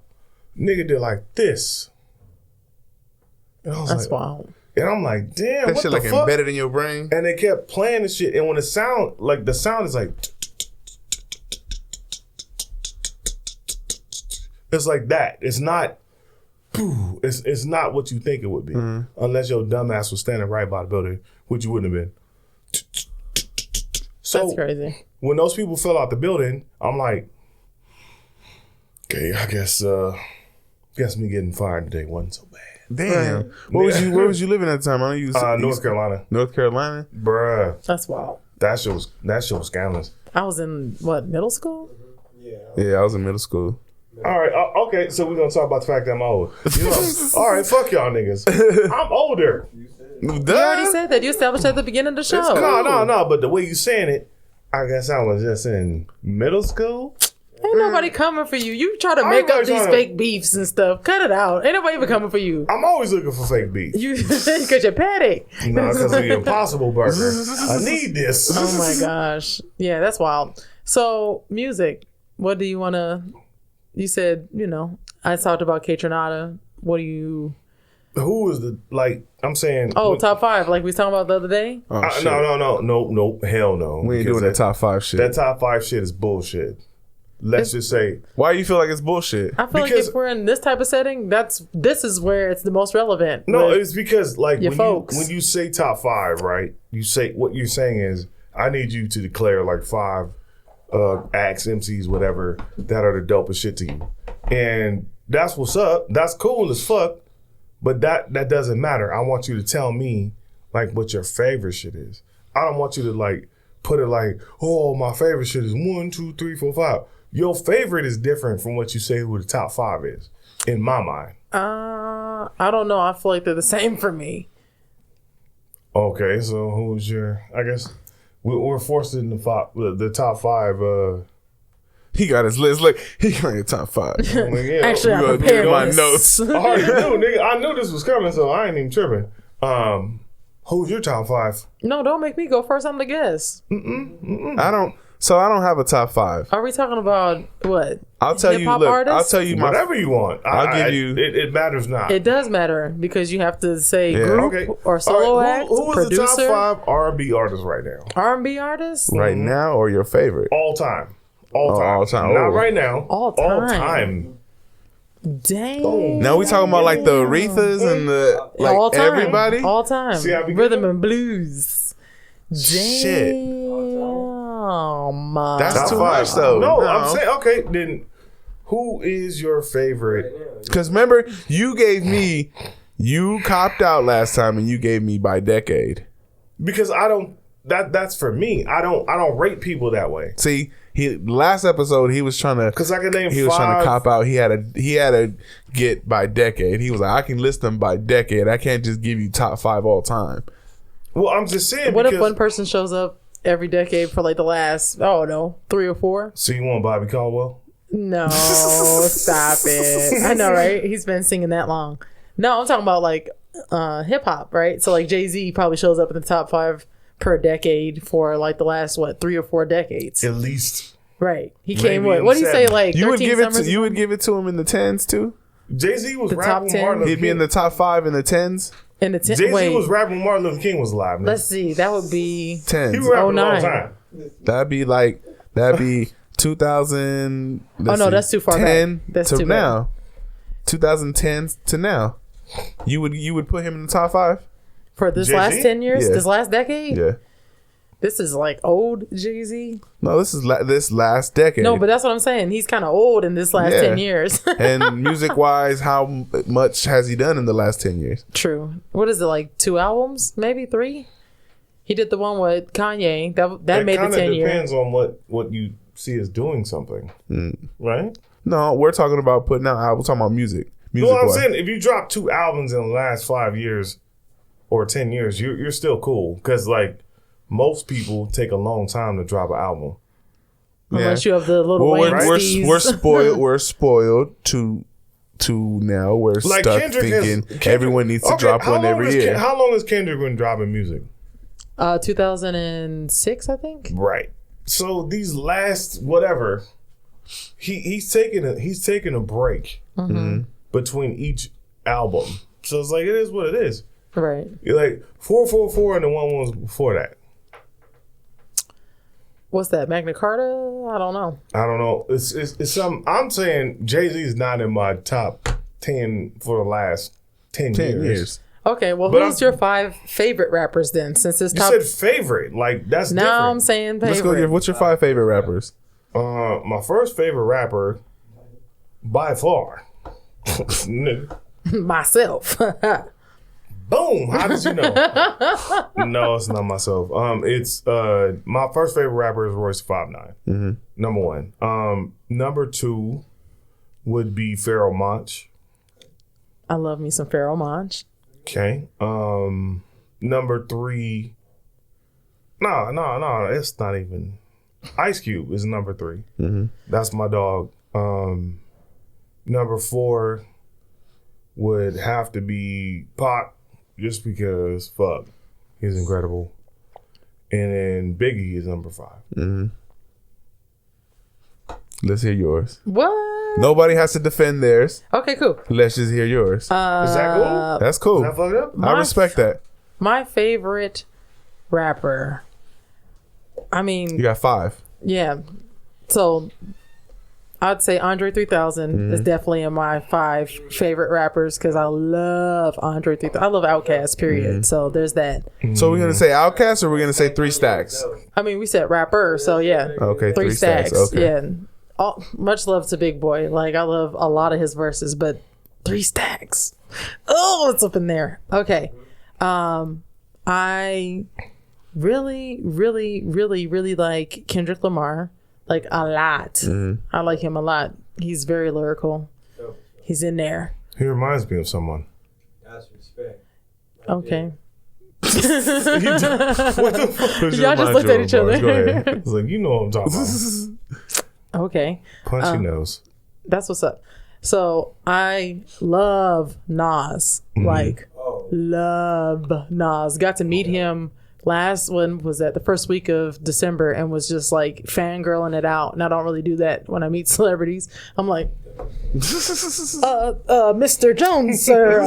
[SPEAKER 2] Nigga did like this. And I was
[SPEAKER 3] That's
[SPEAKER 2] like,
[SPEAKER 3] wild.
[SPEAKER 2] and I'm like, damn,
[SPEAKER 1] That
[SPEAKER 2] what
[SPEAKER 1] shit
[SPEAKER 2] the
[SPEAKER 1] like
[SPEAKER 2] fuck?
[SPEAKER 1] embedded in your brain.
[SPEAKER 2] And they kept playing the shit. And when the sound is like, it's like that. It's not, it's not what you think it would be. Unless your dumbass was standing right by the building, which you wouldn't have been. So
[SPEAKER 3] That's crazy.
[SPEAKER 2] when those people fell out the building, I'm like, okay, I guess me getting fired today wasn't so bad.
[SPEAKER 1] Damn. Where was you living at the time? I know you was
[SPEAKER 2] North Carolina.
[SPEAKER 1] North Carolina.
[SPEAKER 2] Bruh.
[SPEAKER 3] That's wild.
[SPEAKER 2] That shit was scandalous.
[SPEAKER 3] I was in middle school?
[SPEAKER 1] Yeah, I was in middle school.
[SPEAKER 2] All right, okay, so we're gonna talk about the fact that I'm old. You know, all right, fuck y'all niggas. I'm older.
[SPEAKER 3] You already said that. You established at the beginning of the show.
[SPEAKER 2] No, but the way you saying it, I guess I was just in middle school.
[SPEAKER 3] Ain't nobody coming for you. You try to make up
[SPEAKER 2] Everybody's
[SPEAKER 3] these
[SPEAKER 2] trying to-
[SPEAKER 3] fake beefs and stuff. Cut it out. Ain't nobody even coming for you.
[SPEAKER 2] I'm always looking for fake beef.
[SPEAKER 3] You because you're petty.
[SPEAKER 2] No, because of the Impossible Burger. I need this.
[SPEAKER 3] Oh my gosh. Yeah, that's wild. So music. What do you want to? You said I talked about Kate Renata. What do you?
[SPEAKER 2] Who is the like? I'm saying.
[SPEAKER 3] Oh, top 5, like we was talking about the other day.
[SPEAKER 1] Oh, shit.
[SPEAKER 2] No, hell no.
[SPEAKER 1] We ain't
[SPEAKER 2] Because
[SPEAKER 1] doing the top 5 shit.
[SPEAKER 2] That top 5 shit is bullshit. Let's just say.
[SPEAKER 1] Why do you feel like it's bullshit?
[SPEAKER 3] I feel like if we're in this type of setting, this is where it's the most relevant.
[SPEAKER 2] No, it's because like
[SPEAKER 3] when
[SPEAKER 2] you say top 5, right? You say what you're saying is I need you to declare like 5 acts, MCs, whatever that are the dopest shit to you, and that's what's up. That's cool as fuck. But that doesn't matter. I want you to tell me like what your favorite shit is. I don't want you to like put it like, oh, my favorite shit is 1, 2, 3, 4, 5. Your favorite is different from what you say who the top 5 is, in my mind.
[SPEAKER 3] I don't know. I feel like they're the same for me.
[SPEAKER 2] Okay, so who's your? I guess we're forced in the top 5.
[SPEAKER 1] He got his list. Look, he got your top 5.
[SPEAKER 3] Actually, I prepared
[SPEAKER 1] my
[SPEAKER 3] this.
[SPEAKER 1] notes.
[SPEAKER 2] I already knew, nigga. I knew this was coming, so I ain't even tripping. Who's your top 5?
[SPEAKER 3] No, don't make me go first. I'm the guest.
[SPEAKER 1] I don't have a top 5.
[SPEAKER 3] Are we talking about what?
[SPEAKER 1] I'll tell you.
[SPEAKER 3] Hip-hop
[SPEAKER 1] Look,
[SPEAKER 3] artists?
[SPEAKER 1] I'll tell you my.
[SPEAKER 2] Whatever you want.
[SPEAKER 1] I'll give you.
[SPEAKER 2] It matters not.
[SPEAKER 3] It does matter because you have to say
[SPEAKER 1] Yeah.
[SPEAKER 3] group
[SPEAKER 2] Okay.
[SPEAKER 3] or solo
[SPEAKER 2] All right,
[SPEAKER 3] act,
[SPEAKER 2] who is
[SPEAKER 3] producer,
[SPEAKER 2] the top 5 R&B artists right now?
[SPEAKER 3] R&B artist.
[SPEAKER 1] Right now, or your favorite?
[SPEAKER 2] All time. All time.
[SPEAKER 1] all time.
[SPEAKER 2] Not
[SPEAKER 1] Oh.
[SPEAKER 2] right now.
[SPEAKER 3] All
[SPEAKER 2] All
[SPEAKER 3] time.
[SPEAKER 2] time.
[SPEAKER 3] Dang.
[SPEAKER 1] Now we talking about like the Arethas and the like
[SPEAKER 3] all time.
[SPEAKER 1] everybody.
[SPEAKER 3] All time.
[SPEAKER 2] See how we
[SPEAKER 3] Rhythm
[SPEAKER 2] get
[SPEAKER 3] and blues. Damn.
[SPEAKER 1] Shit. That's
[SPEAKER 2] Top
[SPEAKER 1] too
[SPEAKER 2] 5.
[SPEAKER 1] much though.
[SPEAKER 2] No, I'm saying, okay, then who is your favorite?
[SPEAKER 1] Because remember, you copped out last time and you gave me by decade.
[SPEAKER 2] Because I don't, that's for me. I don't rate people that way.
[SPEAKER 1] See, last episode he was trying to.
[SPEAKER 2] Because I can name
[SPEAKER 1] He was
[SPEAKER 2] 5.
[SPEAKER 1] trying to cop out. He had to get by decade. He was like, I can list them by decade. I can't just give you top 5 all time.
[SPEAKER 2] Well, I'm just saying.
[SPEAKER 3] What
[SPEAKER 2] because,
[SPEAKER 3] if one person shows up every decade for like the last, 3 or 4?
[SPEAKER 2] So you want Bobby Caldwell?
[SPEAKER 3] No, stop it. I know, right? He's been singing that long. No, I'm talking about like hip hop, right? So like Jay-Z probably shows up in the top 5 per decade for like the last 3 or 4 decades.
[SPEAKER 2] At least.
[SPEAKER 3] Right. He
[SPEAKER 2] Maybe
[SPEAKER 3] came
[SPEAKER 2] in
[SPEAKER 3] what do you say
[SPEAKER 2] 7.
[SPEAKER 3] like
[SPEAKER 1] You would
[SPEAKER 3] 13
[SPEAKER 1] give it.
[SPEAKER 3] summers
[SPEAKER 1] You would
[SPEAKER 3] ago?
[SPEAKER 1] give it to him in the 10s too.
[SPEAKER 2] Jay-Z was
[SPEAKER 3] The
[SPEAKER 2] rapping
[SPEAKER 3] top
[SPEAKER 2] with
[SPEAKER 3] 10?
[SPEAKER 2] Martin Luther
[SPEAKER 1] He'd be in the top 5 in the 10s.
[SPEAKER 3] in the 10
[SPEAKER 2] Jay-Z
[SPEAKER 3] wait,
[SPEAKER 2] was rapping when Martin Luther King was alive. Man.
[SPEAKER 3] let's see. That would be
[SPEAKER 1] 10s.
[SPEAKER 2] He was rapping a long
[SPEAKER 3] 09.
[SPEAKER 2] time.
[SPEAKER 1] That'd be 2000.
[SPEAKER 3] Oh, no, that's too far back.
[SPEAKER 1] 10
[SPEAKER 3] That's
[SPEAKER 1] to
[SPEAKER 3] too bad.
[SPEAKER 1] now. 2010 to now. You would put him in the top 5.
[SPEAKER 3] for this
[SPEAKER 2] Jay-Z?
[SPEAKER 3] last 10 years,
[SPEAKER 1] Yeah.
[SPEAKER 3] this last decade.
[SPEAKER 1] Yeah.
[SPEAKER 3] This is like old Jay-Z.
[SPEAKER 1] No, this is this last decade.
[SPEAKER 3] No, but that's what I'm saying. He's kind of old in this last
[SPEAKER 1] Yeah.
[SPEAKER 3] 10 years.
[SPEAKER 1] And music wise, how much has he done in the last 10 years?
[SPEAKER 3] True. What is it, like 2 albums? Maybe 3? He did the one with Kanye. That made the
[SPEAKER 2] kinda
[SPEAKER 3] 10 year.
[SPEAKER 2] depends on what you see as doing something. Right?
[SPEAKER 1] No, we're talking about putting out albums. We're talking about music. Music
[SPEAKER 2] No, I'm
[SPEAKER 1] wise.
[SPEAKER 2] saying if you drop 2 albums in the last 5 years or 10 years, you're still cool. Because, like, most people take a long time to drop an album.
[SPEAKER 3] Unless you have the little
[SPEAKER 1] Well,
[SPEAKER 3] Wayne
[SPEAKER 1] we're
[SPEAKER 3] Steves.
[SPEAKER 1] spoiled. We're spoiled to now. We're
[SPEAKER 2] Like
[SPEAKER 1] stuck
[SPEAKER 2] Kendrick
[SPEAKER 1] thinking
[SPEAKER 2] Kendrick-
[SPEAKER 1] everyone needs to drop
[SPEAKER 2] how
[SPEAKER 1] one
[SPEAKER 2] long
[SPEAKER 1] every
[SPEAKER 2] has
[SPEAKER 1] year.
[SPEAKER 2] how long has Kendrick been dropping music?
[SPEAKER 3] 2006, I think.
[SPEAKER 2] Right. So these last whatever, he's taking a break between each album. So it's like it is what it is.
[SPEAKER 3] Right.
[SPEAKER 2] You're like 444 and the one was before that.
[SPEAKER 3] What's that? Magna Carta? I don't know.
[SPEAKER 2] I don't know. It's some. I'm saying Jay-Z is not in my top 10 for the last 10 years.
[SPEAKER 3] Okay, well,
[SPEAKER 2] But
[SPEAKER 3] who's your 5 favorite rappers then? Since it's
[SPEAKER 2] You
[SPEAKER 3] top.
[SPEAKER 2] said favorite, like that's
[SPEAKER 3] Now
[SPEAKER 2] different.
[SPEAKER 3] I'm saying
[SPEAKER 1] Let's go.
[SPEAKER 3] favorite.
[SPEAKER 1] What's your 5 favorite rappers?
[SPEAKER 2] My first favorite rapper, by far.
[SPEAKER 3] Myself.
[SPEAKER 2] Boom! How did you know? No, it's not myself. It's my first favorite rapper is Royce 5'9". Number 1. Number 2 would be Pharoah Monch.
[SPEAKER 3] I love me some Pharoah Monch.
[SPEAKER 2] Okay. Number 3. No. It's not even. Ice Cube is number 3. That's my dog. Number 4 would have to be Pac, just because fuck, he's incredible. And then Biggie is number 5.
[SPEAKER 1] Let's hear yours.
[SPEAKER 3] What?
[SPEAKER 1] Nobody has to defend theirs.
[SPEAKER 3] Okay, cool.
[SPEAKER 1] Let's just hear yours.
[SPEAKER 2] Is that cool?
[SPEAKER 1] That's cool.
[SPEAKER 2] Is that fucked up?
[SPEAKER 1] I respect that.
[SPEAKER 3] My favorite rapper. I mean,
[SPEAKER 1] You got 5.
[SPEAKER 3] yeah. So I'd say Andre 3000 is definitely in my 5 favorite rappers because I love Andre 3000. I love Outkast, period. So there's that.
[SPEAKER 1] So we're gonna say Outkast, or we're gonna say 3 Stacks?
[SPEAKER 3] I mean, we said rapper, so yeah.
[SPEAKER 1] Okay,
[SPEAKER 3] 3 Stacks.
[SPEAKER 1] Okay.
[SPEAKER 3] Yeah. Much love to Big Boy. Like, I love a lot of his verses, but 3 Stacks. Oh, it's up in there. Okay. I really, really, really, really like Kendrick Lamar. Like, a lot. I like him a lot. He's very lyrical. He's in there.
[SPEAKER 2] He reminds me of someone.
[SPEAKER 4] That's respect.
[SPEAKER 3] Okay.
[SPEAKER 2] What the fuck?
[SPEAKER 3] Y'all just looked at each other.
[SPEAKER 2] Go ahead. It's like, you know what I'm talking about.
[SPEAKER 3] Okay.
[SPEAKER 2] Punchy nose.
[SPEAKER 3] That's what's up. So I love Nas. Like, love Nas. Got to meet him the first week of December, and was just like fangirling it out. And I don't really do that when I meet celebrities. I'm like, Mr. Jones, sir.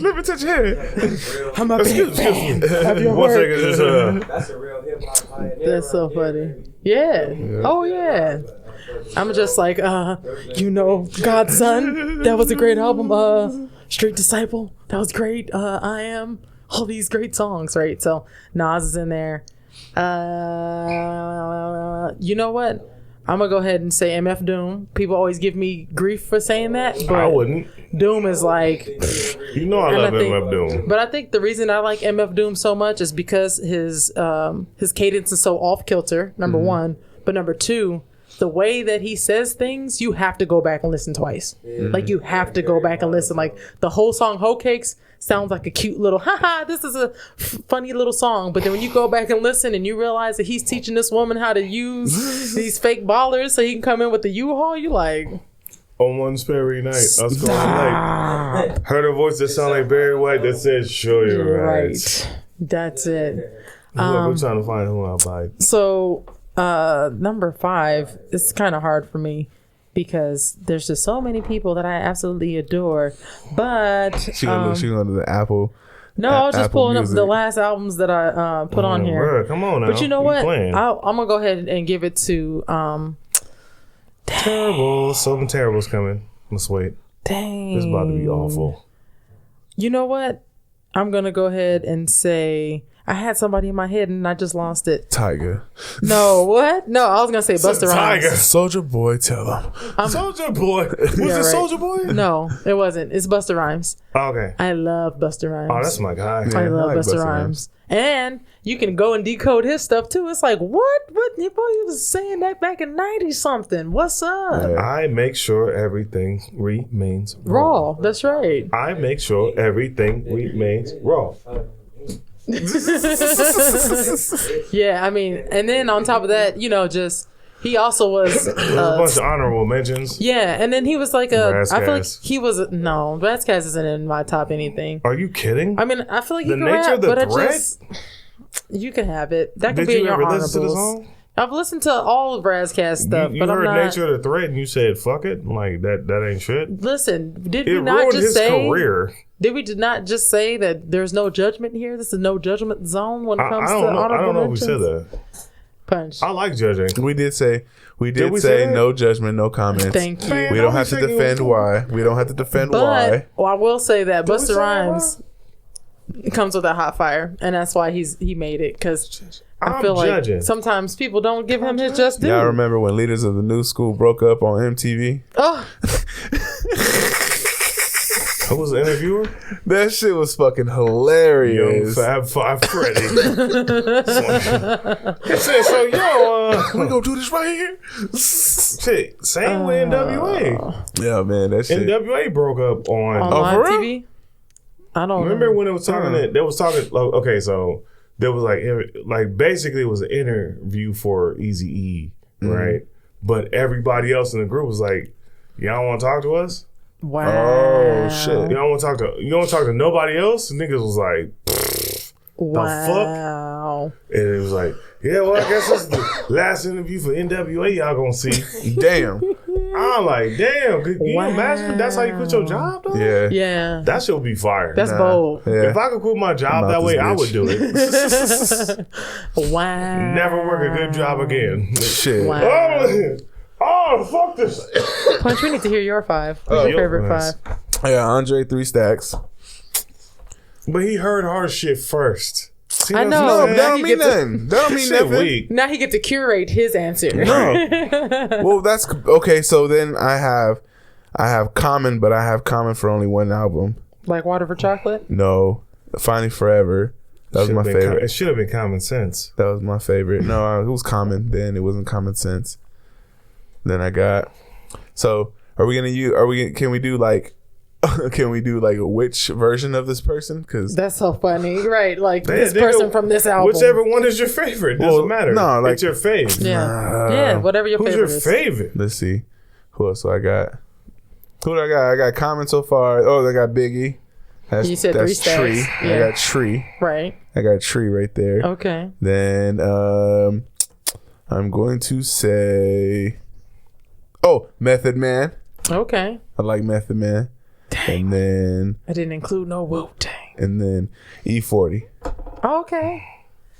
[SPEAKER 1] Let me touch your head.
[SPEAKER 3] I'm a big fan. Have you
[SPEAKER 2] One
[SPEAKER 3] heard?
[SPEAKER 2] second.
[SPEAKER 4] That's a real hip hop pioneer.
[SPEAKER 3] That's so
[SPEAKER 4] right there,
[SPEAKER 3] funny.
[SPEAKER 4] baby.
[SPEAKER 3] Yeah. Oh yeah. I'm just like, God's Son. That was a great album. Street Disciple. That was great. I Am. All these great songs, right? So Nas is in there. You know what? I'm gonna go ahead and say MF Doom. People always give me grief for saying that, but
[SPEAKER 2] I wouldn't.
[SPEAKER 3] Doom is like,
[SPEAKER 2] You know I love MF Doom.
[SPEAKER 3] but I think the reason I like MF Doom so much is because his cadence is so off kilter. Number one, but number two, the way that he says things, you have to go back and listen twice. Like, you have to go back and listen. Like, the whole song Hoe Cakes sounds like a cute little this is a funny little song, but then when you go back and listen and you realize that he's teaching this woman how to use these fake ballers so he can come in with the U-Haul, you like,
[SPEAKER 2] On one Sperry night, I was going late. Heard a voice that sounded like Barry White that said, "Show your rights."
[SPEAKER 3] right. That's it.
[SPEAKER 2] We're trying to find who I'll buy.
[SPEAKER 3] So number 5, it's kind of hard for me because there's just so many people that I absolutely adore, but
[SPEAKER 1] She gonna go to the Apple.
[SPEAKER 3] no, I was just
[SPEAKER 1] Apple
[SPEAKER 3] pulling
[SPEAKER 1] Music.
[SPEAKER 3] up the last albums that I put on here.
[SPEAKER 2] Bruh, come on now.
[SPEAKER 3] But you know what?
[SPEAKER 2] Playing.
[SPEAKER 3] I'm gonna go ahead and give it to
[SPEAKER 2] Terrible. Something terrible's coming. Let's wait.
[SPEAKER 3] dang.
[SPEAKER 2] It's about to be awful.
[SPEAKER 3] You know what? I'm gonna go ahead and say I had somebody in my head and I just lost it.
[SPEAKER 1] Tiger.
[SPEAKER 3] No, what? No, I was gonna say Busta Rhymes.
[SPEAKER 2] Tiger.
[SPEAKER 1] Soldier Boy, tell him.
[SPEAKER 2] Soldier Boy. Was
[SPEAKER 3] Yeah,
[SPEAKER 2] it
[SPEAKER 3] right.
[SPEAKER 2] Soldier Boy?
[SPEAKER 3] No, it wasn't. It's Busta Rhymes.
[SPEAKER 2] Okay.
[SPEAKER 3] I love Busta Rhymes.
[SPEAKER 2] Oh, that's my guy.
[SPEAKER 1] Yeah.
[SPEAKER 3] I love
[SPEAKER 1] I like
[SPEAKER 3] Busta
[SPEAKER 1] Busta
[SPEAKER 3] Rhymes. And you can go and decode his stuff too. It's like, what? What? Boy, he was saying that back in 90 something. What's up?
[SPEAKER 1] Yeah.
[SPEAKER 2] I make sure everything remains
[SPEAKER 3] Raw. That's right.
[SPEAKER 2] I make sure everything remains raw.
[SPEAKER 3] Yeah, I mean, and then on top of that, he also was.
[SPEAKER 2] There's a bunch of honorable mentions.
[SPEAKER 3] Yeah, and then he was like I feel like
[SPEAKER 2] Razzcast.
[SPEAKER 3] he was no. Razzcast isn't in my top anything.
[SPEAKER 2] Are you kidding?
[SPEAKER 3] I mean, I feel like he
[SPEAKER 2] The
[SPEAKER 3] can
[SPEAKER 2] Nature
[SPEAKER 3] rap,
[SPEAKER 2] of the
[SPEAKER 3] but I
[SPEAKER 2] Threat?
[SPEAKER 3] just you can have it. That can
[SPEAKER 2] Did
[SPEAKER 3] be in
[SPEAKER 2] you
[SPEAKER 3] your
[SPEAKER 2] ever listen to the
[SPEAKER 3] honorables.
[SPEAKER 2] song?
[SPEAKER 3] I've listened to all of Razzcast stuff,
[SPEAKER 2] You
[SPEAKER 3] but I'm
[SPEAKER 2] heard
[SPEAKER 3] not.
[SPEAKER 2] Nature of the Threat and you said, fuck it? Like, that ain't shit?
[SPEAKER 3] Listen, did
[SPEAKER 2] It
[SPEAKER 3] we not
[SPEAKER 2] ruined
[SPEAKER 3] just
[SPEAKER 2] his
[SPEAKER 3] say?
[SPEAKER 2] career.
[SPEAKER 3] Did we not just say that there's no judgment here? This is no judgment zone when it
[SPEAKER 2] I
[SPEAKER 3] comes to
[SPEAKER 2] don't know.
[SPEAKER 3] honorable
[SPEAKER 2] I don't know if we said
[SPEAKER 3] mentions?
[SPEAKER 2] that.
[SPEAKER 3] Punch.
[SPEAKER 2] I like judging.
[SPEAKER 1] We did say
[SPEAKER 2] we say
[SPEAKER 1] say
[SPEAKER 2] that?
[SPEAKER 1] no judgment, no comments.
[SPEAKER 3] Thank you.
[SPEAKER 1] We don't have to defend why. We don't have to defend why.
[SPEAKER 3] But I will say that
[SPEAKER 2] we
[SPEAKER 3] Busta
[SPEAKER 2] say
[SPEAKER 3] Rhymes comes with a hot fire, and that's why he made it. Because I
[SPEAKER 2] I'm
[SPEAKER 3] feel
[SPEAKER 2] judging.
[SPEAKER 3] like sometimes people don't give him his just due.
[SPEAKER 1] Y'all remember when Leaders of the New School broke up on MTV?
[SPEAKER 3] Oh,
[SPEAKER 2] Who was the interviewer?
[SPEAKER 1] That shit was fucking
[SPEAKER 2] Young
[SPEAKER 1] hilarious.
[SPEAKER 2] Fab Five Freddy. He said, so
[SPEAKER 1] We gonna do this right here?
[SPEAKER 2] shit, same with NWA.
[SPEAKER 1] Yeah, man, that shit.
[SPEAKER 2] NWA broke up on.
[SPEAKER 3] on
[SPEAKER 1] Oh,
[SPEAKER 3] live
[SPEAKER 1] for real?
[SPEAKER 3] TV. I don't
[SPEAKER 2] Remember when it was talking?
[SPEAKER 1] Uh-huh.
[SPEAKER 2] They was talking. Okay, so there was like basically it was an interview for Eazy-E, right? But everybody else in the group was like, "Y'all want to talk to us?
[SPEAKER 3] Wow.
[SPEAKER 1] Oh, shit.
[SPEAKER 2] You don't want to talk to nobody else?" Niggas was like,
[SPEAKER 3] Wow.
[SPEAKER 2] and it was like, "Yeah, well, I guess this is the last interview for NWA. Y'all gonna see."
[SPEAKER 1] Damn.
[SPEAKER 2] I'm like, damn, can you imagine that's how you quit your job, though?
[SPEAKER 1] Yeah.
[SPEAKER 3] Yeah.
[SPEAKER 2] That shit would be fire.
[SPEAKER 3] That's bold.
[SPEAKER 1] Yeah.
[SPEAKER 2] If I could quit my job that way, I would do it.
[SPEAKER 3] Wow.
[SPEAKER 2] Never work a good job again.
[SPEAKER 1] Shit.
[SPEAKER 3] Wow.
[SPEAKER 2] Oh, fuck this.
[SPEAKER 3] Punch, we need to hear your 5. What's your favorite 5?
[SPEAKER 1] Yeah, Andre 3 stacks.
[SPEAKER 2] But he heard our shit first. See
[SPEAKER 3] I
[SPEAKER 2] what
[SPEAKER 3] know.
[SPEAKER 2] I'm
[SPEAKER 1] No,
[SPEAKER 2] saying?
[SPEAKER 1] that don't
[SPEAKER 3] you
[SPEAKER 1] mean
[SPEAKER 3] get to-
[SPEAKER 1] nothing. That don't mean
[SPEAKER 2] Shit
[SPEAKER 1] nothing.
[SPEAKER 2] weak.
[SPEAKER 3] Now he get to curate his answer.
[SPEAKER 1] No. Well, that's okay. So then I have Common, but I have Common for only one album.
[SPEAKER 3] Like Water for Chocolate?
[SPEAKER 1] No, Finding Forever. That was
[SPEAKER 2] Should've
[SPEAKER 1] my
[SPEAKER 2] been
[SPEAKER 1] favorite.
[SPEAKER 2] It should have been Common Sense.
[SPEAKER 1] That was my favorite. No, it was Common. Then it wasn't Common Sense. Then I got. So are we gonna use? Can we do like? Can we do like a which version of this person? Because
[SPEAKER 3] That's so funny. Right. Like this
[SPEAKER 2] nigga,
[SPEAKER 3] person from this album.
[SPEAKER 2] Whichever one is your favorite. Doesn't
[SPEAKER 1] Well,
[SPEAKER 2] matter.
[SPEAKER 1] no, like-
[SPEAKER 2] it's your fave.
[SPEAKER 3] Yeah. Yeah. Whatever your
[SPEAKER 2] Who's
[SPEAKER 3] favorite
[SPEAKER 2] your
[SPEAKER 3] is.
[SPEAKER 2] favorite?
[SPEAKER 1] let's see. Who else do I got? Who do I got? I got Common so far. Oh, I got Biggie.
[SPEAKER 3] You said 3 stacks.
[SPEAKER 1] Tree.
[SPEAKER 3] Yeah.
[SPEAKER 1] I got Tree.
[SPEAKER 3] Right.
[SPEAKER 1] I got Tree right there.
[SPEAKER 3] Okay.
[SPEAKER 1] Then I'm going to say, Method Man.
[SPEAKER 3] Okay.
[SPEAKER 1] I like Method Man.
[SPEAKER 3] Dang.
[SPEAKER 1] And then
[SPEAKER 3] I didn't include no Wu-Tang.
[SPEAKER 1] E40.
[SPEAKER 3] Okay.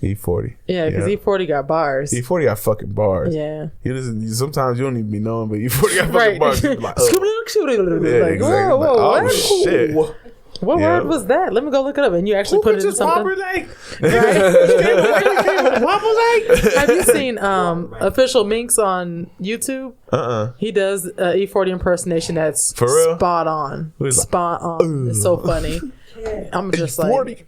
[SPEAKER 1] E40.
[SPEAKER 3] Yeah, because E40 got bars.
[SPEAKER 1] E40 got fucking bars.
[SPEAKER 3] Yeah.
[SPEAKER 1] He doesn't. Sometimes you don't even be knowing, but E40 got fucking
[SPEAKER 3] Right.
[SPEAKER 1] bars. You be like,
[SPEAKER 3] like,
[SPEAKER 1] yeah, exactly.
[SPEAKER 3] whoa,
[SPEAKER 1] Like,
[SPEAKER 3] whoa,
[SPEAKER 1] oh
[SPEAKER 3] what?
[SPEAKER 1] shit.
[SPEAKER 3] What
[SPEAKER 1] Yeah.
[SPEAKER 3] word was that? Let me go look it up. And you actually
[SPEAKER 2] Who
[SPEAKER 3] put
[SPEAKER 2] could
[SPEAKER 3] it in
[SPEAKER 2] just
[SPEAKER 3] something.
[SPEAKER 2] wobble like?
[SPEAKER 3] Have you seen Official Minx on YouTube? He does E40 impersonation that's
[SPEAKER 1] For real?
[SPEAKER 3] spot on.
[SPEAKER 1] Who's like,
[SPEAKER 3] Spot on. It's so funny. I'm just like,
[SPEAKER 1] 40.
[SPEAKER 3] yeah,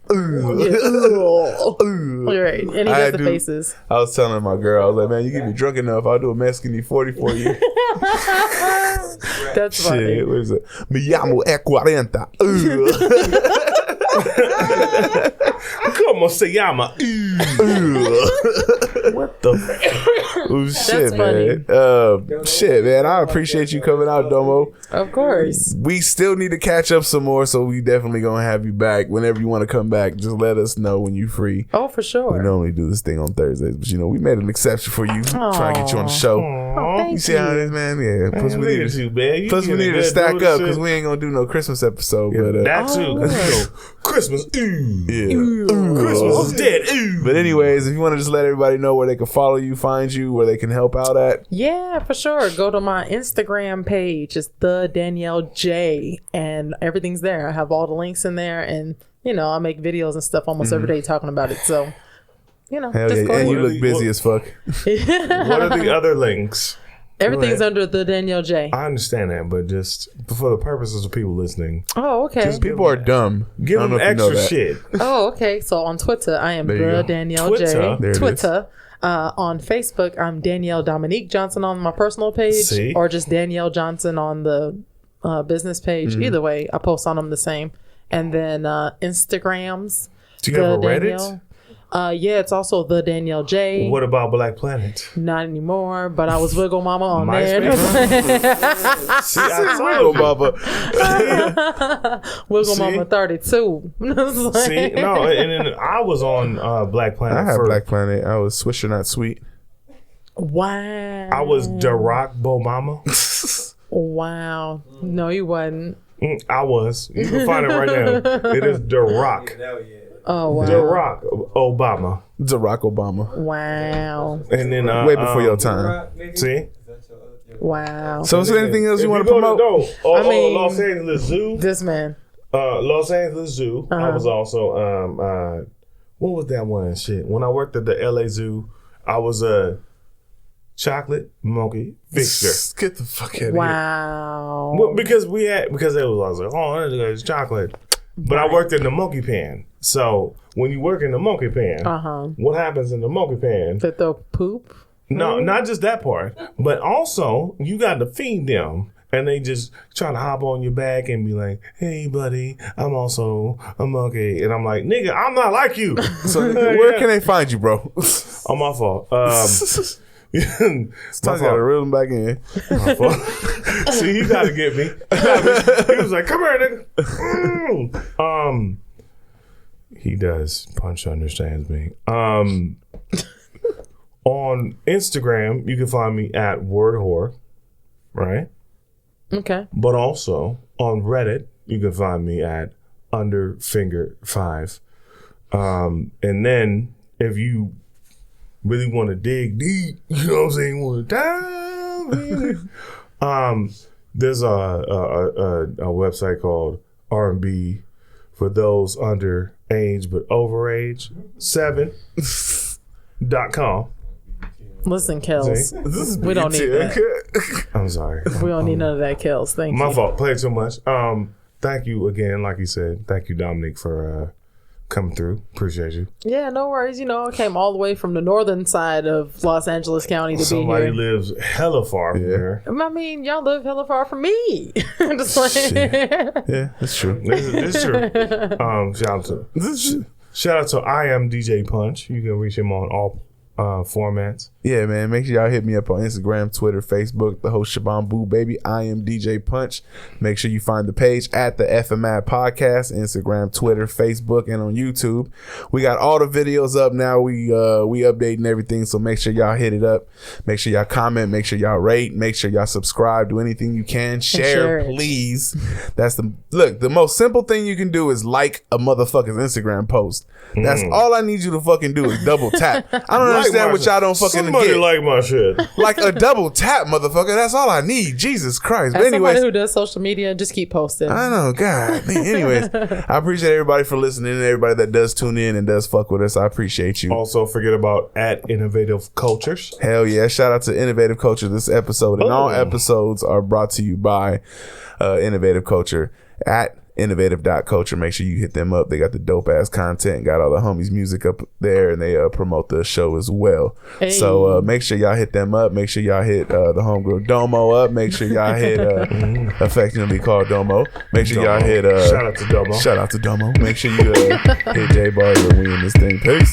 [SPEAKER 3] you're right. And he
[SPEAKER 1] I
[SPEAKER 3] does the
[SPEAKER 1] do-
[SPEAKER 3] faces.
[SPEAKER 1] I was telling my girl, I was like, man, you get me drunk enough, I'll do a Mexican E40 for you.
[SPEAKER 3] That's funny.
[SPEAKER 1] Shit, what is it? Me llamo E40.
[SPEAKER 2] ¿Cómo se llama? What the
[SPEAKER 1] Oh, shit,
[SPEAKER 3] funny.
[SPEAKER 1] man. Shit, man. I appreciate you coming out, Domo.
[SPEAKER 3] Of course.
[SPEAKER 1] We still need to catch up some more, so we definitely gonna have you back. Whenever you want to come back, just let us know when you're free.
[SPEAKER 3] Oh, for sure.
[SPEAKER 1] We normally do this thing on Thursdays, but we made an exception for you. Try to get you on the show.
[SPEAKER 3] Oh, thank
[SPEAKER 1] You see how it is, man? Yeah. Plus, we need to,
[SPEAKER 2] man.
[SPEAKER 1] plus we need to stack up because we ain't gonna do no Christmas episode. But
[SPEAKER 2] That too. 'Cause you know, Christmas.
[SPEAKER 1] yeah.
[SPEAKER 2] Christmas is dead.
[SPEAKER 1] But anyways, if you want to just let everybody know where they can follow you, find you, where they can help out at.
[SPEAKER 3] Yeah, for sure. Go to my Instagram page. It's the Dannielle J, and everything's there. I have all the links in there, and I make videos and stuff almost every day talking about it. So,
[SPEAKER 1] Hell
[SPEAKER 3] just
[SPEAKER 1] yeah.
[SPEAKER 3] go
[SPEAKER 1] And you
[SPEAKER 3] ahead.
[SPEAKER 1] look busy as fuck.
[SPEAKER 2] What are the other links?
[SPEAKER 3] Everything's under the Dannielle J.
[SPEAKER 2] I understand that, but just for the purposes of people listening,
[SPEAKER 3] Oh, okay.
[SPEAKER 1] People are dumb.
[SPEAKER 2] give
[SPEAKER 1] I don't
[SPEAKER 2] them
[SPEAKER 1] know if you know
[SPEAKER 2] extra
[SPEAKER 1] that.
[SPEAKER 2] shit.
[SPEAKER 3] Oh, okay. So on Twitter, I am
[SPEAKER 1] There you
[SPEAKER 3] the
[SPEAKER 1] go.
[SPEAKER 3] Dannielle
[SPEAKER 2] Twitter.
[SPEAKER 3] J.
[SPEAKER 1] There it is.
[SPEAKER 3] Twitter. On Facebook, I'm Dannielle Dominique Johnson on my personal page,
[SPEAKER 2] See?
[SPEAKER 3] or just Dannielle Johnson on the business page.
[SPEAKER 1] Mm-hmm.
[SPEAKER 3] Either way, I post on them the same. And then Instagrams.
[SPEAKER 2] Do you have a
[SPEAKER 3] the
[SPEAKER 2] Reddit?
[SPEAKER 3] Dannielle. Yeah, it's also the Dannielle J.
[SPEAKER 2] What about Black Planet?
[SPEAKER 3] Not anymore, but I was Wiggle Mama on
[SPEAKER 2] MySpace?
[SPEAKER 3] there.
[SPEAKER 2] See, I
[SPEAKER 1] Real
[SPEAKER 2] told you.
[SPEAKER 1] Bubba.
[SPEAKER 3] Wiggle
[SPEAKER 2] See?
[SPEAKER 3] Mama 32.
[SPEAKER 2] See, no, and then I was on Black Planet.
[SPEAKER 1] I have
[SPEAKER 2] first.
[SPEAKER 1] Black Planet. I was Swisher Not Sweet.
[SPEAKER 3] Wow.
[SPEAKER 2] I was Barack Obama.
[SPEAKER 3] Wow. No, you wasn't.
[SPEAKER 2] I was. You can find it right now. It is Barack.
[SPEAKER 3] Oh, wow.
[SPEAKER 2] Barack Obama.
[SPEAKER 1] Barack Obama.
[SPEAKER 3] Wow.
[SPEAKER 2] And then
[SPEAKER 1] Way before your time.
[SPEAKER 2] See,
[SPEAKER 3] Wow.
[SPEAKER 1] So is there anything else you want to promote?
[SPEAKER 3] I mean-
[SPEAKER 2] Los Angeles Zoo.
[SPEAKER 3] This man.
[SPEAKER 2] Los Angeles Zoo. I was also what was that one shit? When I worked at the LA Zoo, I was a chocolate monkey fixture.
[SPEAKER 1] Get the fuck out of
[SPEAKER 3] Wow.
[SPEAKER 2] Well, because it was, I was like, oh, that's chocolate. But I worked in the monkey pen. So when you work in the monkey pen, what happens in the monkey pen?
[SPEAKER 3] That the poop?
[SPEAKER 2] No, not just that part, but also you got to feed them. And they just trying to hop on your back and be like, hey, buddy, I'm also a monkey. And I'm like, nigga, I'm not like you.
[SPEAKER 1] here. So where can they find you, bro?
[SPEAKER 2] Oh, my fault.
[SPEAKER 1] It's time you gotta reel them back in.
[SPEAKER 2] My fault. See, he got to get me. He was like, come here, nigga. He does. Punch understands me. On Instagram, you can find me at Word Whore. right?
[SPEAKER 3] Okay.
[SPEAKER 2] But also on Reddit, you can find me at underfinger5. And then if you really want to dig deep, you know what I'm saying, want to dive in it, there's a website called R&B for those under age but over age 7.com.
[SPEAKER 3] Listen, Kels, we don't need that.
[SPEAKER 2] I'm sorry.
[SPEAKER 3] We don't need none of that, Kels. Thank you.
[SPEAKER 2] My fault. Played too much. Thank you again, like you said. Thank you, Dominique, for coming through. Appreciate you.
[SPEAKER 3] Yeah, no worries. You know, I came all the way from the northern side of Los Angeles County to
[SPEAKER 2] Somebody
[SPEAKER 3] be here.
[SPEAKER 2] lives hella far from here.
[SPEAKER 3] I mean, y'all live hella far from me. Just like,
[SPEAKER 1] Yeah, that's true.
[SPEAKER 2] This is true. Shout out to I am DJ Punch. You can reach him on all formats.
[SPEAKER 1] Yeah, man. Make sure y'all hit me up on Instagram, Twitter, Facebook, the host Shabam Boo Baby. I am DJ Punch. Make sure you find the page at the FMI Podcast, Instagram, Twitter, Facebook, and on YouTube. We got all the videos up now. We updating everything, so make sure y'all hit it up. Make sure y'all comment. Make sure y'all rate. Make sure y'all subscribe. Do anything you can. Share, please. That's the most simple thing you can do is like a motherfucker's Instagram post. That's all I need you to fucking do is double tap. I don't understand what y'all don't fucking
[SPEAKER 2] Somebody
[SPEAKER 1] get.
[SPEAKER 2] like my shit.
[SPEAKER 1] Like a double tap, motherfucker. That's all I need. Jesus Christ.
[SPEAKER 3] as
[SPEAKER 1] But anyways,
[SPEAKER 3] somebody who does social media, just keep posting.
[SPEAKER 1] I know, God. Man, anyways, I appreciate everybody for listening and everybody that does tune in and does fuck with us. I appreciate you.
[SPEAKER 2] Also, forget about at Innovative Cultures.
[SPEAKER 1] Hell yeah. Shout out to Innovative Culture this episode. And all episodes are brought to you by Innovative Culture at innovative.culture. Make sure you hit them up. They got the dope ass content, got all the homies music up there, and they promote the show as well.
[SPEAKER 3] Hey.
[SPEAKER 1] So make sure y'all hit them up. Make sure y'all hit the homegirl Domo up. Make sure y'all hit affectionately called Domo. Make sure y'all hit
[SPEAKER 2] shout out to Domo.
[SPEAKER 1] Shout out to Domo. Make sure you hit J Bars and we in this thing. Peace.